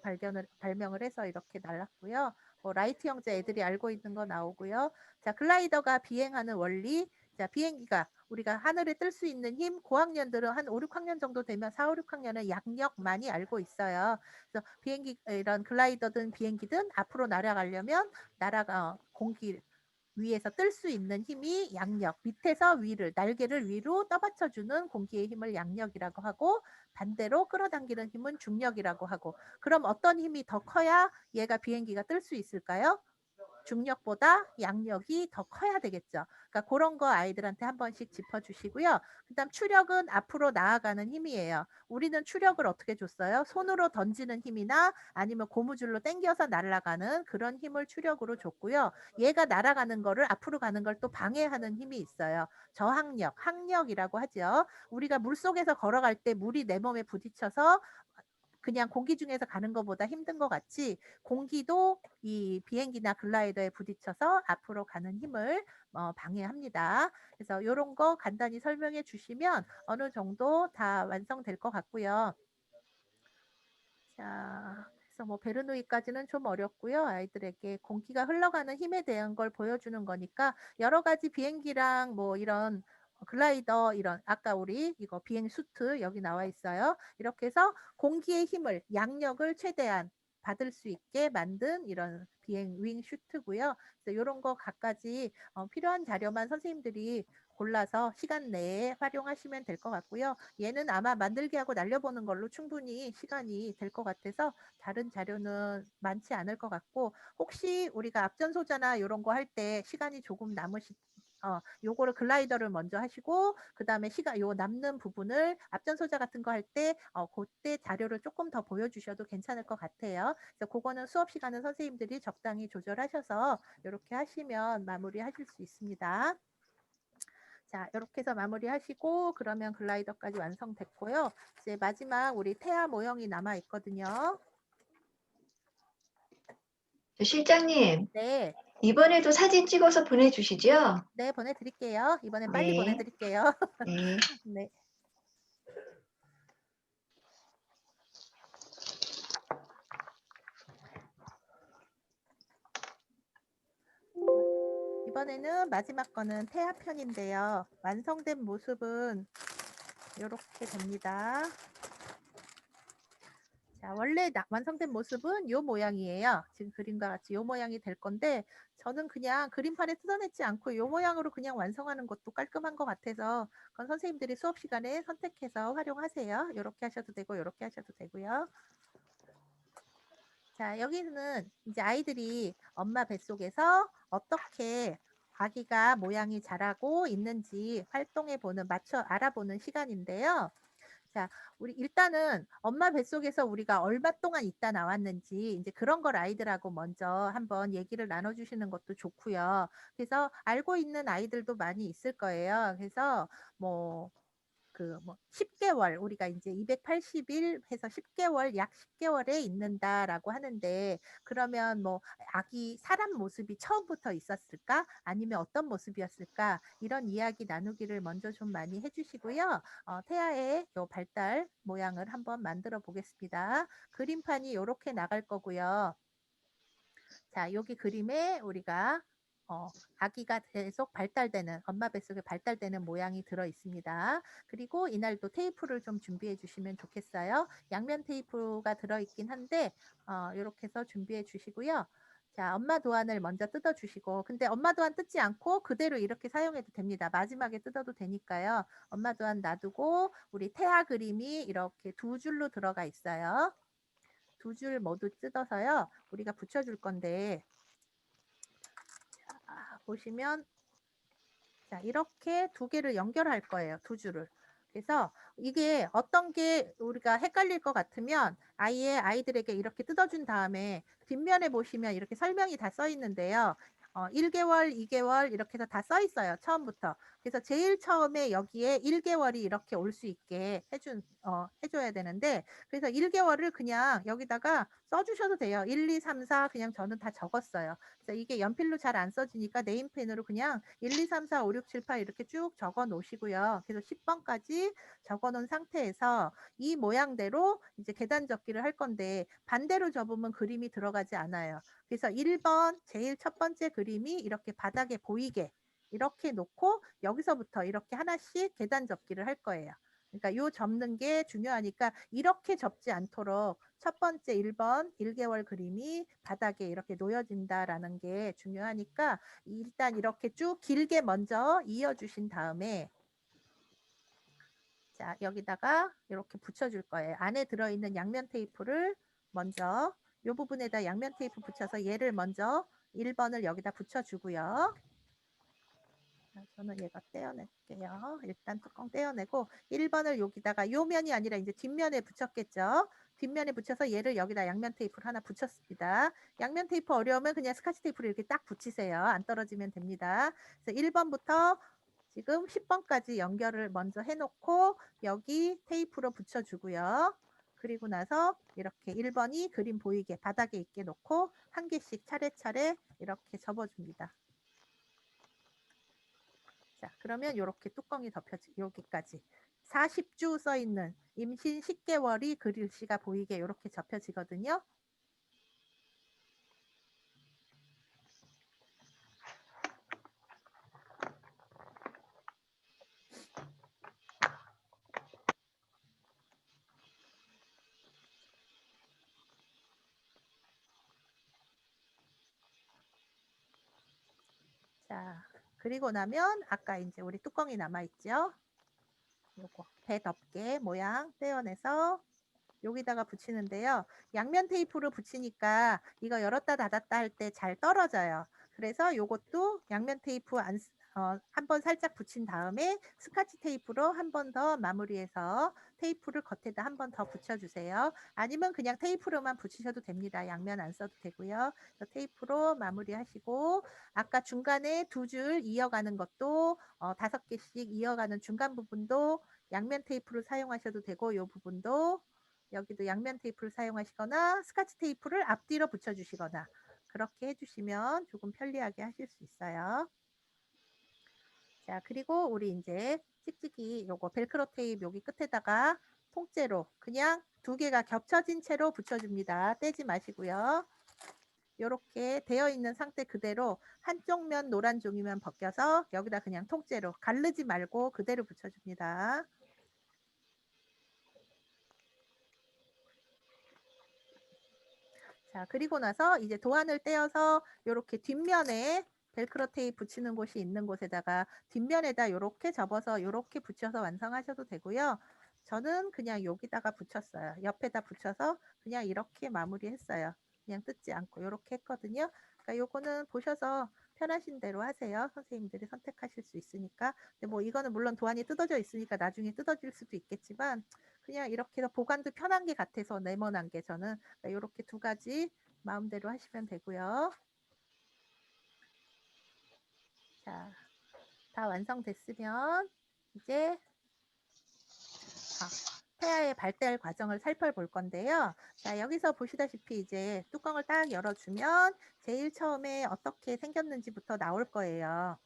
발명을 해서 이렇게 날랐고요. 뭐 라이트 형제 애들이 알고 있는 거 나오고요. 자, 글라이더가 비행하는 원리. 자, 비행기가 우리가 하늘에 뜰 수 있는 힘, 고학년들은 한 5, 6학년 정도 되면 4, 5, 6학년은 양력 많이 알고 있어요. 그래서 비행기 이런 글라이더든 비행기든 앞으로 날아가려면 공기 위에서 뜰 수 있는 힘이 양력, 밑에서 위를 날개를 위로 떠받쳐주는 공기의 힘을 양력이라고 하고 반대로 끌어당기는 힘은 중력이라고 하고 그럼 어떤 힘이 더 커야 얘가 비행기가 뜰 수 있을까요? 중력보다 양력이 더 커야 되겠죠. 그러니까 그런 거 아이들한테 한 번씩 짚어주시고요. 그다음 추력은 앞으로 나아가는 힘이에요. 우리는 추력을 어떻게 줬어요? 손으로 던지는 힘이나 아니면 고무줄로 당겨서 날아가는 그런 힘을 추력으로 줬고요. 얘가 날아가는 거를 앞으로 가는 걸 또 방해하는 힘이 있어요. 저항력, 항력이라고 하죠. 우리가 물속에서 걸어갈 때 물이 내 몸에 부딪혀서 그냥 공기 중에서 가는 것보다 힘든 것 같이 공기도 이 비행기나 글라이더에 부딪혀서 앞으로 가는 힘을 방해합니다. 그래서 이런 거 간단히 설명해 주시면 어느 정도 다 완성될 것 같고요. 자, 그래서 뭐 베르누이까지는 좀 어렵고요. 아이들에게 공기가 흘러가는 힘에 대한 걸 보여주는 거니까 여러 가지 비행기랑 뭐 이런 글라이더 이런 아까 우리 이거 비행 수트 여기 나와 있어요. 이렇게 해서 공기의 힘을 양력을 최대한 받을 수 있게 만든 이런 비행 윙 슈트고요. 그래서 이런 거 갖가지 필요한 자료만 선생님들이 골라서 시간 내에 활용하시면 될 것 같고요. 얘는 아마 만들기하고 날려보는 걸로 충분히 시간이 될 것 같아서 다른 자료는 많지 않을 것 같고 혹시 우리가 앞전소자나 이런 거 할 때 시간이 조금 요거를 글라이더를 먼저 하시고 그다음에 요 남는 부분을 앞전소자 같은 거 할 때 그때 자료를 조금 더 보여주셔도 괜찮을 것 같아요. 그래서 그거는 수업 시간은 선생님들이 적당히 조절하셔서 이렇게 하시면 마무리하실 수 있습니다. 자, 이렇게 해서 마무리하시고 그러면 글라이더까지 완성됐고요. 이제 마지막 우리 태아 모형이 남아 있거든요. 실장님, 네, 이번에도 사진 찍어서 보내주시죠? 네 보내드릴게요. 이번엔 빨리 네. 보내드릴게요. 네. 네. 이번에는 마지막 거는 태아 편인데요. 완성된 모습은 이렇게 됩니다. 자, 원래 완성된 모습은 이 모양이에요. 지금 그림과 같이 이 모양이 될 건데 저는 그냥 그림판에 뜯어내지 않고 이 모양으로 그냥 완성하는 것도 깔끔한 것 같아서 그건 선생님들이 수업 시간에 선택해서 활용하세요. 이렇게 하셔도 되고 이렇게 하셔도 되고요. 자, 여기는 이제 아이들이 엄마 뱃속에서 어떻게 아기가 모양이 자라고 있는지 알아보는 시간인데요. 자, 우리 일단은 엄마 뱃속에서 우리가 얼마 동안 있다 나왔는지 이제 그런 걸 아이들하고 먼저 한번 얘기를 나눠주시는 것도 좋고요. 그래서 알고 있는 아이들도 많이 있을 거예요. 그래서 뭐 10개월 우리가 이제 280일 해서 10개월 약 10개월에 있는다라고 하는데 그러면 뭐 아기 사람 모습이 처음부터 있었을까? 아니면 어떤 모습이었을까? 이런 이야기 나누기를 먼저 좀 많이 해주시고요. 태아의 요 발달 모양을 한번 만들어 보겠습니다. 그림판이 이렇게 나갈 거고요. 자, 여기 그림에 우리가 아기가 계속 발달되는 엄마 뱃속에 발달되는 모양이 들어 있습니다. 그리고 이날도 테이프를 좀 준비해 주시면 좋겠어요. 양면 테이프가 들어 있긴 한데 이렇게 해서 준비해 주시고요. 자, 엄마 도안을 먼저 뜯어 주시고 근데 엄마 도안 뜯지 않고 그대로 이렇게 사용해도 됩니다. 마지막에 뜯어도 되니까요. 엄마 도안 놔두고 우리 태아 그림이 이렇게 두 줄로 들어가 있어요. 두 줄 모두 뜯어서요. 우리가 붙여줄 건데 보시면 자, 이렇게 두 개를 연결할 거예요. 두 줄을. 그래서 이게 어떤 게 우리가 헷갈릴 것 같으면 아이들에게 이렇게 뜯어준 다음에 뒷면에 보시면 이렇게 설명이 다 써 있는데요. 1개월, 2개월 이렇게 해서 다 써 있어요. 처음부터. 그래서 제일 처음에 여기에 1개월이 이렇게 올 수 있게 해줘야 되는데 그래서 1개월을 그냥 여기다가 써주셔도 돼요. 1, 2, 3, 4 그냥 저는 다 적었어요. 그래서 이게 연필로 잘 안 써지니까 네임펜으로 그냥 1, 2, 3, 4, 5, 6, 7, 8 이렇게 쭉 적어 놓으시고요. 그래서 10번까지 적어 놓은 상태에서 이 모양대로 이제 계단 접기를 할 건데 반대로 접으면 그림이 들어가지 않아요. 그래서 1번 제일 첫 번째 그림이 이렇게 바닥에 보이게 이렇게 놓고 여기서부터 이렇게 하나씩 계단 접기를 할 거예요. 그러니까 요 접는 게 중요하니까 이렇게 접지 않도록 첫 번째 1번 1개월 그림이 바닥에 이렇게 놓여진다라는 게 중요하니까 일단 이렇게 쭉 길게 먼저 이어주신 다음에 자, 여기다가 이렇게 붙여줄 거예요. 안에 들어있는 양면 테이프를 먼저 이 부분에다 양면 테이프 붙여서 얘를 먼저 1번을 여기다 붙여주고요. 자, 저는 얘가 떼어낼게요. 일단 뚜껑 떼어내고 1번을 여기다가 요 면이 아니라 이제 뒷면에 붙였겠죠. 뒷면에 붙여서 얘를 여기다 양면 테이프를 하나 붙였습니다. 양면 테이프 어려우면 그냥 스카치 테이프를 이렇게 딱 붙이세요. 안 떨어지면 됩니다. 그래서 1번부터 지금 10번까지 연결을 먼저 해놓고 여기 테이프로 붙여주고요. 그리고 나서 이렇게 1번이 그림 보이게 바닥에 있게 놓고 한 개씩 차례차례 이렇게 접어줍니다. 자, 그러면 이렇게 뚜껑이 덮여지 여기까지 40주 써 있는 임신 10개월이 글씨가 보이게 이렇게 접혀지거든요. 자, 그리고 나면 아까 이제 우리 뚜껑이 남아 있죠. 요거 배 덮개 모양 떼어내서 여기다가 붙이는데요. 양면 테이프로 붙이니까 이거 열었다 닫았다 할 때 잘 떨어져요. 그래서 요것도 양면 테이프 한 번 살짝 붙인 다음에 스카치 테이프로 한 번 더 마무리해서 테이프를 겉에다 한 번 더 붙여주세요. 아니면 그냥 테이프로만 붙이셔도 됩니다. 양면 안 써도 되고요. 그래서 테이프로 마무리하시고 아까 중간에 두 줄 이어가는 것도 5개씩 이어가는 중간 부분도 양면 테이프를 사용하셔도 되고 이 부분도 여기도 양면 테이프를 사용하시거나 스카치 테이프를 앞뒤로 붙여주시거나 그렇게 해주시면 조금 편리하게 하실 수 있어요. 자, 그리고 우리 이제 찍찍이 요거 벨크로 테이프 여기 끝에다가 통째로 그냥 두 개가 겹쳐진 채로 붙여줍니다. 떼지 마시고요. 이렇게 되어 있는 상태 그대로 한쪽 면 노란 종이면 벗겨서 여기다 그냥 통째로 가르지 말고 그대로 붙여줍니다. 자, 그리고 나서 이제 도안을 떼어서 이렇게 뒷면에 벨크로 테이프 붙이는 곳이 있는 곳에다가 뒷면에다 이렇게 접어서 이렇게 붙여서 완성하셔도 되고요. 저는 그냥 여기다가 붙였어요. 옆에다 붙여서 그냥 이렇게 마무리했어요. 그냥 뜯지 않고 이렇게 했거든요. 그러니까 요거는 보셔서 편하신 대로 하세요. 선생님들이 선택하실 수 있으니까. 근데 뭐 이거는 물론 도안이 뜯어져 있으니까 나중에 뜯어질 수도 있겠지만 그냥 이렇게 보관도 편한 게 같아서 네모난 게 저는 이렇게 두 가지 마음대로 하시면 되고요. 자, 다 완성됐으면 이제 태아의 발달 과정을 살펴볼 건데요. 자, 여기서 보시다시피 이제 뚜껑을 딱 열어주면 제일 처음에 어떻게 생겼는지부터 나올 거예요.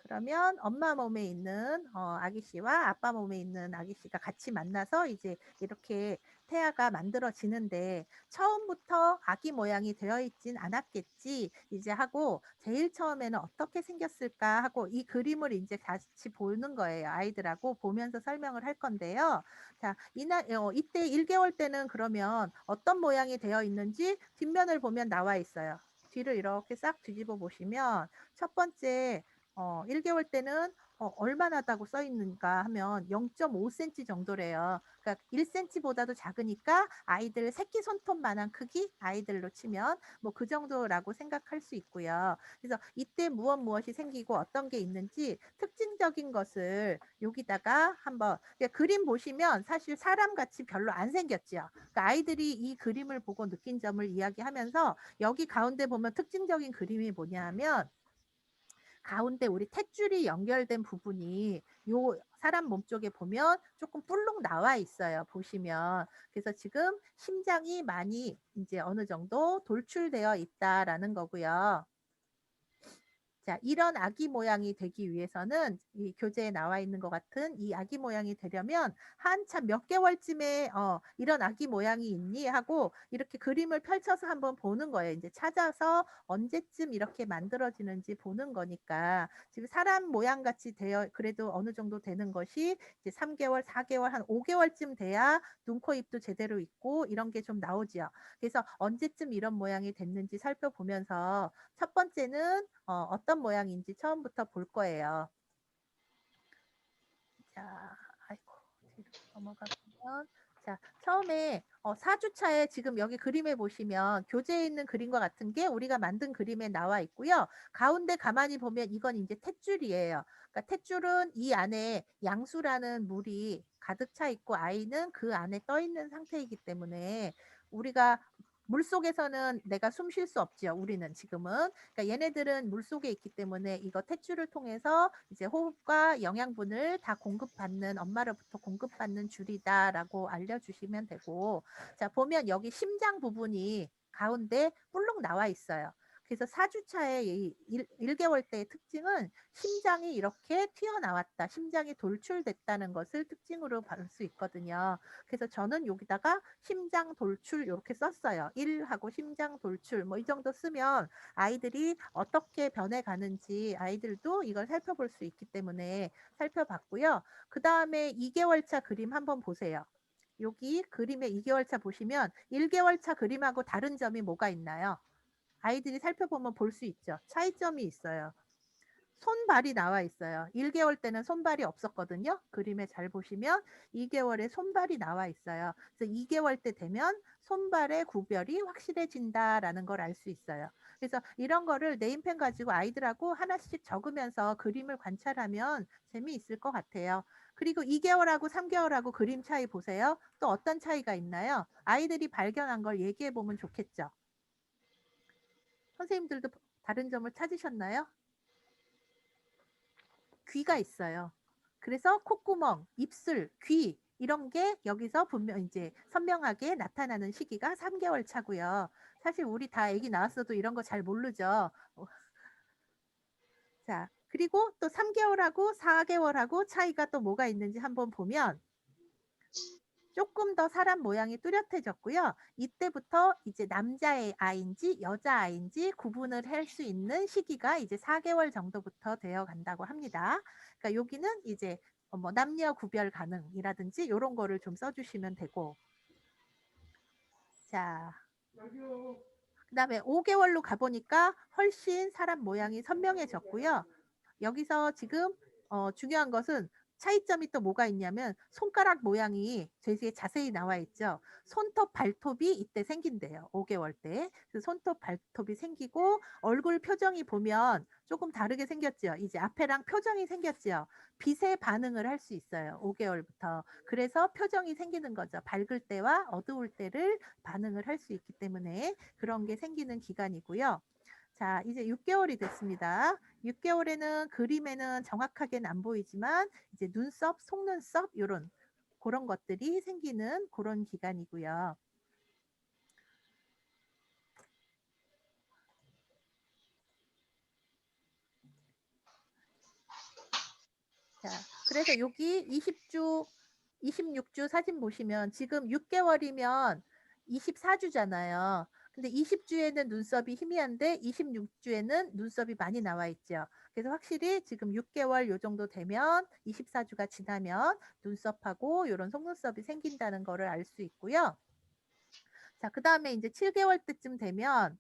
그러면 엄마 몸에 있는 아기 씨와 아빠 몸에 있는 아기 씨가 같이 만나서 이제 이렇게 태아가 만들어지는데 처음부터 아기 모양이 되어 있진 않았겠지 이제 하고 제일 처음에는 어떻게 생겼을까 하고 이 그림을 이제 같이 보는 거예요. 아이들하고 보면서 설명을 할 건데요. 자, 이때 1개월 때는 그러면 어떤 모양이 되어 있는지 뒷면을 보면 나와 있어요. 뒤를 이렇게 싹 뒤집어 보시면 첫 번째 1개월 때는 얼마나다고 써 있는가 하면 0.5cm 정도래요. 그러니까 1cm보다도 작으니까 아이들 새끼 손톱만한 크기 아이들로 치면 뭐 그 정도라고 생각할 수 있고요. 그래서 이때 무엇이 생기고 어떤 게 있는지 특징적인 것을 여기다가 한번 그림 보시면 사실 사람같이 별로 안 생겼죠. 그러니까 아이들이 이 그림을 보고 느낀 점을 이야기하면서 여기 가운데 보면 특징적인 그림이 뭐냐 하면 가운데 우리 탯줄이 연결된 부분이 요 사람 몸 쪽에 보면 조금 볼록 나와 있어요. 보시면. 그래서 지금 심장이 많이 이제 어느 정도 돌출되어 있다라는 거고요. 자, 이런 아기 모양이 되기 위해서는 이 교재에 나와 있는 것 같은 이 아기 모양이 되려면 한참 몇 개월쯤에 이런 아기 모양이 있니 하고 이렇게 그림을 펼쳐서 한번 보는 거예요. 이제 찾아서 언제쯤 이렇게 만들어지는지 보는 거니까 지금 사람 모양 같이 되어 그래도 어느 정도 되는 것이 이제 3개월, 4개월, 한 5개월쯤 돼야 눈, 코, 입도 제대로 있고 이런 게 좀 나오지요. 그래서 언제쯤 이런 모양이 됐는지 살펴보면서 첫 번째는 어떤 모양인지 처음부터 볼 거예요. 자, 아이고, 뒤로 넘어가 보면. 자, 처음에 4주차에 지금 여기 그림에 보시면 교재에 있는 그림과 같은 게 우리가 만든 그림에 나와 있고요. 가운데 가만히 보면 이건 이제 탯줄이에요. 그러니까 탯줄은 이 안에 양수라는 물이 가득 차 있고 아이는 그 안에 떠 있는 상태이기 때문에 우리가 물 속에서는 내가 숨 쉴 수 없지요. 우리는 지금은. 그러니까 얘네들은 물 속에 있기 때문에 이거 탯줄을 통해서 이제 호흡과 영양분을 다 공급받는 엄마로부터 공급받는 줄이다라고 알려주시면 되고 자 보면 여기 심장 부분이 가운데 볼록 나와 있어요. 그래서 4주차의 1개월 때의 특징은 심장이 이렇게 튀어나왔다. 심장이 돌출됐다는 것을 특징으로 볼 수 있거든요. 그래서 저는 여기다가 심장 돌출 이렇게 썼어요. 1하고 심장 돌출 뭐 이 정도 쓰면 아이들이 어떻게 변해가는지 아이들도 이걸 살펴볼 수 있기 때문에 살펴봤고요. 그 다음에 2개월 차 그림 한번 보세요. 여기 그림의 2개월 차 보시면 1개월 차 그림하고 다른 점이 뭐가 있나요? 아이들이 살펴보면 볼 수 있죠. 차이점이 있어요. 손발이 나와 있어요. 1개월 때는 손발이 없었거든요. 그림에 잘 보시면 2개월에 손발이 나와 있어요. 그래서 2개월 때 되면 손발의 구별이 확실해진다라는 걸 알 수 있어요. 그래서 이런 거를 네임펜 가지고 아이들하고 하나씩 적으면서 그림을 관찰하면 재미있을 것 같아요. 그리고 2개월하고 3개월하고 그림 차이 보세요. 또 어떤 차이가 있나요? 아이들이 발견한 걸 얘기해 보면 좋겠죠. 선생님들도 다른 점을 찾으셨나요? 귀가 있어요. 그래서 콧구멍, 입술, 귀 이런 게 여기서 분명 이제 선명하게 나타나는 시기가 3개월 차고요. 사실 우리 다 아기 나왔어도 이런 거 잘 모르죠. 자, 그리고 또 3개월하고 4개월하고 차이가 또 뭐가 있는지 한번 보면 조금 더 사람 모양이 뚜렷해졌고요. 이때부터 이제 남자의 아이인지 여자 아이인지 구분을 할 수 있는 시기가 이제 4개월 정도부터 되어 간다고 합니다. 그러니까 여기는 이제 뭐 남녀 구별 가능이라든지 이런 거를 좀 써주시면 되고. 자, 그다음에 5개월로 가보니까 훨씬 사람 모양이 선명해졌고요. 여기서 지금 중요한 것은 차이점이 또 뭐가 있냐면 손가락 모양이 되게 자세히 나와 있죠. 손톱, 발톱이 이때 생긴대요. 5개월 때. 그 손톱, 발톱이 생기고 얼굴 표정이 보면 조금 다르게 생겼죠. 이제 앞에랑 표정이 생겼죠. 빛에 반응을 할 수 있어요. 5개월부터. 그래서 표정이 생기는 거죠. 밝을 때와 어두울 때를 반응을 할 수 있기 때문에 그런 게 생기는 기간이고요. 자, 이제 6개월이 됐습니다. 6개월에는 그림에는 정확하게는 안 보이지만 이제 눈썹, 속눈썹 요런 그런 것들이 생기는 그런 기간이고요. 자, 그래서 여기 20주, 26주 사진 보시면 지금 6개월이면 24주잖아요. 근데 20주에는 눈썹이 희미한데 26주에는 눈썹이 많이 나와 있죠. 그래서 확실히 지금 6개월 요 정도 되면 24주가 지나면 눈썹하고 이런 속눈썹이 생긴다는 거를 알 수 있고요. 자, 그다음에 이제 7개월 때쯤 되면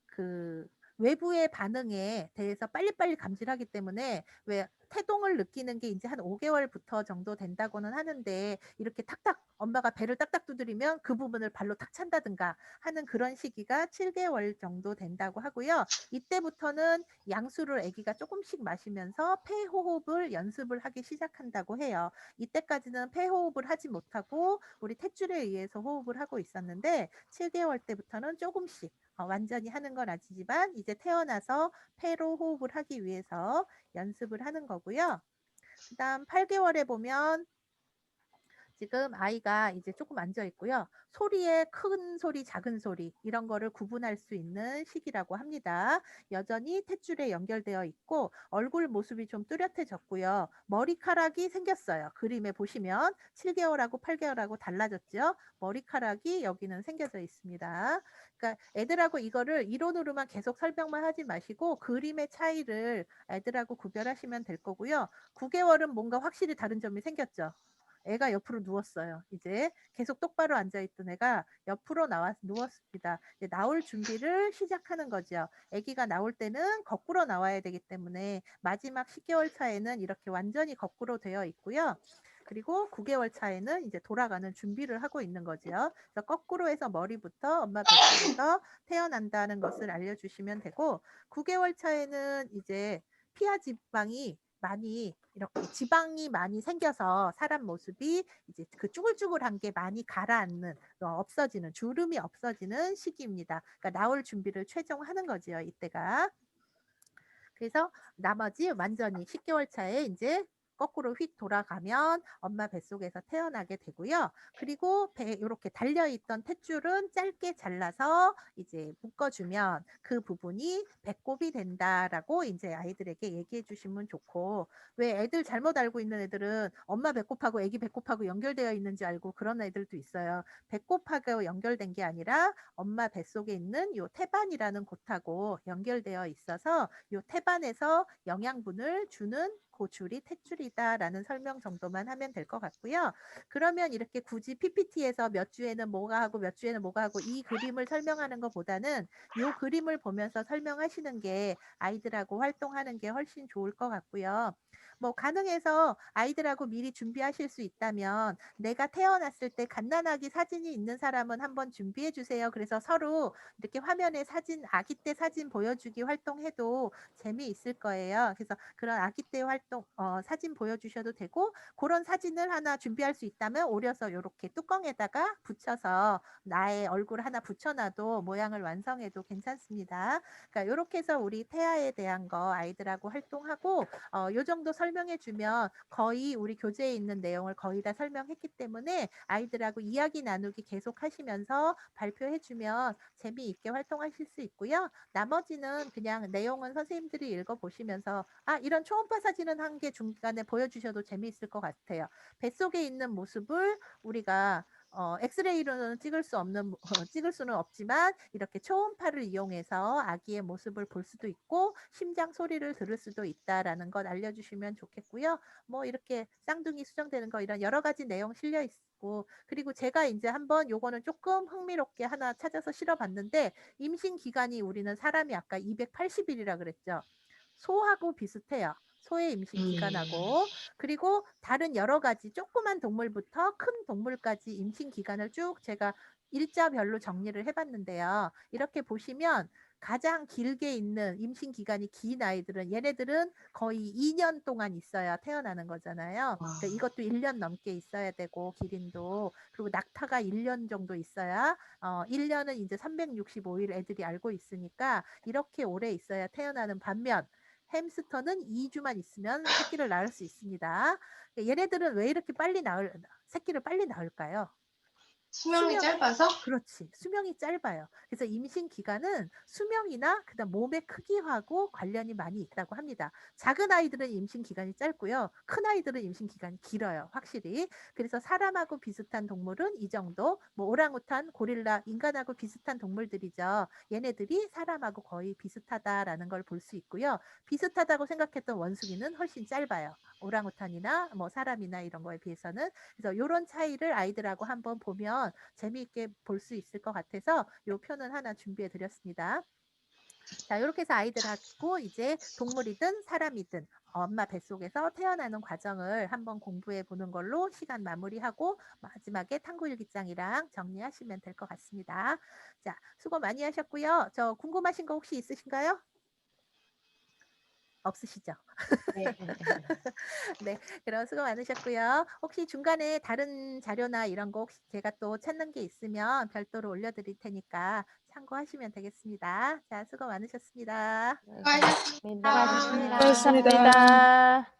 그 외부의 반응에 대해서 빨리빨리 감지를 하기 때문에 왜 태동을 느끼는 게 이제 한 5개월부터 정도 된다고는 하는데 이렇게 탁탁 엄마가 배를 딱딱 두드리면 그 부분을 발로 탁 찬다든가 하는 그런 시기가 7개월 정도 된다고 하고요. 이때부터는 양수를 아기가 조금씩 마시면서 폐호흡을 연습을 하기 시작한다고 해요. 이때까지는 폐호흡을 하지 못하고 우리 탯줄에 의해서 호흡을 하고 있었는데 7개월 때부터는 조금씩 완전히 하는 건 아니지만 이제 태어나서 폐로 호흡을 하기 위해서 연습을 하는 거고요. 그다음 8개월에 보면 지금 아이가 이제 조금 앉아 있고요. 소리에 큰 소리, 작은 소리 이런 거를 구분할 수 있는 시기라고 합니다. 여전히 탯줄에 연결되어 있고 얼굴 모습이 좀 뚜렷해졌고요. 머리카락이 생겼어요. 그림에 보시면 7개월하고 8개월하고 달라졌죠. 머리카락이 여기는 생겨져 있습니다. 그러니까 애들하고 이거를 이론으로만 계속 설명만 하지 마시고 그림의 차이를 애들하고 구별하시면 될 거고요. 9개월은 뭔가 확실히 다른 점이 생겼죠. 애가 옆으로 누웠어요. 이제 계속 똑바로 앉아있던 애가 옆으로 누웠습니다. 이제 나올 준비를 시작하는 거죠. 아기가 나올 때는 거꾸로 나와야 되기 때문에 마지막 10개월 차에는 이렇게 완전히 거꾸로 되어 있고요. 그리고 9개월 차에는 이제 돌아가는 준비를 하고 있는 거죠. 그래서 거꾸로 해서 머리부터 엄마 뱃속에서 태어난다는 것을 알려주시면 되고 9개월 차에는 이제 피하 지방이 많이 이렇게 지방이 많이 생겨서 사람 모습이 이제 그 쭈글쭈글한 게 많이 가라앉는 없어지는 주름이 없어지는 시기입니다. 그러니까 나올 준비를 최종하는 거지요. 이때가. 그래서 나머지 완전히 10개월 차에 이제 거꾸로 휙 돌아가면 엄마 뱃속에서 태어나게 되고요. 그리고 배 이렇게 달려있던 탯줄은 짧게 잘라서 이제 묶어주면 그 부분이 배꼽이 된다라고 이제 아이들에게 얘기해 주시면 좋고 왜 애들 잘못 알고 있는 애들은 엄마 배꼽하고 아기 배꼽하고 연결되어 있는지 알고 그런 애들도 있어요. 배꼽하고 연결된 게 아니라 엄마 뱃속에 있는 요 태반이라는 곳하고 연결되어 있어서 요 태반에서 영양분을 주는 그 줄이 탯줄이다라는 설명 정도만 하면 될 것 같고요. 그러면 이렇게 굳이 PPT에서 몇 주에는 뭐가 하고 몇 주에는 뭐가 하고 이 그림을 설명하는 것보다는 요 그림을 보면서 설명하시는 게 아이들하고 활동하는 게 훨씬 좋을 것 같고요. 뭐 가능해서 아이들하고 미리 준비하실 수 있다면 내가 태어났을 때 갓난아기 사진이 있는 사람은 한번 준비해 주세요. 그래서 서로 이렇게 화면에 사진, 아기 때 사진 보여주기 활동해도 재미있을 거예요. 그래서 그런 아기 때 활동, 사진 보여주셔도 되고, 그런 사진을 하나 준비할 수 있다면 오려서 이렇게 뚜껑에다가 붙여서 나의 얼굴 하나 붙여놔도 모양을 완성해도 괜찮습니다. 그러니까 이렇게 해서 우리 태아에 대한 거 아이들하고 활동하고, 요 정도 설명해 주면 거의 우리 교재에 있는 내용을 거의 다 설명했기 때문에 아이들하고 이야기 나누기 계속 하시면서 발표해 주면 재미있게 활동하실 수 있고요. 나머지는 그냥 내용은 선생님들이 읽어보시면서 이런 초음파 사진은 한 개 중간에 보여주셔도 재미있을 것 같아요. 뱃속에 있는 모습을 우리가 엑스레이로는 찍을 수는 없지만 이렇게 초음파를 이용해서 아기의 모습을 볼 수도 있고 심장 소리를 들을 수도 있다라는 것 알려주시면 좋겠고요. 뭐 이렇게 쌍둥이 수정되는 거 이런 여러 가지 내용 실려 있고 그리고 제가 이제 한번 요거는 조금 흥미롭게 하나 찾아서 실어봤는데 임신 기간이 우리는 사람이 아까 280일이라 그랬죠. 소하고 비슷해요. 소의 임신 기간하고 그리고 다른 여러 가지 조그만 동물부터 큰 동물까지 임신 기간을 쭉 제가 일자별로 정리를 해봤는데요. 이렇게 보시면 가장 길게 있는 임신 기간이 긴 아이들은 얘네들은 거의 2년 동안 있어야 태어나는 거잖아요. 그러니까 이것도 1년 넘게 있어야 되고 기린도 그리고 낙타가 1년 정도 있어야 1년은 이제 365일 애들이 알고 있으니까 이렇게 오래 있어야 태어나는 반면 햄스터는 2주만 있으면 새끼를 낳을 수 있습니다. 얘네들은 왜 이렇게 새끼를 빨리 낳을까요? 수명이 수명- 짧아서? 그렇지. 수명이 짧아요. 그래서 임신 기간은 수명이나 그다음 몸의 크기하고 관련이 많이 있다고 합니다. 작은 아이들은 임신 기간이 짧고요. 큰 아이들은 임신 기간이 길어요. 확실히. 그래서 사람하고 비슷한 동물은 이 정도. 뭐 오랑우탄, 고릴라, 인간하고 비슷한 동물들이죠. 얘네들이 사람하고 거의 비슷하다라는 걸 볼 수 있고요. 비슷하다고 생각했던 원숭이는 훨씬 짧아요. 오랑우탄이나 뭐 사람이나 이런 거에 비해서는. 그래서 이런 차이를 아이들하고 한번 보면 재미있게 볼 수 있을 것 같아서 이 표는 하나 준비해 드렸습니다. 자, 이렇게 해서 아이들하고 이제 동물이든 사람이든 엄마 뱃속에서 태어나는 과정을 한번 공부해 보는 걸로 시간 마무리하고 마지막에 탐구일기장이랑 정리하시면 될 것 같습니다. 자, 수고 많이 하셨고요. 저 궁금하신 거 혹시 있으신가요? 없으시죠? 네. 네, 그럼 수고 많으셨고요. 혹시 중간에 다른 자료나 이런 거 혹시 제가 또 찾는 게 있으면 별도로 올려드릴 테니까 참고하시면 되겠습니다. 자, 수고 많으셨습니다. 수고하셨습니다. 수고하셨습니다. 수고하셨습니다. 감사합니다.